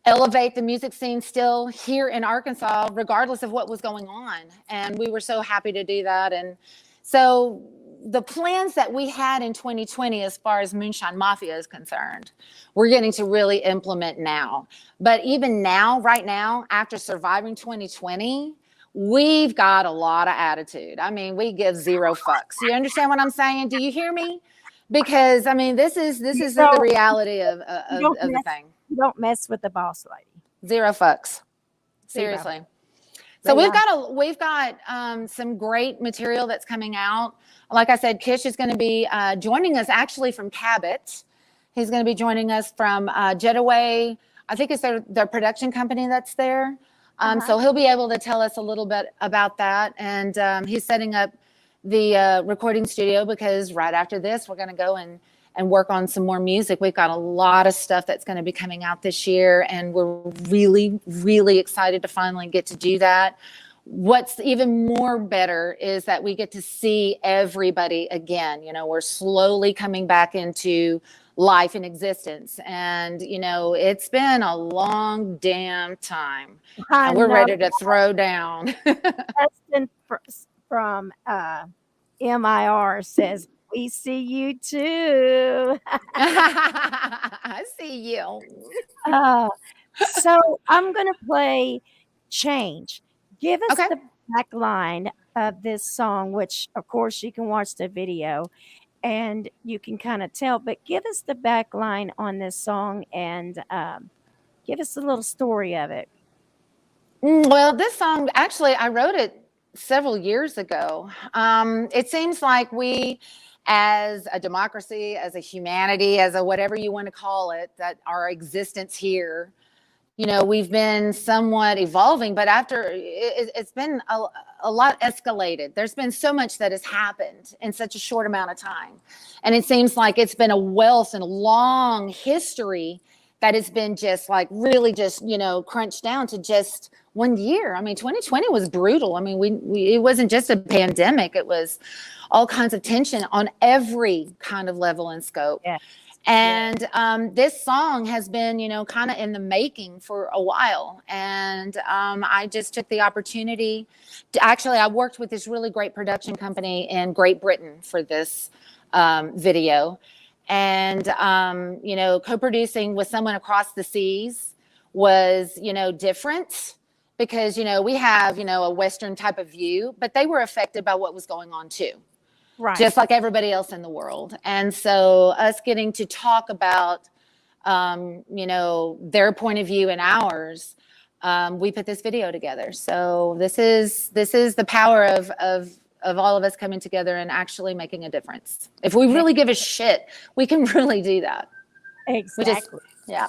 elevate the music scene still here in Arkansas, regardless of what was going on. And we were so happy to do that. And so the plans that we had in 2020, as far as Moonshine Mafia is concerned, we're getting to really implement now. But even now, right now, after surviving 2020, we've got a lot of attitude. I mean, we give zero fucks. You understand what I'm saying? Do you hear me? Because I mean, this is the reality of the thing. You don't mess with the boss lady. Zero fucks. Seriously. So we've got some great material that's coming out. Like I said, Kish is going to be joining us actually from Cabot. He's going to be joining us from Jetaway. I think it's their production company that's there. So he'll be able to tell us a little bit about that. And he's setting up the recording studio, because right after this, we're going to go and work on some more music. We've got a lot of stuff that's going to be coming out this year, and we're really, really excited to finally get to do that. What's even more better is that we get to see everybody again. We're slowly coming back into life and existence, and it's been a long damn time. And we're ready to throw down. Justin from MIR says, we see you too. I see you. So I'm going to play Change. Give us the back line of this song, which of course you can watch the video and you can kind of tell, but give us the back line on this song and give us a little story of it. Well, this song, actually, I wrote it several years ago. It seems like we, as a democracy, as a humanity, as a whatever you want to call it, that our existence here, we've been somewhat evolving, but after it's been a lot escalated. There's been so much that has happened in such a short amount of time. And it seems like it's been a wealth and a long history that has been just like really just, crunched down to just 1 year. I mean, 2020 was brutal. I mean, it wasn't just a pandemic. It was all kinds of tension on every kind of level and scope. Yeah. And this song has been, you know, kind of in the making for a while. And I just took the opportunity to actually, I worked with this really great production company in Great Britain for this video. And, you know, co-producing with someone across the seas was, you know, different because, you know, we have, you know, a Western type of view, but they were affected by what was going on too. Right. Just like everybody else in the world. And so us getting to talk about, you know, their point of view and ours, we put this video together. So this is the power of all of us coming together and actually making a difference. If we really give a shit, we can really do that. Exactly. Yeah.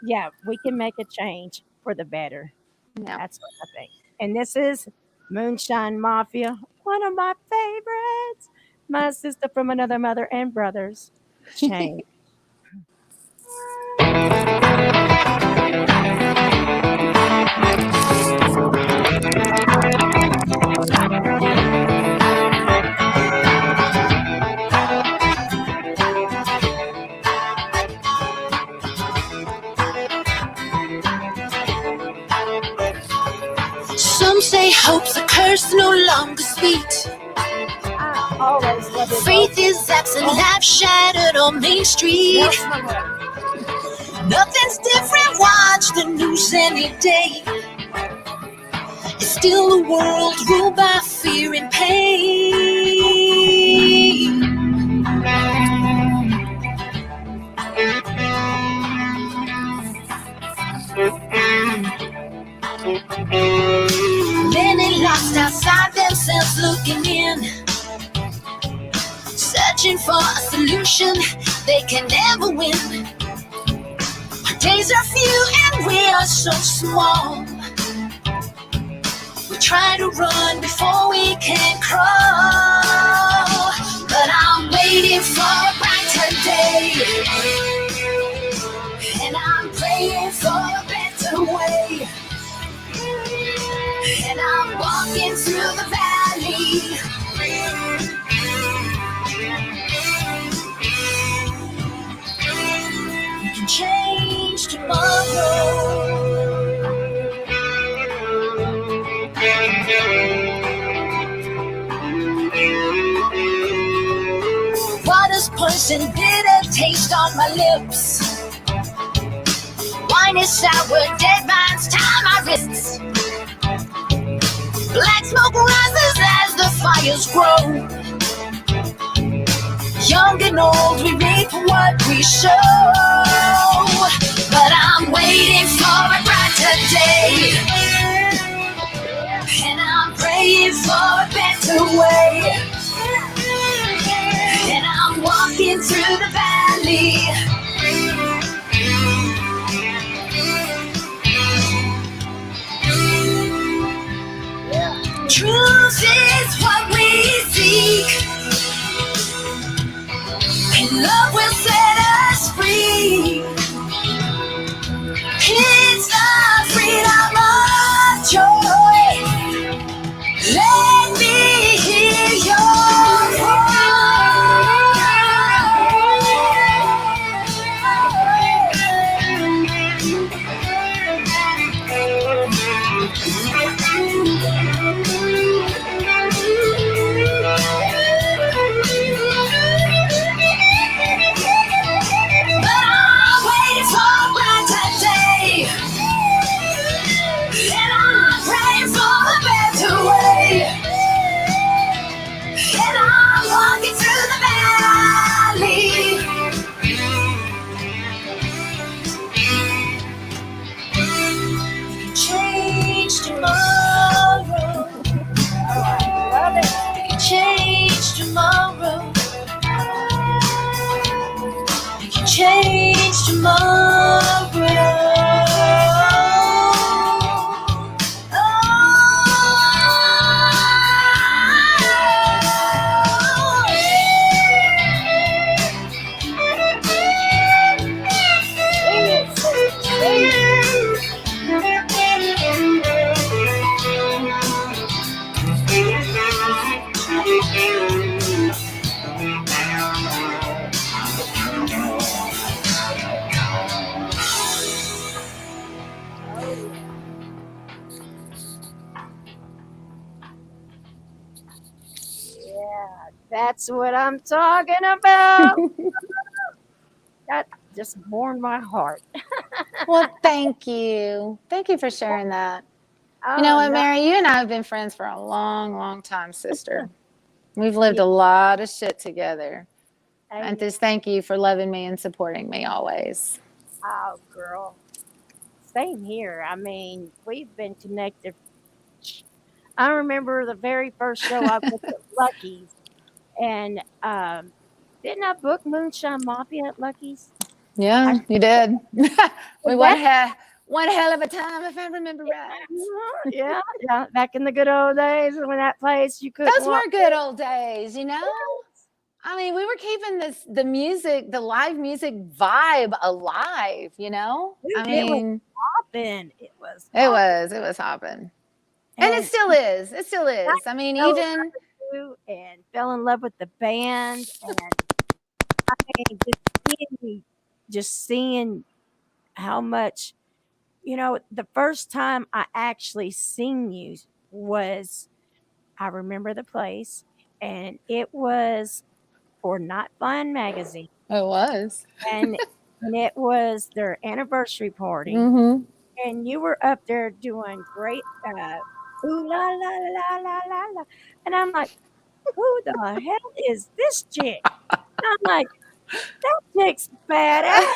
Yeah, we can make a change for the better. Yeah. That's what I think. And this is Moonshine Mafia, one of my favorites. My sister from another mother and brothers. Change. Some say hope's a curse, no longer sweet. I always love it. Faith is absent, life shattered on Main Street. Nothing's different, watch the news any day. It's still a world ruled by fear and pain. Many lost outside themselves looking in, searching for a solution they can never win. Our days are few and we are so small. We try to run before we can crawl, but I'm waiting for a brighter day, and I'm praying for a better way. And I'm walking through the valley. You can change tomorrow. Water's poison, bitter taste on my lips. Wine is sour, dead minds tie my wrists. Black smoke rises as the fires grow. Young and old, we reap what we sow. But I'm waiting for a brighter day, and I'm praying for a better way. And I'm walking through the valley. Truth is what we seek, and love will set us free. It's the freedom of joy. Let me hear your voice. That's what I'm talking about. That just warmed my heart. Well, thank you. Thank you for sharing that. Oh, You know what, no, Mary? You and I have been friends for a long, long time, sister. We've lived a lot of shit together. And just thank you for loving me and supporting me always. oh, girl. Same here. I mean, we've been connected. I remember the very first show I booked at Lucky's, and didn't I book Moonshine Mafia at Lucky's? Yeah, you did. We That- one hell of a time, if I remember right. yeah, yeah. Back in the good old days when that place you couldn't. Those were good old days, you know? I mean, we were keeping the music, the live music vibe alive, you know? I mean, Hopping. It was hopping. And it still is. It still is. I mean, even and fell in love with the band, and I mean, just seeing how much, you know, the first time I actually seen you was, I remember the place, and it was for Not Fun magazine, it was. and it was their anniversary party, Mm-hmm. and you were up there doing great, ooh la la la la la la, and I'm like, who the hell is this chick? I'm like, that chick's badass.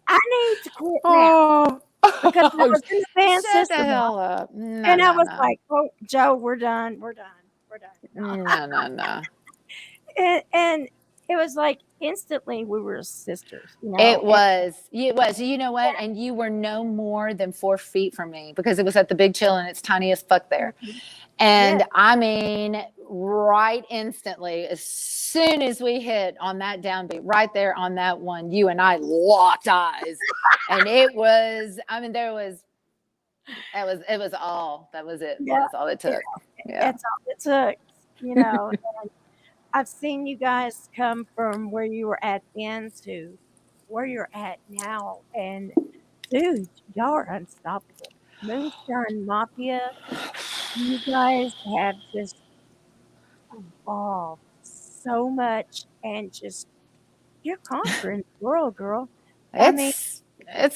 I need to quit now. Because I was in the band Shut system. the hell up. No, And I no, was no. like, oh, Joe, we're done. We're done. We're done. No. And it was like instantly we were sisters. You know? It was. You know what? And you were no more than 4 feet from me because it was at the Big Chill and it's tiny as fuck there. And I mean, right instantly, as soon as we hit on that downbeat, right there on that one, you and I locked eyes. And it was, I mean, it was all, that was it. Yeah. That's all it took. Yeah. That's all it took, you know. And I've seen you guys come from where you were at then to where you're at now. And dude, y'all are unstoppable. Moonshine Mafia, you guys have just evolved so much, and just you're conquering the world, girl. It's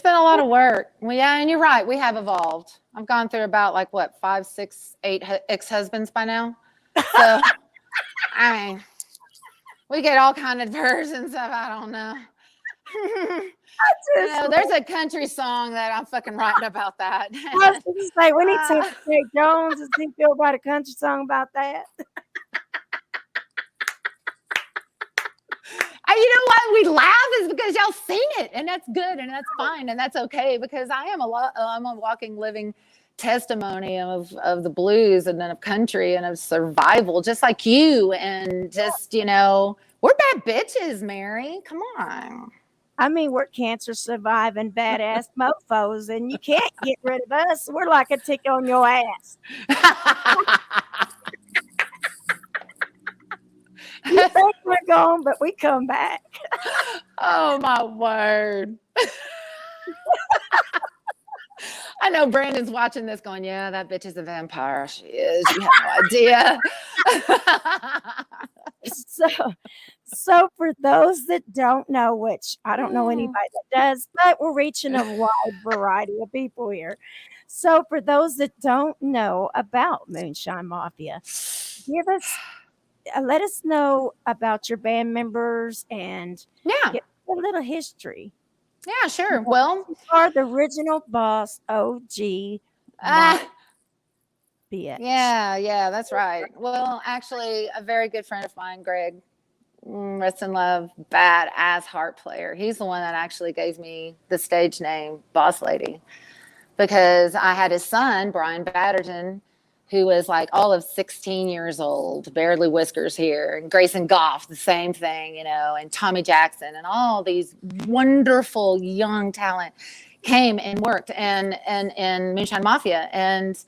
been a lot of work. Well, yeah, and you're right. We have evolved. I've gone through about like what 5, 6, 8 ex-husbands by now. So I mean, we get all kind of versions of I don't know. You know, there's a country song that I'm fucking writing about that. I was going to say, we need to take Jake Jones and see Phil write a country song about that. You know why we laugh is because y'all seen it, and that's good, and that's fine, and that's okay, because I'm a walking, living testimony of the blues and then of country and of survival, just like you, and just, you know, we're bad bitches, Mary. Come on. I mean, we're cancer surviving badass mofos, and you can't get rid of us. We're like a tick on your ass. You think we're gone, but we come back. Oh my word. I know Brandon's watching this going, yeah, that bitch is a vampire. She is. You have no idea. So for those that don't know, which I don't know anybody that does, but we're reaching a wide variety of people here. So for those that don't know about Moonshine Mafia, let us know about your band members and get a little history. Yeah, sure. Well, you are the original boss, OG. Bitch. Yeah, that's right. Well, actually, a very good friend of mine, Greg, rest in love, badass harp player. He's the one that actually gave me the stage name Boss Lady, because I had his son, Brian Batterton, who was like all of 16 years old, barely whiskers here, and Grayson Goff, the same thing, you know, and Tommy Jackson, and all these wonderful young talent came and worked and Moonshine Mafia. And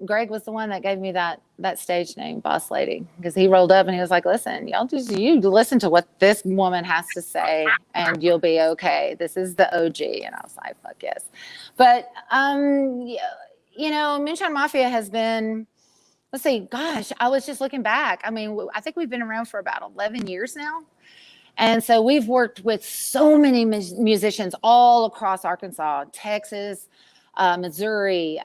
Greg was the one that gave me that stage name, Boss Lady, because he rolled up and he was like, listen, you listen to what this woman has to say and you'll be okay. This is the OG. And I was like, fuck yes. But, you know, Moonshine Mafia has been let's see, gosh, I was just looking back. I mean, I think we've been around for about 11 years now. And so we've worked with so many musicians all across Arkansas, Texas, Missouri,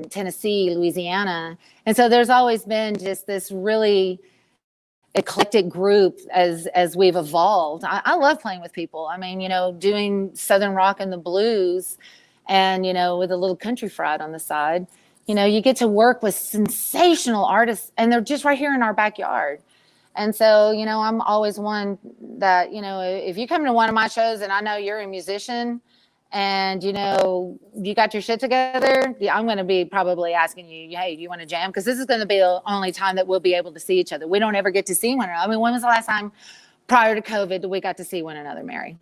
Tennessee, Louisiana. And so there's always been just this really eclectic group as we've evolved. I love playing with people. I mean, doing Southern rock and the blues and, with a little country fried on the side, you get to work with sensational artists and they're just right here in our backyard. And so, I'm always one that, if you come to one of my shows and I know you're a musician and, you got your shit together, I'm going to be probably asking you, hey, do you want to jam? Because this is going to be the only time that we'll be able to see each other. We don't ever get to see one another. I mean, when was the last time prior to COVID that we got to see one another, Mary?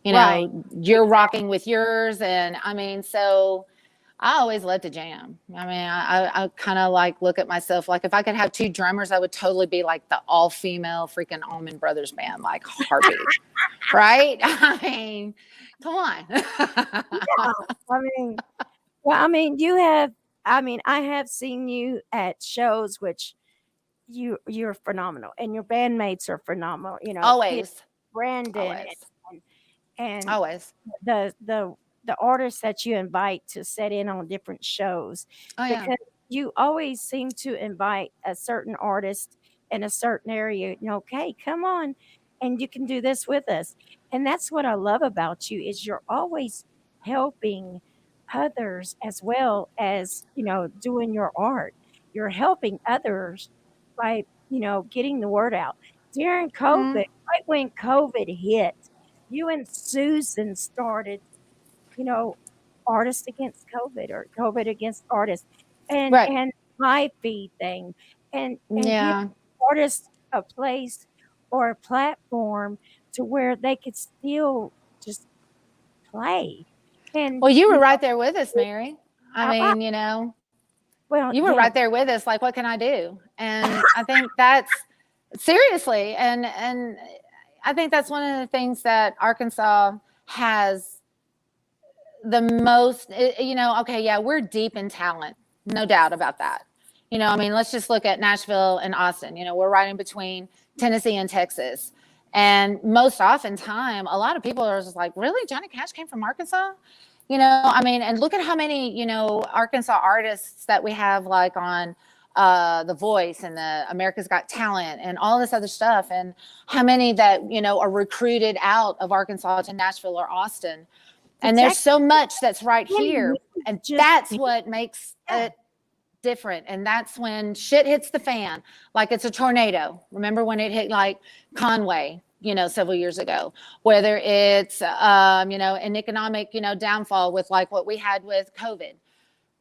Right. You're rocking with yours. And I mean, so I always love to jam. I mean, I kind of look at myself, like if I could have two drummers, I would totally be like the all-female freaking Allman Brothers band, like Heartbeat, right? I mean, come on. Yeah. I have seen you at shows, which you're phenomenal and your bandmates are phenomenal, Always. Brandon Always. and Always. the artists that you invite to set in on different shows. Oh, yeah. Because you always seem to invite a certain artist in a certain area, okay, come on, and you can do this with us. And that's what I love about you is you're always helping others as well as, doing your art. You're helping others by, getting the word out. During COVID, right when COVID hit, you and Susan started Artists Against COVID or COVID Against Artists and my feed thing and Yeah. give artists a place or a platform to where they could still just play. And Well, you were right there with us, Mary. I mean, well, you were yeah. right there with us. Like, what can I do? And I think that's seriously. And I think that's one of the things that Arkansas has the most, okay, yeah, we're deep in talent. No doubt about that. I mean, let's just look at Nashville and Austin. We're right in between Tennessee and Texas. And most often time, a lot of people are just like, really? Johnny Cash came from Arkansas? I mean, and look at how many, Arkansas artists that we have like on The Voice and the America's Got Talent and all this other stuff. And how many that, are recruited out of Arkansas to Nashville or Austin. And there's so much that's right here. And that's what makes it different. And that's when shit hits the fan, like it's a tornado. Remember when it hit like Conway, several years ago, whether it's, an economic, downfall with like what we had with COVID.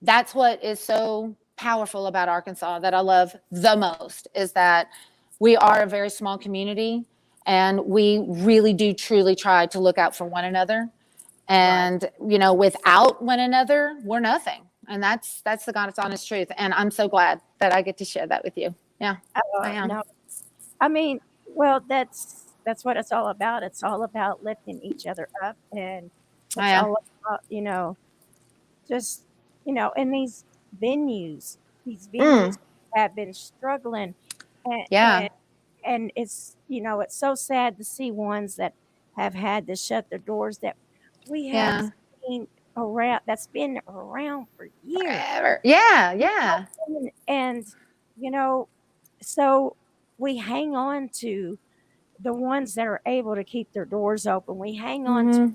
That's what is so powerful about Arkansas that I love the most is that we are a very small community and we really do truly try to look out for one another. And, without one another, we're nothing. And that's the God's honest truth. And I'm so glad that I get to share that with you. Yeah, I am. No. I mean, well, that's what it's all about. It's all about lifting each other up. And it's all about, just, in these venues have been struggling. And it's, it's so sad to see ones that have had to shut their doors that we have seen around, that's been around for years. Forever. Yeah. And, so we hang on to the ones that are able to keep their doors open. We hang on to,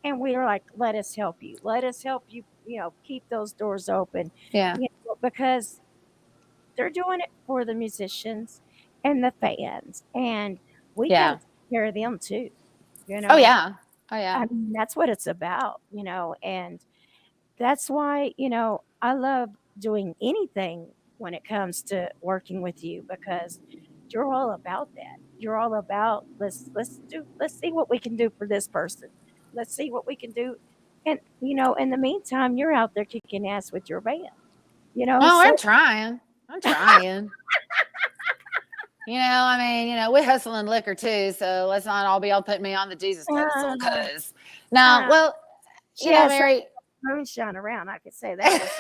and we're like, let us help you. Let us help you, keep those doors open. Yeah. Because they're doing it for the musicians and the fans. And we got to take care of them too. Oh, yeah. I mean, that's what it's about, and that's why, I love doing anything when it comes to working with you because you're all about that. You're all about let's see what we can do for this person. Let's see what we can do. And, in the meantime, you're out there kicking ass with your band, I'm trying. I mean, we're hustling liquor too, so let's not all be all putting me on the Jesus pedestal. Because Mary, moonshine around. I could say that.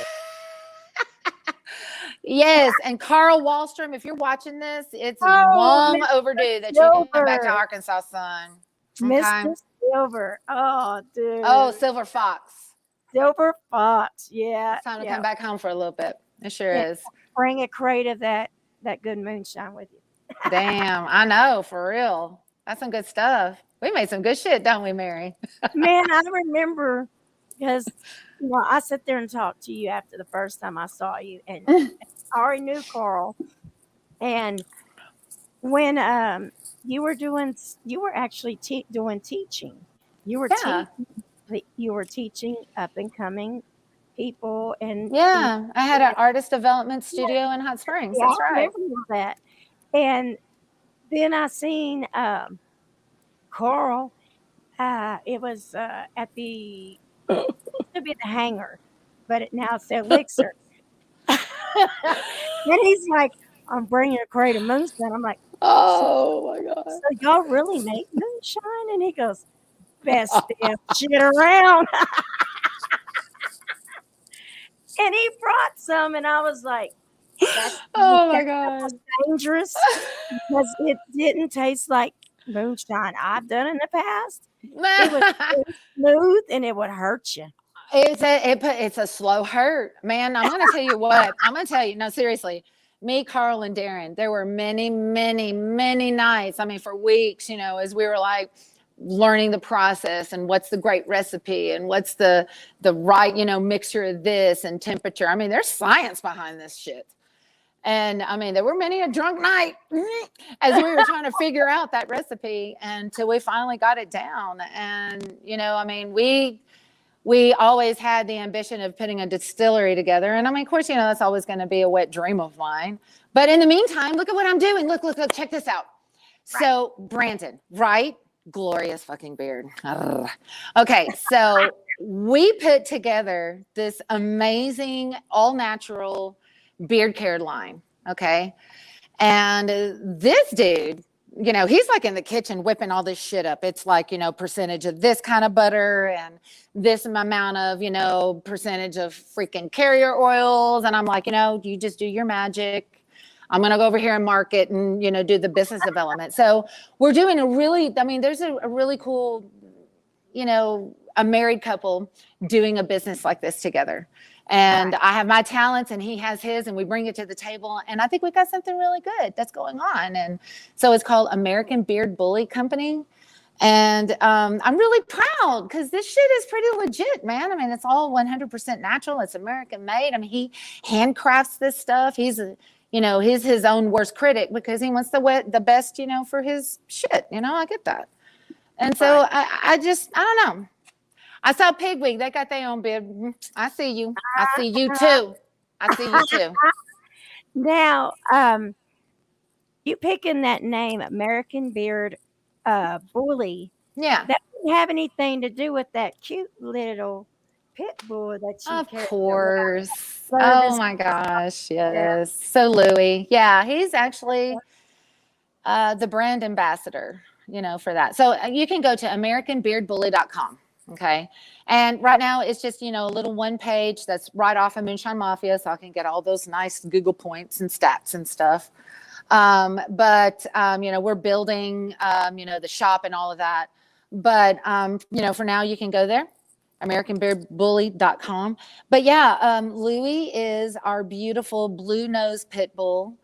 Yes, and Carl Wallstrom, if you're watching this, it's Oh, long Mr. overdue that you come back to Silver. Arkansas, son. Mr. Silver. Oh, dude. Oh, Silver Fox. Silver Fox. Yeah. It's time to yeah. come back home for a little bit. It sure Yeah. is. Bring a crate of that good moonshine with you. Damn, I know, for real. That's some good stuff. We made some good shit, don't we, Mary? Man, I remember because I sit there and talk to you after the first time I saw you, and I already knew Carl. And when you were actually doing teaching. You were teaching up and coming people, and Yeah, I had an artist development studio in Hot Springs. yeah, That's I right. remember all that. And then I seen Carl. It was at the used to be the hangar, but now it's the Elixir. And he's like, "I'm bringing a crate of moonshine." I'm like, Oh my God. "So y'all really make moonshine?" And he goes, "Best damn shit around." And he brought some, and I was like, Oh my God. was dangerous because it didn't taste like moonshine I've done in the past. It was very smooth and it would hurt you. It's a slow hurt, man. I'm gonna tell you what. I'm gonna tell you. No, seriously. Me, Carl, and Darren. There were many, many, many nights. I mean, for weeks. As we were like learning the process and what's the great recipe and what's the right mixture of this and temperature. I mean, there's science behind this shit. And I mean, there were many a drunk night as we were trying to figure out that recipe until we finally got it down. And, I mean, we always had the ambition of putting a distillery together. And I mean, of course, that's always going to be a wet dream of mine. But in the meantime, look at what I'm doing. Look, check this out. Right. So Brandon, right? Glorious fucking beard. Okay. So we put together this amazing all natural beard care line. Okay. And this dude, he's like in the kitchen whipping all this shit up. It's like, percentage of this kind of butter and this amount of, percentage of freaking carrier oils. And I'm like, you just do your magic. I'm going to go over here and market and, do the business development. So we're doing there's a really cool, a married couple doing a business like this together. And I have my talents and he has his, and we bring it to the table. And I think we've got something really good that's going on. And so it's called American Beard Bully Company. And I'm really proud because this shit is pretty legit, man. I mean, it's all 100% natural. It's American made. I mean, he handcrafts this stuff. He's his own worst critic because he wants the best, for his shit. I get that. And so I don't know. I saw PigWeed. They got their own beard. I see you. I see you too. I see you too. Now, you picking that name, American Beard Bully. Yeah. That didn't have anything to do with that cute little pit bull that you Of carried course. around. Oh my gosh. Yes. So Louis. Yeah. He's actually the brand ambassador, for that. So you can go to AmericanBeardBully.com. Okay. And right now it's just, a little one page that's right off of Moonshine Mafia. So I can get all those nice Google points and stats and stuff. But we're building, the shop and all of that. But, for now you can go there, AmericanBeardBully.com. But yeah, Louis is our beautiful blue nose pit bull.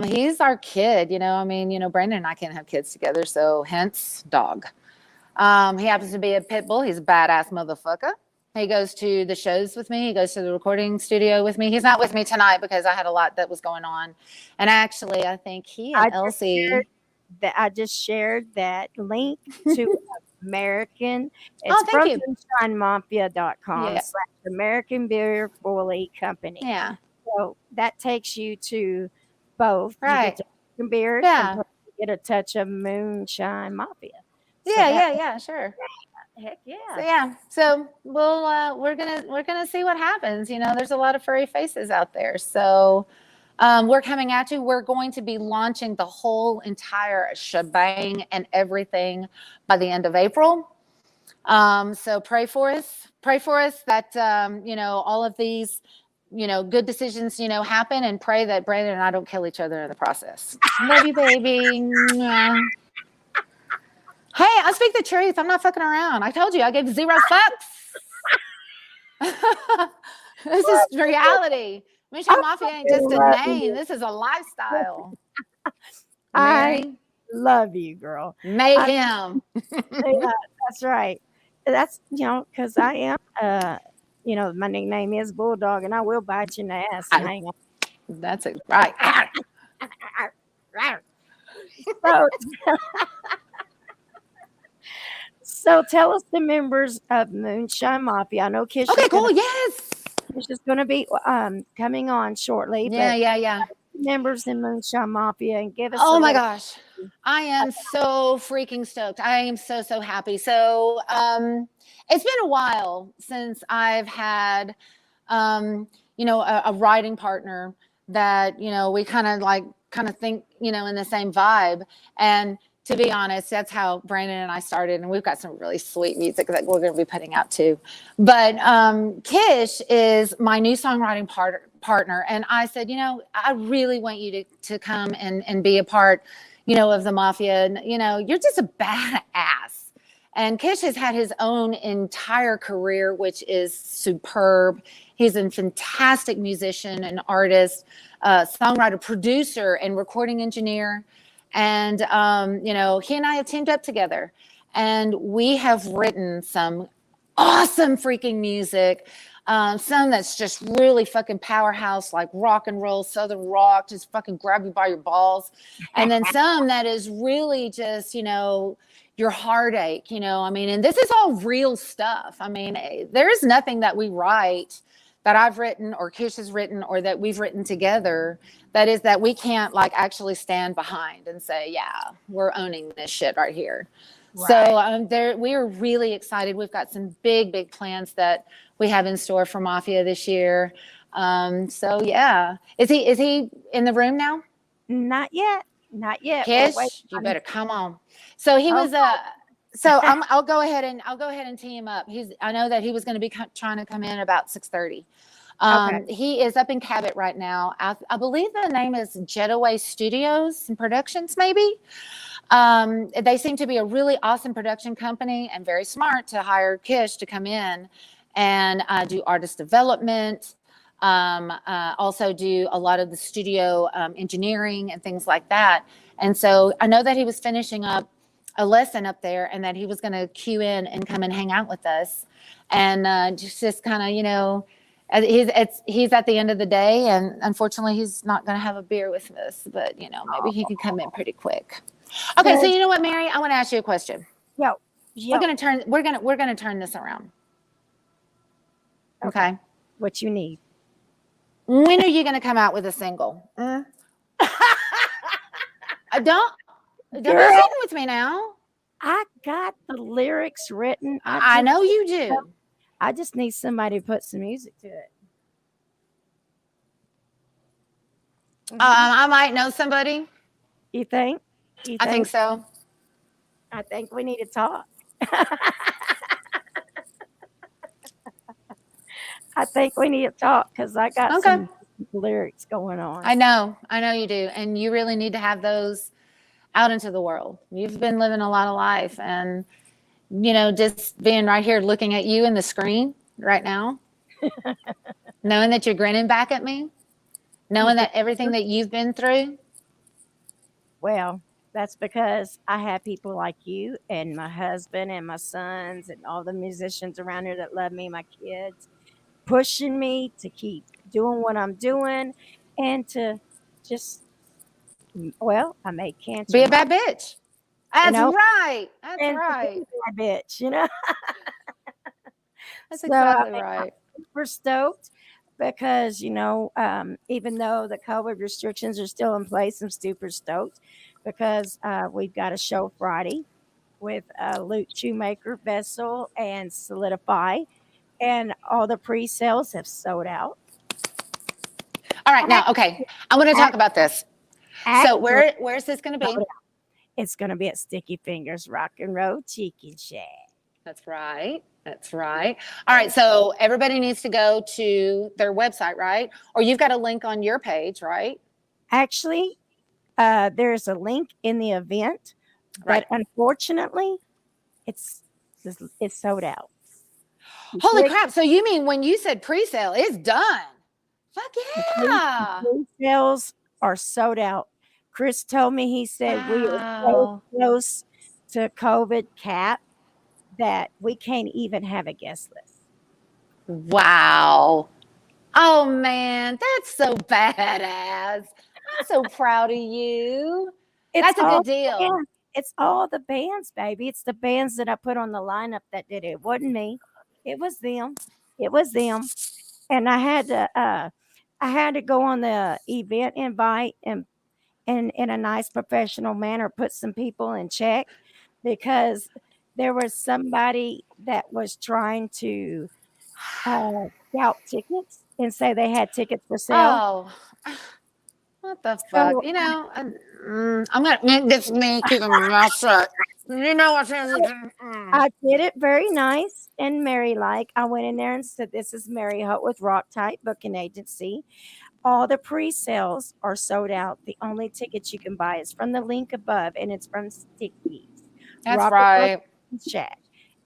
He's our kid, Brandon and I can't have kids together. So hence dog. He happens to be a pit bull. He's a badass motherfucker. He goes to the shows with me. He goes to the recording studio with me. He's not with me tonight because I had a lot that was going on. And actually, I think he and LC. I just shared that link to American. It's thank you. MoonshineMafia.com / American Beard Bully Company. Yeah. So that takes you to both. Right. You get beard. Yeah. And get a touch of Moonshine Mafia. Yeah, sure. Heck yeah. So we're gonna see what happens. There's a lot of furry faces out there. So we're coming at you. We're going to be launching the whole entire shebang and everything by the end of April. So pray for us that all of these good decisions, happen, and pray that Brandon and I don't kill each other in the process. Love you, baby. Mwah. Hey, I speak the truth. I'm not fucking around. I told you I gave 0 fucks. This is reality. Moonshine Mafia ain't just a name. This is a lifestyle. I love you, girl. Mayhem. That's right. That's, because I am, my nickname is Bulldog, and I will bite you in the ass. Hang on. That's it. Right. So tell us the members of Moonshine Mafia. I know Kish. Okay, cool. Yes. Kish is going to be coming on shortly. Yeah. Members in Moonshine Mafia, and give us. Oh my gosh, I am so freaking stoked. I am so happy. So it's been a while since I've had a writing partner that we kind of think in the same vibe. And to be honest, that's how Brandon and I started, and we've got some really sweet music that we're going to be putting out too. But Kish is my new songwriting partner, and I said, I really want you to come and be a part, of the Mafia. And, you're just a badass. And Kish has had his own entire career, which is superb. He's a fantastic musician and artist, songwriter, producer, and recording engineer. And, he and I have teamed up together, and we have written some awesome freaking music. Some that's just really fucking powerhouse, like rock and roll, Southern rock, just fucking grab you by your balls. And then some that is really just, your heartache, and this is all real stuff. There is nothing that we write that I've written or Kish has written or that we've written together that we can't actually stand behind and say, yeah, we're owning this shit right here. Right. So we are really excited. We've got some big plans that we have in store for Mafia this year. So yeah, is he in the room now? Not yet. Kish, you better come on. So he was So I'll go ahead and tee him up. I know that he was going to be trying to come in about 6:30. He is up in Cabot right now. I believe the name is Jetaway Studios and Productions, maybe. They seem to be a really awesome production company and very smart to hire Kish to come in and do artist development. Also do a lot of the studio engineering and things like that. And so I know that he was finishing up a lesson up there and that he was going to cue in and come and hang out with us. And just kind of, he's at the end of the day, and unfortunately he's not going to have a beer with us, but maybe he can come in pretty quick. Okay. So you know what, Mary, I want to ask you a question. Yo. We're going to turn this around. Okay. What you need. When are you going to come out with a single? Don't be sitting with me now. I got the lyrics written. I know you do. I just need somebody to put some music to it. I might know somebody. You think? I think so. I think we need to talk. I think we need to talk because I got some lyrics going on. I know you do. And you really need to have those out into the world. You've been living a lot of life, and, just being right here looking at you in the screen right now, knowing that you're grinning back at me, knowing that everything that you've been through. Well, that's because I have people like you and my husband and my sons and all the musicians around here that love me, my kids, pushing me to keep doing what I'm doing and to just, I made cancer. Be a bad bitch. That's right. That's right. Be a bad bitch, That's exactly right. We're stoked because, even though the COVID restrictions are still in place, I'm super stoked because we've got a show Friday with Luke Shoemaker, Vessel, and Solidify. And all the pre-sales have sold out. All right. Now, okay. I want to talk about this. So where's this going to be? It's going to be at Sticky Fingers Rock and Roll Chicken Shack. That's right. That's right. All right. So everybody needs to go to their website, right? Or you've got a link on your page, right? Actually, there's a link in the event, Right. but unfortunately, it's sold out. Holy crap. So you mean when you said pre-sale, it's done? Fuck yeah. Pre-sales are sold out. Chris told me, he said, we are so Wow. close to COVID cap that we can't even have a guest list. Wow. Oh man, that's so badass. I'm so proud of you. That's a good deal. Yeah, it's all the bands, baby. It's the bands that I put on the lineup that did it. It wasn't me. It was them. It was them. And I had to go on the event invite and in a nice professional manner put some people in check, because there was somebody that was trying to scalp tickets and say they had tickets for sale. Oh, what the fuck? So- You know, I'm gonna this me keeping my mouth shut. You know what I'm saying? I did it very nice and Mary like. I went in there and said, "This is Mary Holt with Rock Type Booking Agency. All the pre-sales are sold out. The only tickets you can buy is from the link above, and it's from Stickies." That's Robert right. Chat.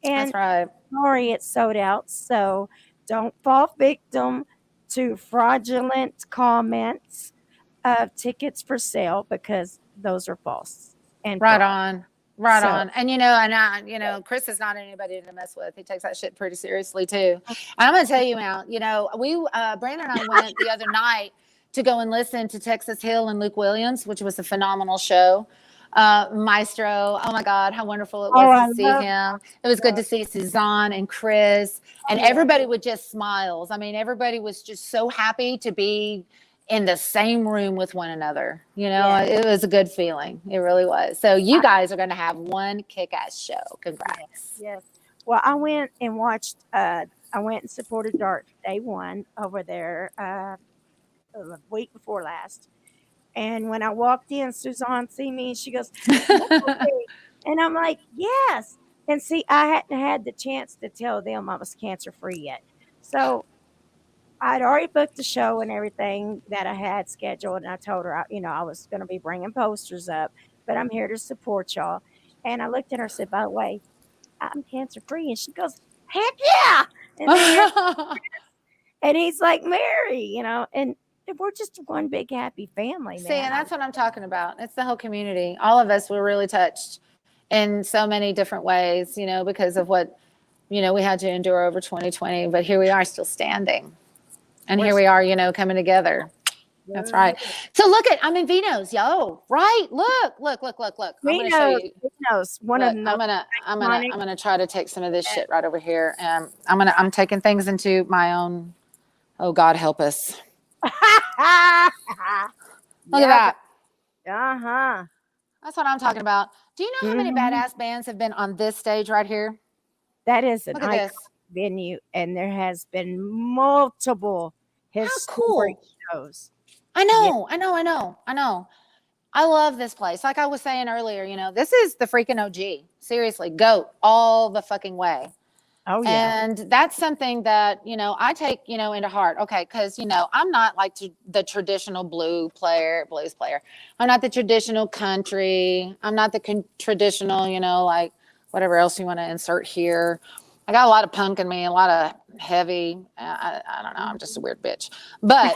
And That's right. sorry, it's sold out. So don't fall victim to fraudulent comments of tickets for sale, because those are false. And Right fraud. on. Right So- on. And Chris is not anybody to mess with. He takes that shit pretty seriously too. And I'm gonna tell you now, we Brandon and I went the other night to go and listen to Texas Hill and Luke Williams, which was a phenomenal show. Maestro, oh my God, how wonderful it was to see him. It was good to see Suzanne and Chris, and everybody with just smiles. I mean, everybody was just so happy to be in the same room with one another. It was a good feeling. It really was. So you guys are going to have one kick-ass show. Congrats. Yes. Well, I went and watched, I went and supported Dark Day One over there the week before last. And when I walked in, Suzanne see me and she goes, "Okay." And I'm like, "Yes." And see, I hadn't had the chance to tell them I was cancer free yet. So I'd already booked the show and everything that I had scheduled. And I told her, I was going to be bringing posters up, but I'm here to support y'all. And I looked at her and said, "By the way, I'm cancer free." And she goes, "Heck yeah." And he's like, "Mary," and we're just one big happy family. See, man. and that's what I'm talking about. It's the whole community. All of us were really touched in so many different ways, because of what, we had to endure over 2020. But here we are still standing. And here we are, coming together. That's right. So I'm in Vino's, yo. Right? Look. I'm gonna show you. Vino's, one of them. I'm gonna try to take some of this shit right over here, and I'm taking things into my own. Oh God, help us. Look at that. Uh-huh. That's what I'm talking about. Do you know how many badass bands have been on this stage right here? That is an Look at iconic this. venue, and there has been multiple historic shows. I know. I love this place. Like I was saying earlier, this is the freaking OG. Seriously, GOAT all the fucking way. Oh yeah. And that's something that, I take, into heart. Okay. Cause I'm not like the traditional blues player. I'm not the traditional country. I'm not the traditional, like whatever else you want to insert here. I got a lot of punk in me, a lot of heavy. I don't know. I'm just a weird bitch, but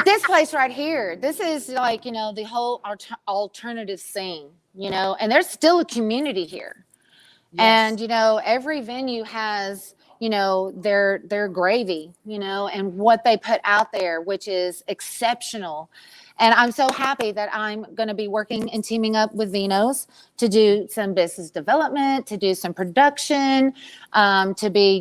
this place right here, this is like, the whole alternative scene, and there's still a community here. Yes. And, every venue has, their gravy, and what they put out there, which is exceptional. And I'm so happy that I'm going to be working and teaming up with Vino's to do some business development, to do some production, to be,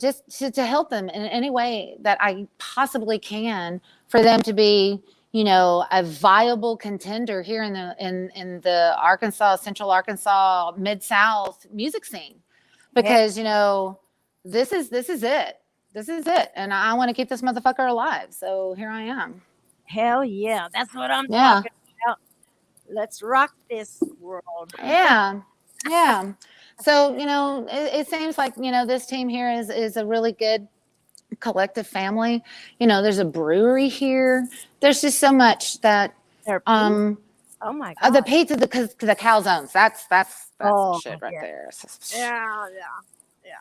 just to help them in any way that I possibly can for them to be, a viable contender here in the Arkansas, Central Arkansas, Mid-South music scene, because, this is it. This is it. And I want to keep this motherfucker alive. So here I am. Hell yeah. That's what I'm talking about. Let's rock this world. Yeah. So, you know, it seems like, you know, this team here is a really good collective family. You know, there's a brewery here. There's just so much that, oh my God. the pizza, the calzones, that's shit right yeah. there. Yeah.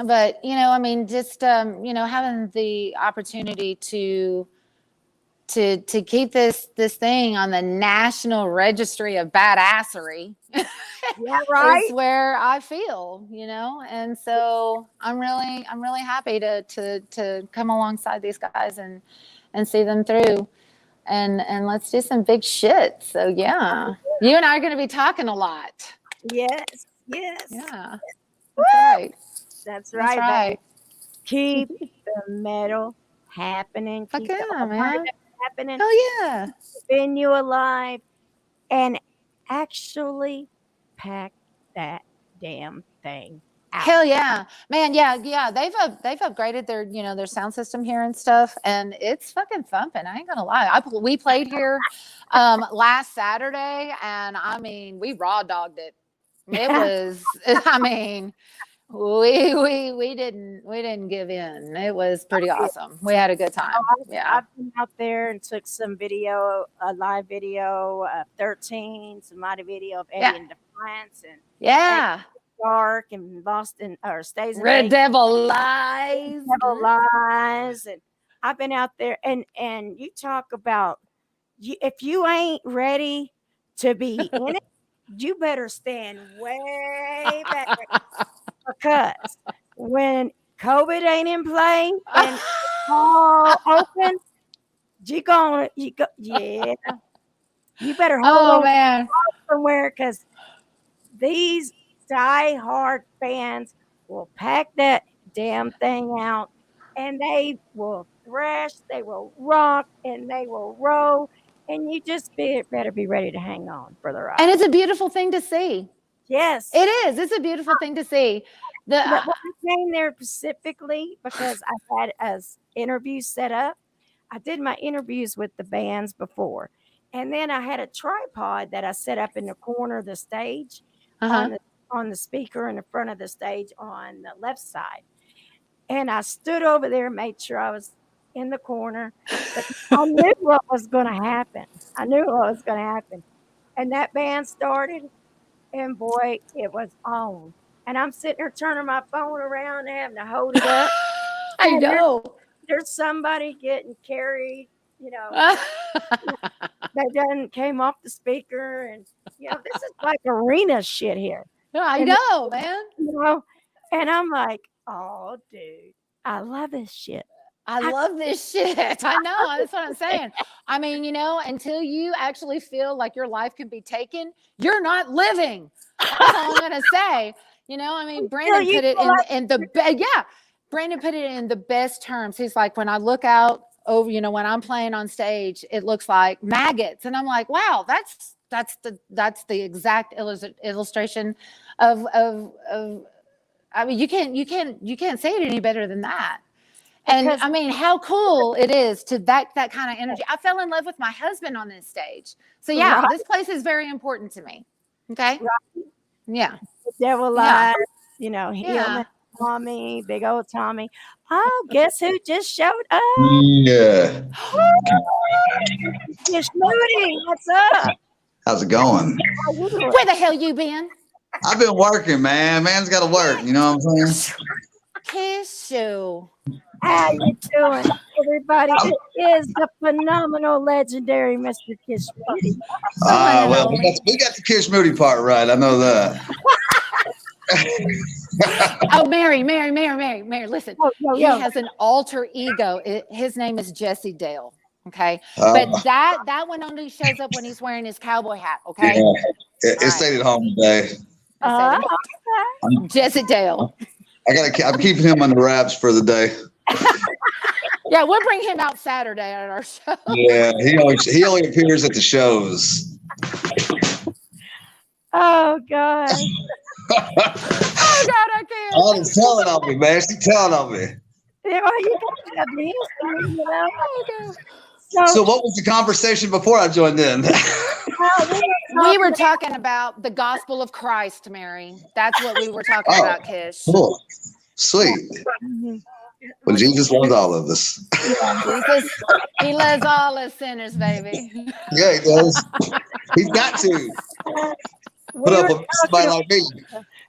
But, you know, I mean, just, you know, having the opportunity to keep this thing on the National Registry of Badassery. Yeah, right. Is where I feel, you know, and so I'm really happy to come alongside these guys and see them through, and let's do some big shit. So yeah, you and I are going to be talking a lot. Yes. Yeah, that's right. That's right. Keep the metal happening. Fuck Keep yeah, the man. happening. Oh yeah. Keeping you alive, and actually pack that damn thing out. Hell yeah, man. Yeah. They've upgraded their, you know, their sound system here and stuff, and it's fucking thumping. I ain't gonna lie. We played here last Saturday, and I mean, we raw dogged it. It was, I mean, we didn't give in. It was pretty awesome. We had a good time. Yeah, I've been out there and took some video, a live video of 13, some live video of Eddie and Defiance, and Dark and Boston, or Stays in Red Devil Lies. And I've been out there, and you talk about, if you ain't ready to be in it, you better stand way back. Because when COVID ain't in play and all open, you better hold on somewhere, because these die-hard fans will pack that damn thing out, and they will thrash, they will rock, and they will roll, and you just better be ready to hang on for the ride. And it's a beautiful thing to see. Yes, it is. It's a beautiful thing to see. I came there specifically because I had as interviews set up. I did my interviews with the bands before, and then I had a tripod that I set up in the corner of the stage, on the speaker in the front of the stage on the left side, and I stood over there and made sure I was in the corner. But I knew what was going to happen. And that band started, and boy, it was on. And I'm sitting there turning my phone around and having to hold it up. I know. There's somebody getting carried, you know, that done came off the speaker. And, you know, this is like arena shit here. I know, man. You know, and I'm like, oh, dude, I love this shit. I love this shit. I know. That's what I'm saying. I mean, you know, until you actually feel like your life can be taken, you're not living. That's all I'm going to say. You know, I mean, Brandon put it in the Brandon put it in the best terms. He's like, when I look out over, you know, when I'm playing on stage, it looks like maggots. And I'm like, wow, that's the exact illustration of I mean, you can't say it any better than that. And I mean, how cool it is to that kind of energy. I fell in love with my husband on this stage. So yeah, this place is very important to me. Okay. Right. Yeah. The devil lies, you know, Tommy, big old Tommy. Oh, guess who just showed up? Yeah. Kish, Moody, what's up? How's it going? Where the hell you been? I've been working, man. Man's got to work. You know what I'm saying? Kish. How you doing, everybody? It is the phenomenal, legendary Mr. Kish Moody. Well, we got the Kish Moody part right. I know that. Oh, Mary, listen. He has an alter ego. His name is Jesse Dale. Okay. But that one only shows up when he's wearing his cowboy hat. Okay. Yeah. It stayed at home today. Jesse Dale. I'm keeping him under wraps for the day. Yeah, we'll bring him out Saturday at our show. Yeah, he only appears at the shows. Oh God. Oh God, I can't. Oh, she's telling on me, man. She's telling on me. Yeah, well, you got to be, you know. So what was the conversation before I joined in? We were talking about the gospel of Christ, Mary. That's what we were talking about, Kish. Cool. Sweet. Well, Jesus loves all of us. Jesus, he loves all us sinners, baby. Yeah, he does. He's got to. Put up with somebody like me.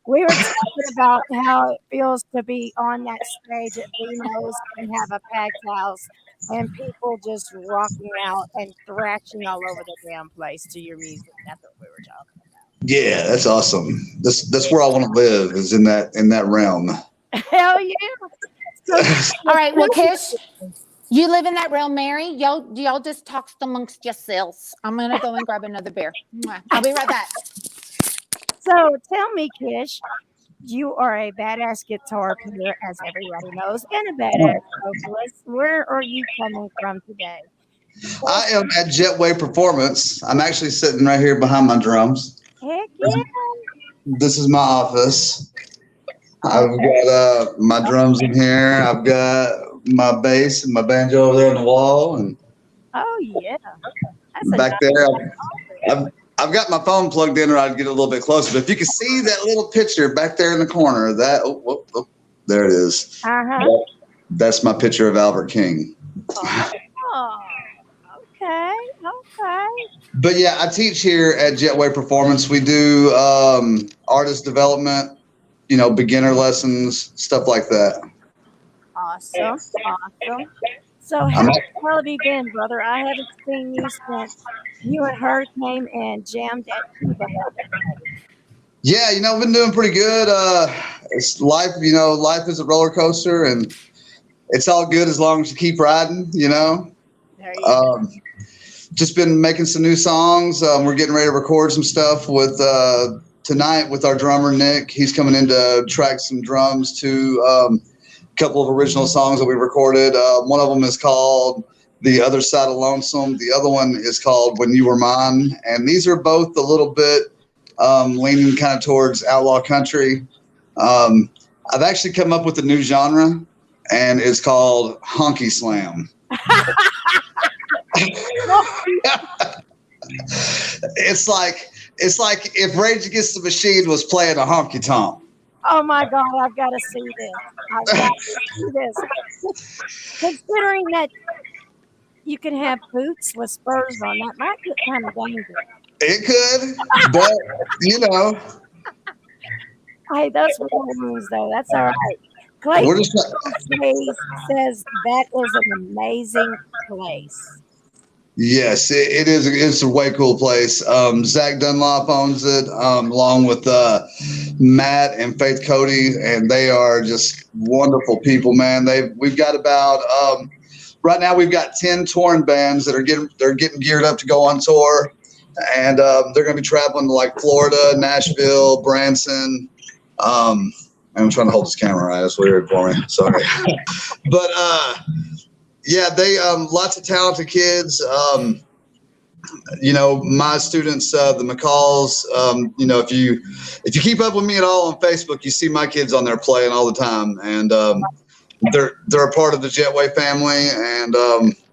We were talking about how it feels to be on that stage at Vino's and have a packed house and people just rocking out and thrashing all over the damn place to your music. That's what we were talking about. Yeah, that's awesome. That's where I want to live, is in that realm. Hell yeah. So, all right, well, Kish, you live in that realm, Mary. Y'all just talk amongst yourselves. I'm gonna go and grab another beer. I'll be right back. So tell me, Kish, you are a badass guitar player, as everybody knows, and a badass vocalist. Where are you coming from today? I am at Jetway Performance. I'm actually sitting right here behind my drums. Heck yeah. This is my office. I've got my drums in here. I've got my bass and my banjo over there on the wall. And oh, yeah. That's back there, I've got my phone plugged in, or I'd get a little bit closer. But if you can see that little picture back there in the corner, there it is. That's my picture of Albert King. Oh, okay. But yeah, I teach here at Jetway Performance. We do artist development, beginner lessons, stuff like that. Awesome. So how well have you been, brother? I haven't seen you since you and her came and jammed at Cuba. Yeah, I've been doing pretty good. It's life, life is a roller coaster, and it's all good as long as you keep riding, There you go. Just been making some new songs. We're getting ready to record some stuff with tonight with our drummer, Nick. He's coming in to track some drums to couple of original songs that we recorded. One of them is called The Other Side of Lonesome. The other one is called When You Were Mine. And these are both a little bit leaning kind of towards outlaw country. I've actually come up with a new genre, and it's called honky slam. It's like if Rage Against the Machine was playing a honky tonk. Oh my God, I've got to see this. I've got to see this. Considering that you can have boots with spurs on, that might get kind of dangerous. It could, but Hey, that's war wounds though. That's all right. Clay says that is an amazing place. Yes, it is. It's a way cool place. Zach Dunlop owns it, along with Matt and Faith Cody, and they are just wonderful people, man. We've got about right now we've got 10 touring bands that are getting geared up to go on tour, and they're going to be traveling to like Florida, Nashville, Branson. I'm trying to hold this camera right. That's weird for me. Sorry, but. Yeah, they lots of talented kids. My students, the McCalls. If you keep up with me at all on Facebook, you see my kids on there playing all the time, and they're a part of the Jetway family. And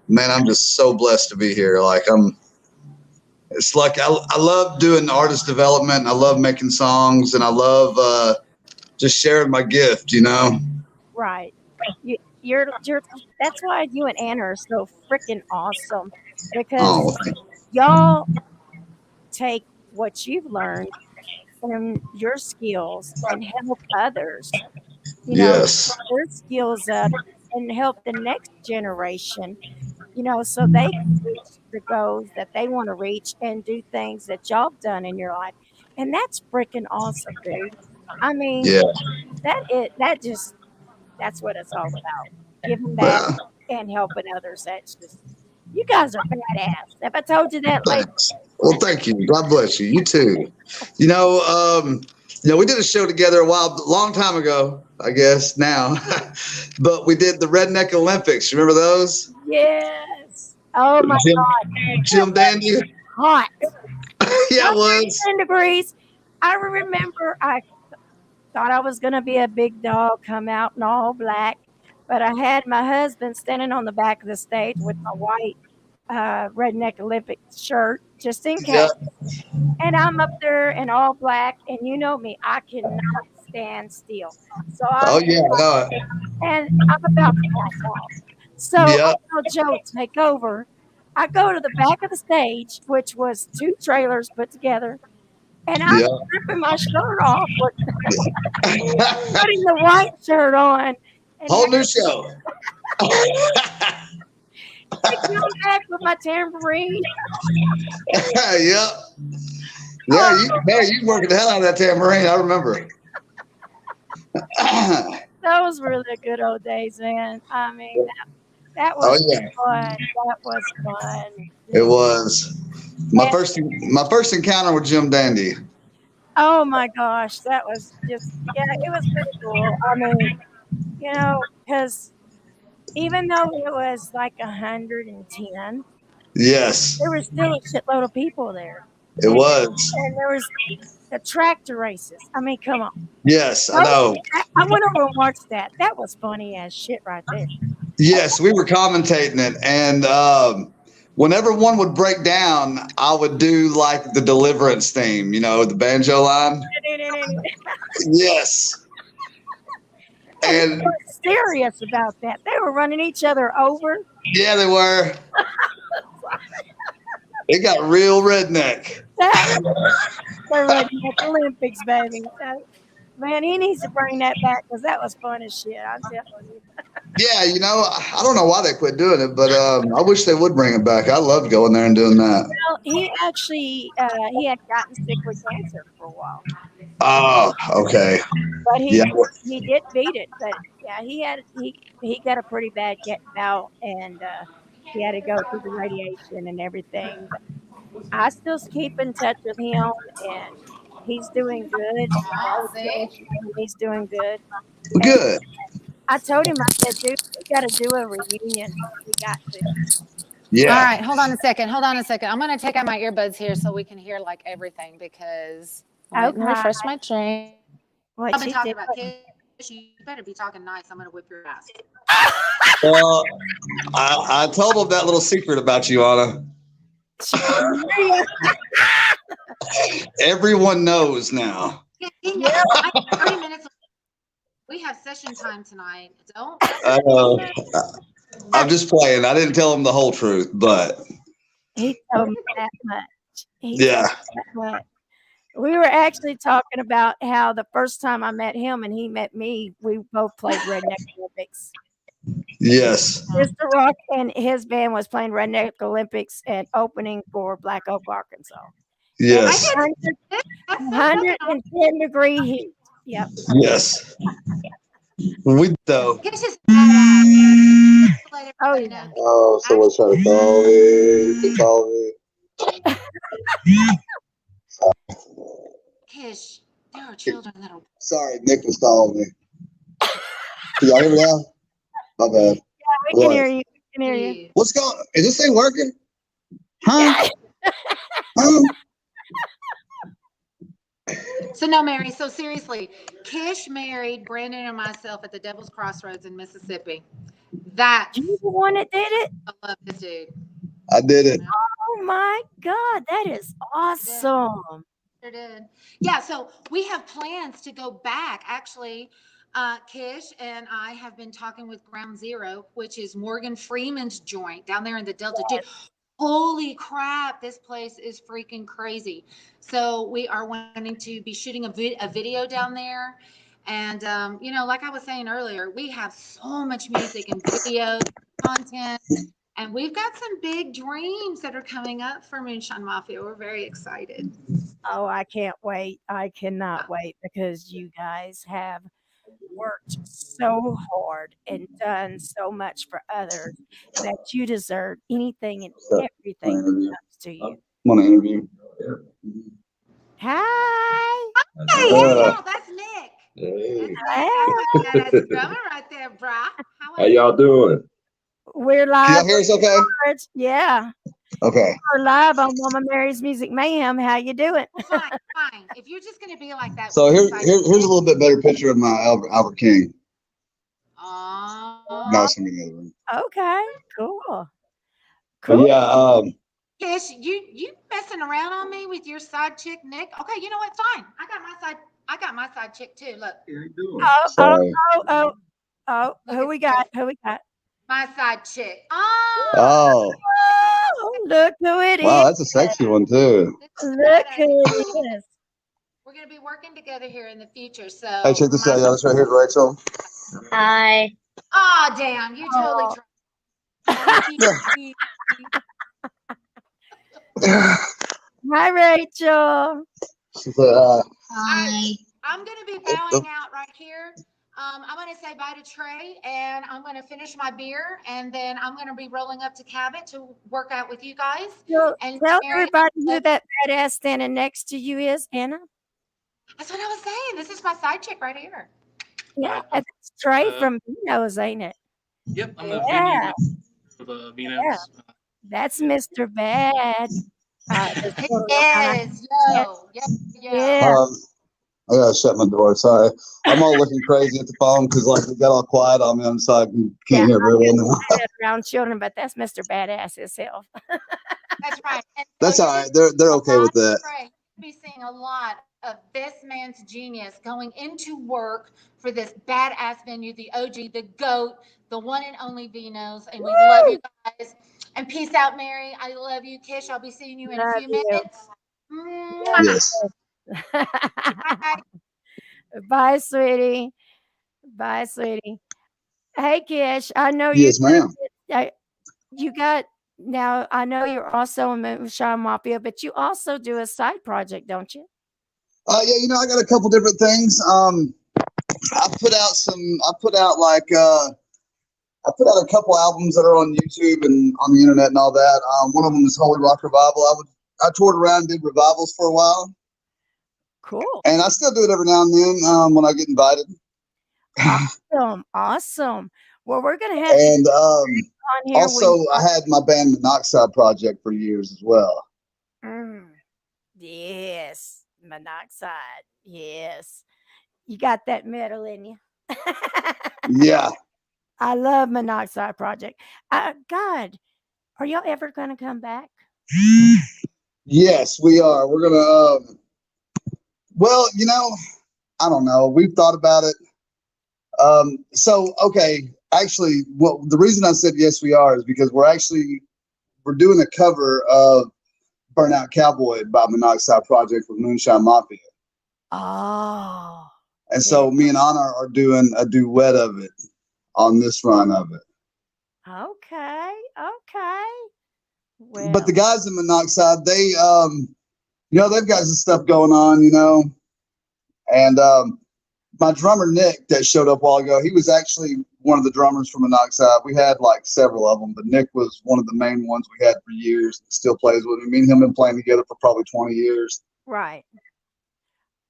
man, I'm just so blessed to be here. It's like I love doing artist development. And I love making songs, and I love just sharing my gift. Right. You're that's why you and Anna are so freaking awesome, because y'all take what you've learned and your skills and help others. Yes. Their skills up and help the next generation, so they can reach the goals that they want to reach and do things that y'all have done in your life. And that's freaking awesome, dude. I mean, that's what it's all about. Giving back and helping others. That's just, you guys are badass. Have I told you that lately? Well, thank you. God bless you. You too. We did a show together a long time ago, I guess now, but we did the Redneck Olympics. You remember those? Yes. Oh my God. Jim Dandy. Hot. Yeah, it was. 10 degrees. I remember I thought I was going to be a big dog, come out in all black, but I had my husband standing on the back of the stage with my white Redneck Olympics shirt just in case. Yeah. And I'm up there in all black, and you know me, I cannot stand still. So Oh yeah, I know it. and I'm about to pass out. So Yeah. I tell Joe, take over. I go to the back of the stage, which was 2 trailers put together, and I'm Yeah. ripping my shirt off, putting the white shirt on. And Whole new show. I come back with my tambourine. Yep. Yeah, you working the hell out of that tambourine. I remember. Those were the good old days, man. I mean, that was fun. That was fun. It was my first encounter with Jim Dandy. Oh my gosh, that was just it was pretty cool. I mean, you know, because even though it was like 110, Yes, there was still a shitload of people there. it was. And there was the tractor races. I mean, come on. Yes, I know. I went over and watched that. That was funny as shit right there. Yes, we were commentating it, and whenever one would break down, I would do like the Deliverance theme, the banjo line. Yes. And they were serious about that. They were running each other over. Yeah, they were. It got real redneck. The Redneck Olympics, baby. Man, he needs to bring that back because that was fun as shit. I'm telling you. Yeah, I don't know why they quit doing it, but I wish they would bring it back. I loved going there and doing that. Well, he actually he had gotten sick with cancer for a while. Oh, okay. But he did beat it. But yeah, he got a pretty bad bout, and he had to go through the radiation and everything. But I still keep in touch with him, and he's doing good. He's doing good. Good. I told him, I said, dude, we got to do a reunion. We got to. Yeah. All right, hold on a second. I'm going to take out my earbuds here so we can hear like everything because I didn't refresh my train. What I've been talking about Kish. You better be talking nice. I'm going to whip your ass. Well, I told him that little secret about you, Anna. Everyone knows now. Yeah, 30 minutes. We have session time tonight. Don't. I'm just playing. I didn't tell him the whole truth, but he told me that much. Yeah. We were actually talking about how the first time I met him and he met me, we both played Redneck Olympics. Yes. Mr. Rock and his band was playing Redneck Olympics and opening for Black Oak, Arkansas. Yes. 110-degree heat. Yep. Yes. We though. Oh yeah. Oh, someone's trying to call me. They call me. Kish, there are children that are. Sorry, Nick was calling me. Can y'all hear me now? My bad. Yeah, we can hear you. We can hear you. What's going on? Is this thing working? Huh? So no, Mary. So seriously, Kish married Brandon and myself at the Devil's Crossroads in Mississippi. You the one that did it? I love this dude. I did it. Oh my God, that is awesome. Sure did. Yeah. So we have plans to go back. Actually, Kish and I have been talking with Ground Zero, which is Morgan Freeman's joint down there in the Delta. Dude, holy crap, this place is freaking crazy. So we are wanting to be shooting a video down there. And, like I was saying earlier, we have so much music and video content, and we've got some big dreams that are coming up for Moonshine Mafia. We're very excited. Oh, I can't wait. I cannot wait because you guys have worked so hard and done so much for others that you deserve anything and everything that comes to you. I want to interview. Hi. Hey, yeah, that's Nick. Hey. That's a drummer right there, brah. How y'all doing? We're live. Can y'all hear us okay? Yeah. Okay. We're live on Mama Mary's Music Mayhem. How you doing? Fine. If you're just going to be like that. So here's a little bit better picture of my Albert King. No, it's in the other room. Okay, cool. Cool. Yeah. Kish, you messing around on me with your side chick, Nick? Okay, you know what? Fine. I got my side chick too. Look. Who we got? Who we got? My side chick. Oh. Look who it is. Wow, that's a sexy one too. Look who it is. We're gonna be working together here in the future. So Hey, check this out, y'all. This right here is Rachel. Hi. Oh damn, you totally Hi, Rachel. Hi. I'm gonna be bowing out right here. I'm gonna say bye to Trey, and I'm gonna finish my beer, and then I'm gonna be rolling up to Cabot to work out with you guys. And Tell Mary, everybody who that badass standing next to you is, Anna. that's what I was saying. This is my side chick right here. Yeah, that's Trey from Vino's, ain't it? Yep, I'm Yeah. a venue of Vino's. Yeah. That's Mr. Bad. Yes, yo. Yeah. I gotta shut my door. Sorry, I'm all looking crazy at the phone because like it got all quiet on me. I'm sorry, I can't hear very well now. Around children, but that's Mr. Badass himself. That's right. And That's all right. They're okay with that. Trey, you'll be seeing a lot of this man's genius going into work for this badass venue, the OG, the GOAT, the one and only Vino's. And we love you guys. And peace out, Mary. I love you. Kish, I'll be seeing you in a few minutes. Yes. Bye, sweetie. Bye, sweetie. Hey, Kish. I know Yes, ma'am. You got now. I know you're also a Moonshine Mafia, but you also do a side project, don't you? Yeah, you know, I got a couple different things. I put out a couple albums that are on YouTube and on the internet and all that. One of them is Holy Rock Revival. I toured around and did revivals for a while. Cool. And I still do it every now and then when I get invited. Awesome. Well, we're gonna have and on here also I had my band Monoxide project for years as well. Yes, Monoxide. Yes, you got that metal in you. Yeah. I love Monoxide project. God, are y'all ever gonna come back? Yes, we are. We're gonna. Well, you know, I don't know. We've thought about it. Okay. Actually, the reason I said yes, we are is because we're doing a cover of Burnout Cowboy by Monoxide Project with Moonshine Mafia. Oh. And so me and Anna are doing a duet of it on this run of it. Okay. Well, But the guys in Monoxide, they, they've got some stuff going on, and my drummer Nick that showed up a while ago, he was actually one of the drummers from Monoxide. We had like several of them, but Nick was one of the main ones we had for years. Still plays with me. Me and him been playing together for probably 20 years. Right.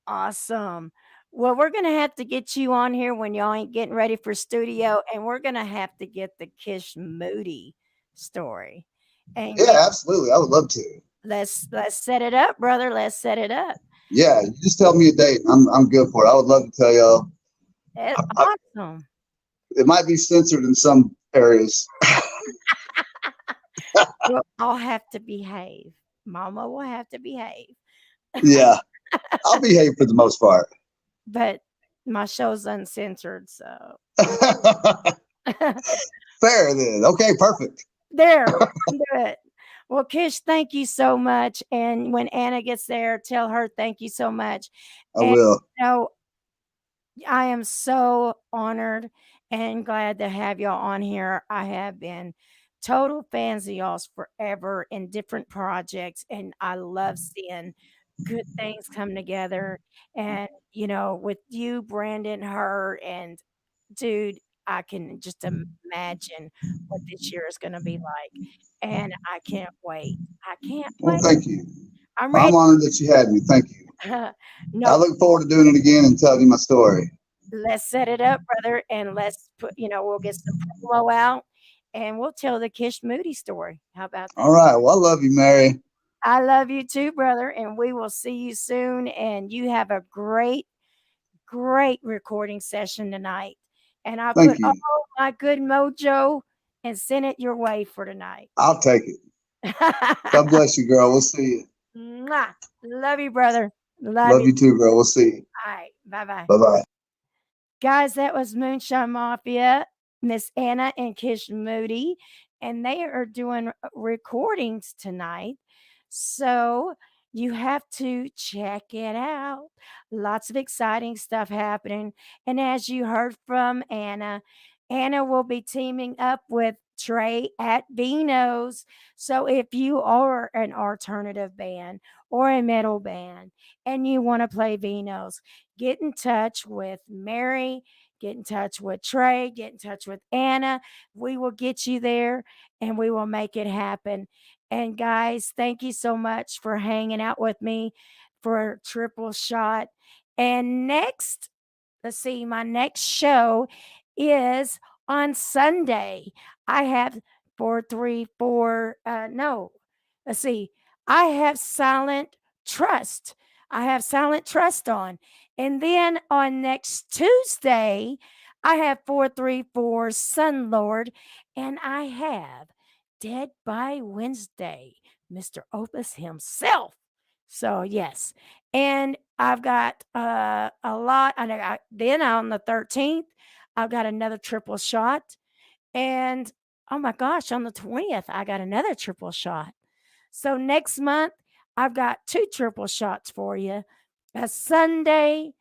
Awesome. Well, we're gonna have to get you on here when y'all ain't getting ready for studio, and we're gonna have to get the Kish Moody story. And yeah, absolutely. I would love to. Let's set it up, brother. Let's set it up. Yeah, you just tell me a date. I'm good for it. I would love to tell y'all. That's awesome. It might be censored in some areas. Well, I'll have to behave. Mama will have to behave. Yeah, I'll behave for the most part. But my show's uncensored, so. Fair then. Okay, perfect. There, do it. Well, Kish, thank you so much. And when Anna gets there, tell her thank you so much. I will. I am so honored and glad to have y'all on here. I have been total fans of y'all's forever in different projects, and I love seeing good things come together. And with you, Brandon, her, and dude, I can just imagine what this year is going to be like, and I can't wait. Well, thank you. I'm honored that you had me. Thank you. No, I look forward to doing it again and telling you my story. Let's set it up, brother, and let's put. We'll get some promo out, and we'll tell the Kish Moody story. How about that? All right. Well, I love you, Mary. I love you too, brother, and we will see you soon. And you have a great recording session tonight. And I put all my good mojo and send it your way for tonight. I'll take it. God bless you, girl. We'll see you. Mwah. Love you, brother. Love you too, girl. We'll see you. All right. Bye-bye. Bye-bye. Guys, that was Moonshine Mafia, Miss Anna and Kish Moody, and they are doing recordings tonight. So you have to check it out. Lots of exciting stuff happening. And as you heard from Anna, Anna will be teaming up with Trey at Vino's. So if you are an alternative band or a metal band and you want to play Vino's, get in touch with Mary, get in touch with Trey, get in touch with Anna. We will get you there and we will make it happen. And guys, thank you so much for hanging out with me for Triple Shot. And next, let's see, my next show is on Sunday. I have I have Silent Trust. I have Silent Trust on. And then on next Tuesday, I have 434 Sunlord. And I have Dead by Wednesday, Mr. Opus himself. So, yes. And I've got a lot. And then on the 13th, I've got another Triple Shot. And oh my gosh, on the 20th, I got another Triple Shot. So next month, I've got 2 Triple Shots for you. A Sunday.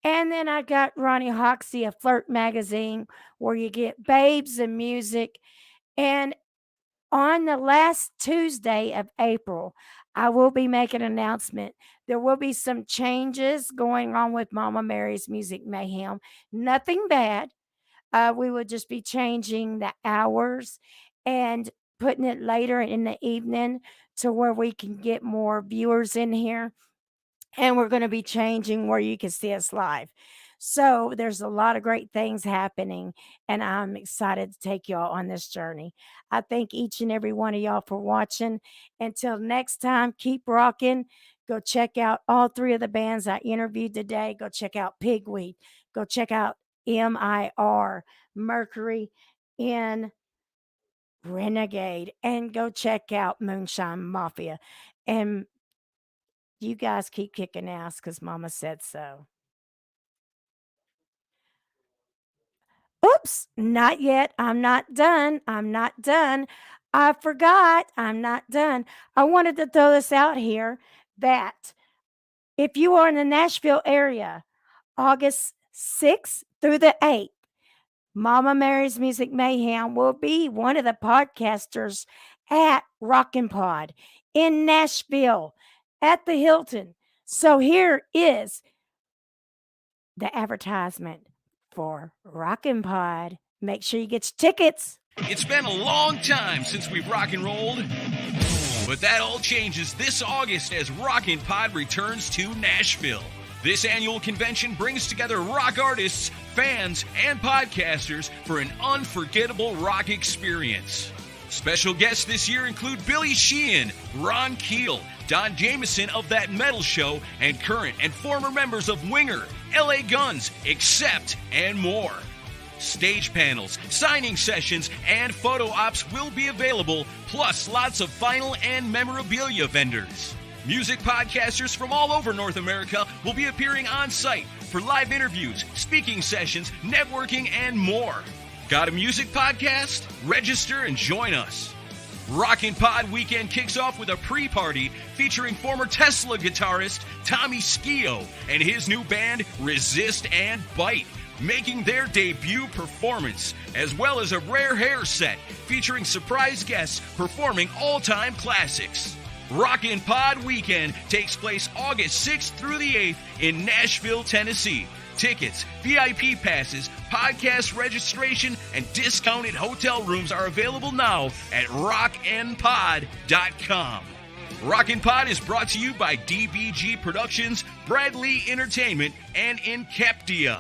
And then I got Ronnie Hoxie, a Flirt magazine, where you get babes and music. And on the last Tuesday of April, I will be making an announcement. There will be some changes going on with Mama Mary's Music Mayhem. Nothing bad. We will just be changing the hours and putting it later in the evening to where we can get more viewers in here. And we're going to be changing where you can see us live. So there's a lot of great things happening, and I'm excited to take y'all on this journey. I thank each and every one of y'all for watching. Until next time, keep rocking. Go check out all 3 of the bands I interviewed today. Go check out PigWeed. Go check out MIR, Mercury, in Renegade, and go check out Moonshine Mafia. And you guys keep kicking ass because Mama said so. Oops, not yet. I'm not done. I'm not done. I forgot. I'm not done. I wanted to throw this out here that if you are in the Nashville area, August 6th through the 8th, Mama Mary's Music Mayhem will be one of the podcasters at Rockin' Pod in Nashville at the Hilton. So here is the advertisement for Rockin' Pod. Make sure you get your tickets. It's been a long time since we've rock and rolled, but that all changes this August as Rockin' Pod returns to Nashville. This annual convention brings together rock artists, fans, and podcasters for an unforgettable rock experience. Special guests this year include Billy Sheehan, Ron Keel, Don Jameson of That Metal Show, and current and former members of Winger, LA Guns, Accept, and more. Stage panels, signing sessions, and photo ops will be available, plus lots of vinyl and memorabilia vendors. Music podcasters from all over North America will be appearing on site for live interviews, speaking sessions, networking, and more. Got a music podcast? Register and join us. Rockin' Pod Weekend kicks off with a pre-party featuring former Tesla guitarist Tommy Skio and his new band Resist and Bite, making their debut performance, as well as a rare hair set featuring surprise guests performing all-time classics. Rockin' Pod Weekend takes place August 6th through the 8th in Nashville, Tennessee. Tickets, VIP passes, podcast registration, and discounted hotel rooms are available now at rocknpod.com. Rockin' Pod is brought to you by DBG Productions, Bradley Entertainment, and Inceptia.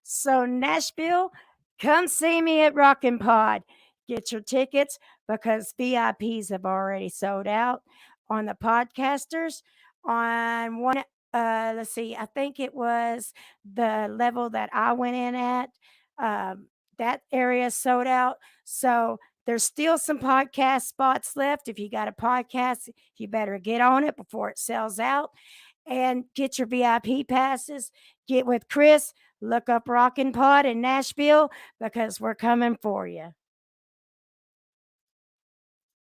So Nashville, come see me at Rockin' Pod. Get your tickets because VIPs have already sold out on the podcasters. On one let's see, I think it was the level that I went in at. That area sold out. So there's still some podcast spots left. If you got a podcast, you better get on it before it sells out and get your VIP passes. Get with Chris, look up Rockin' Pod in Nashville because we're coming for you.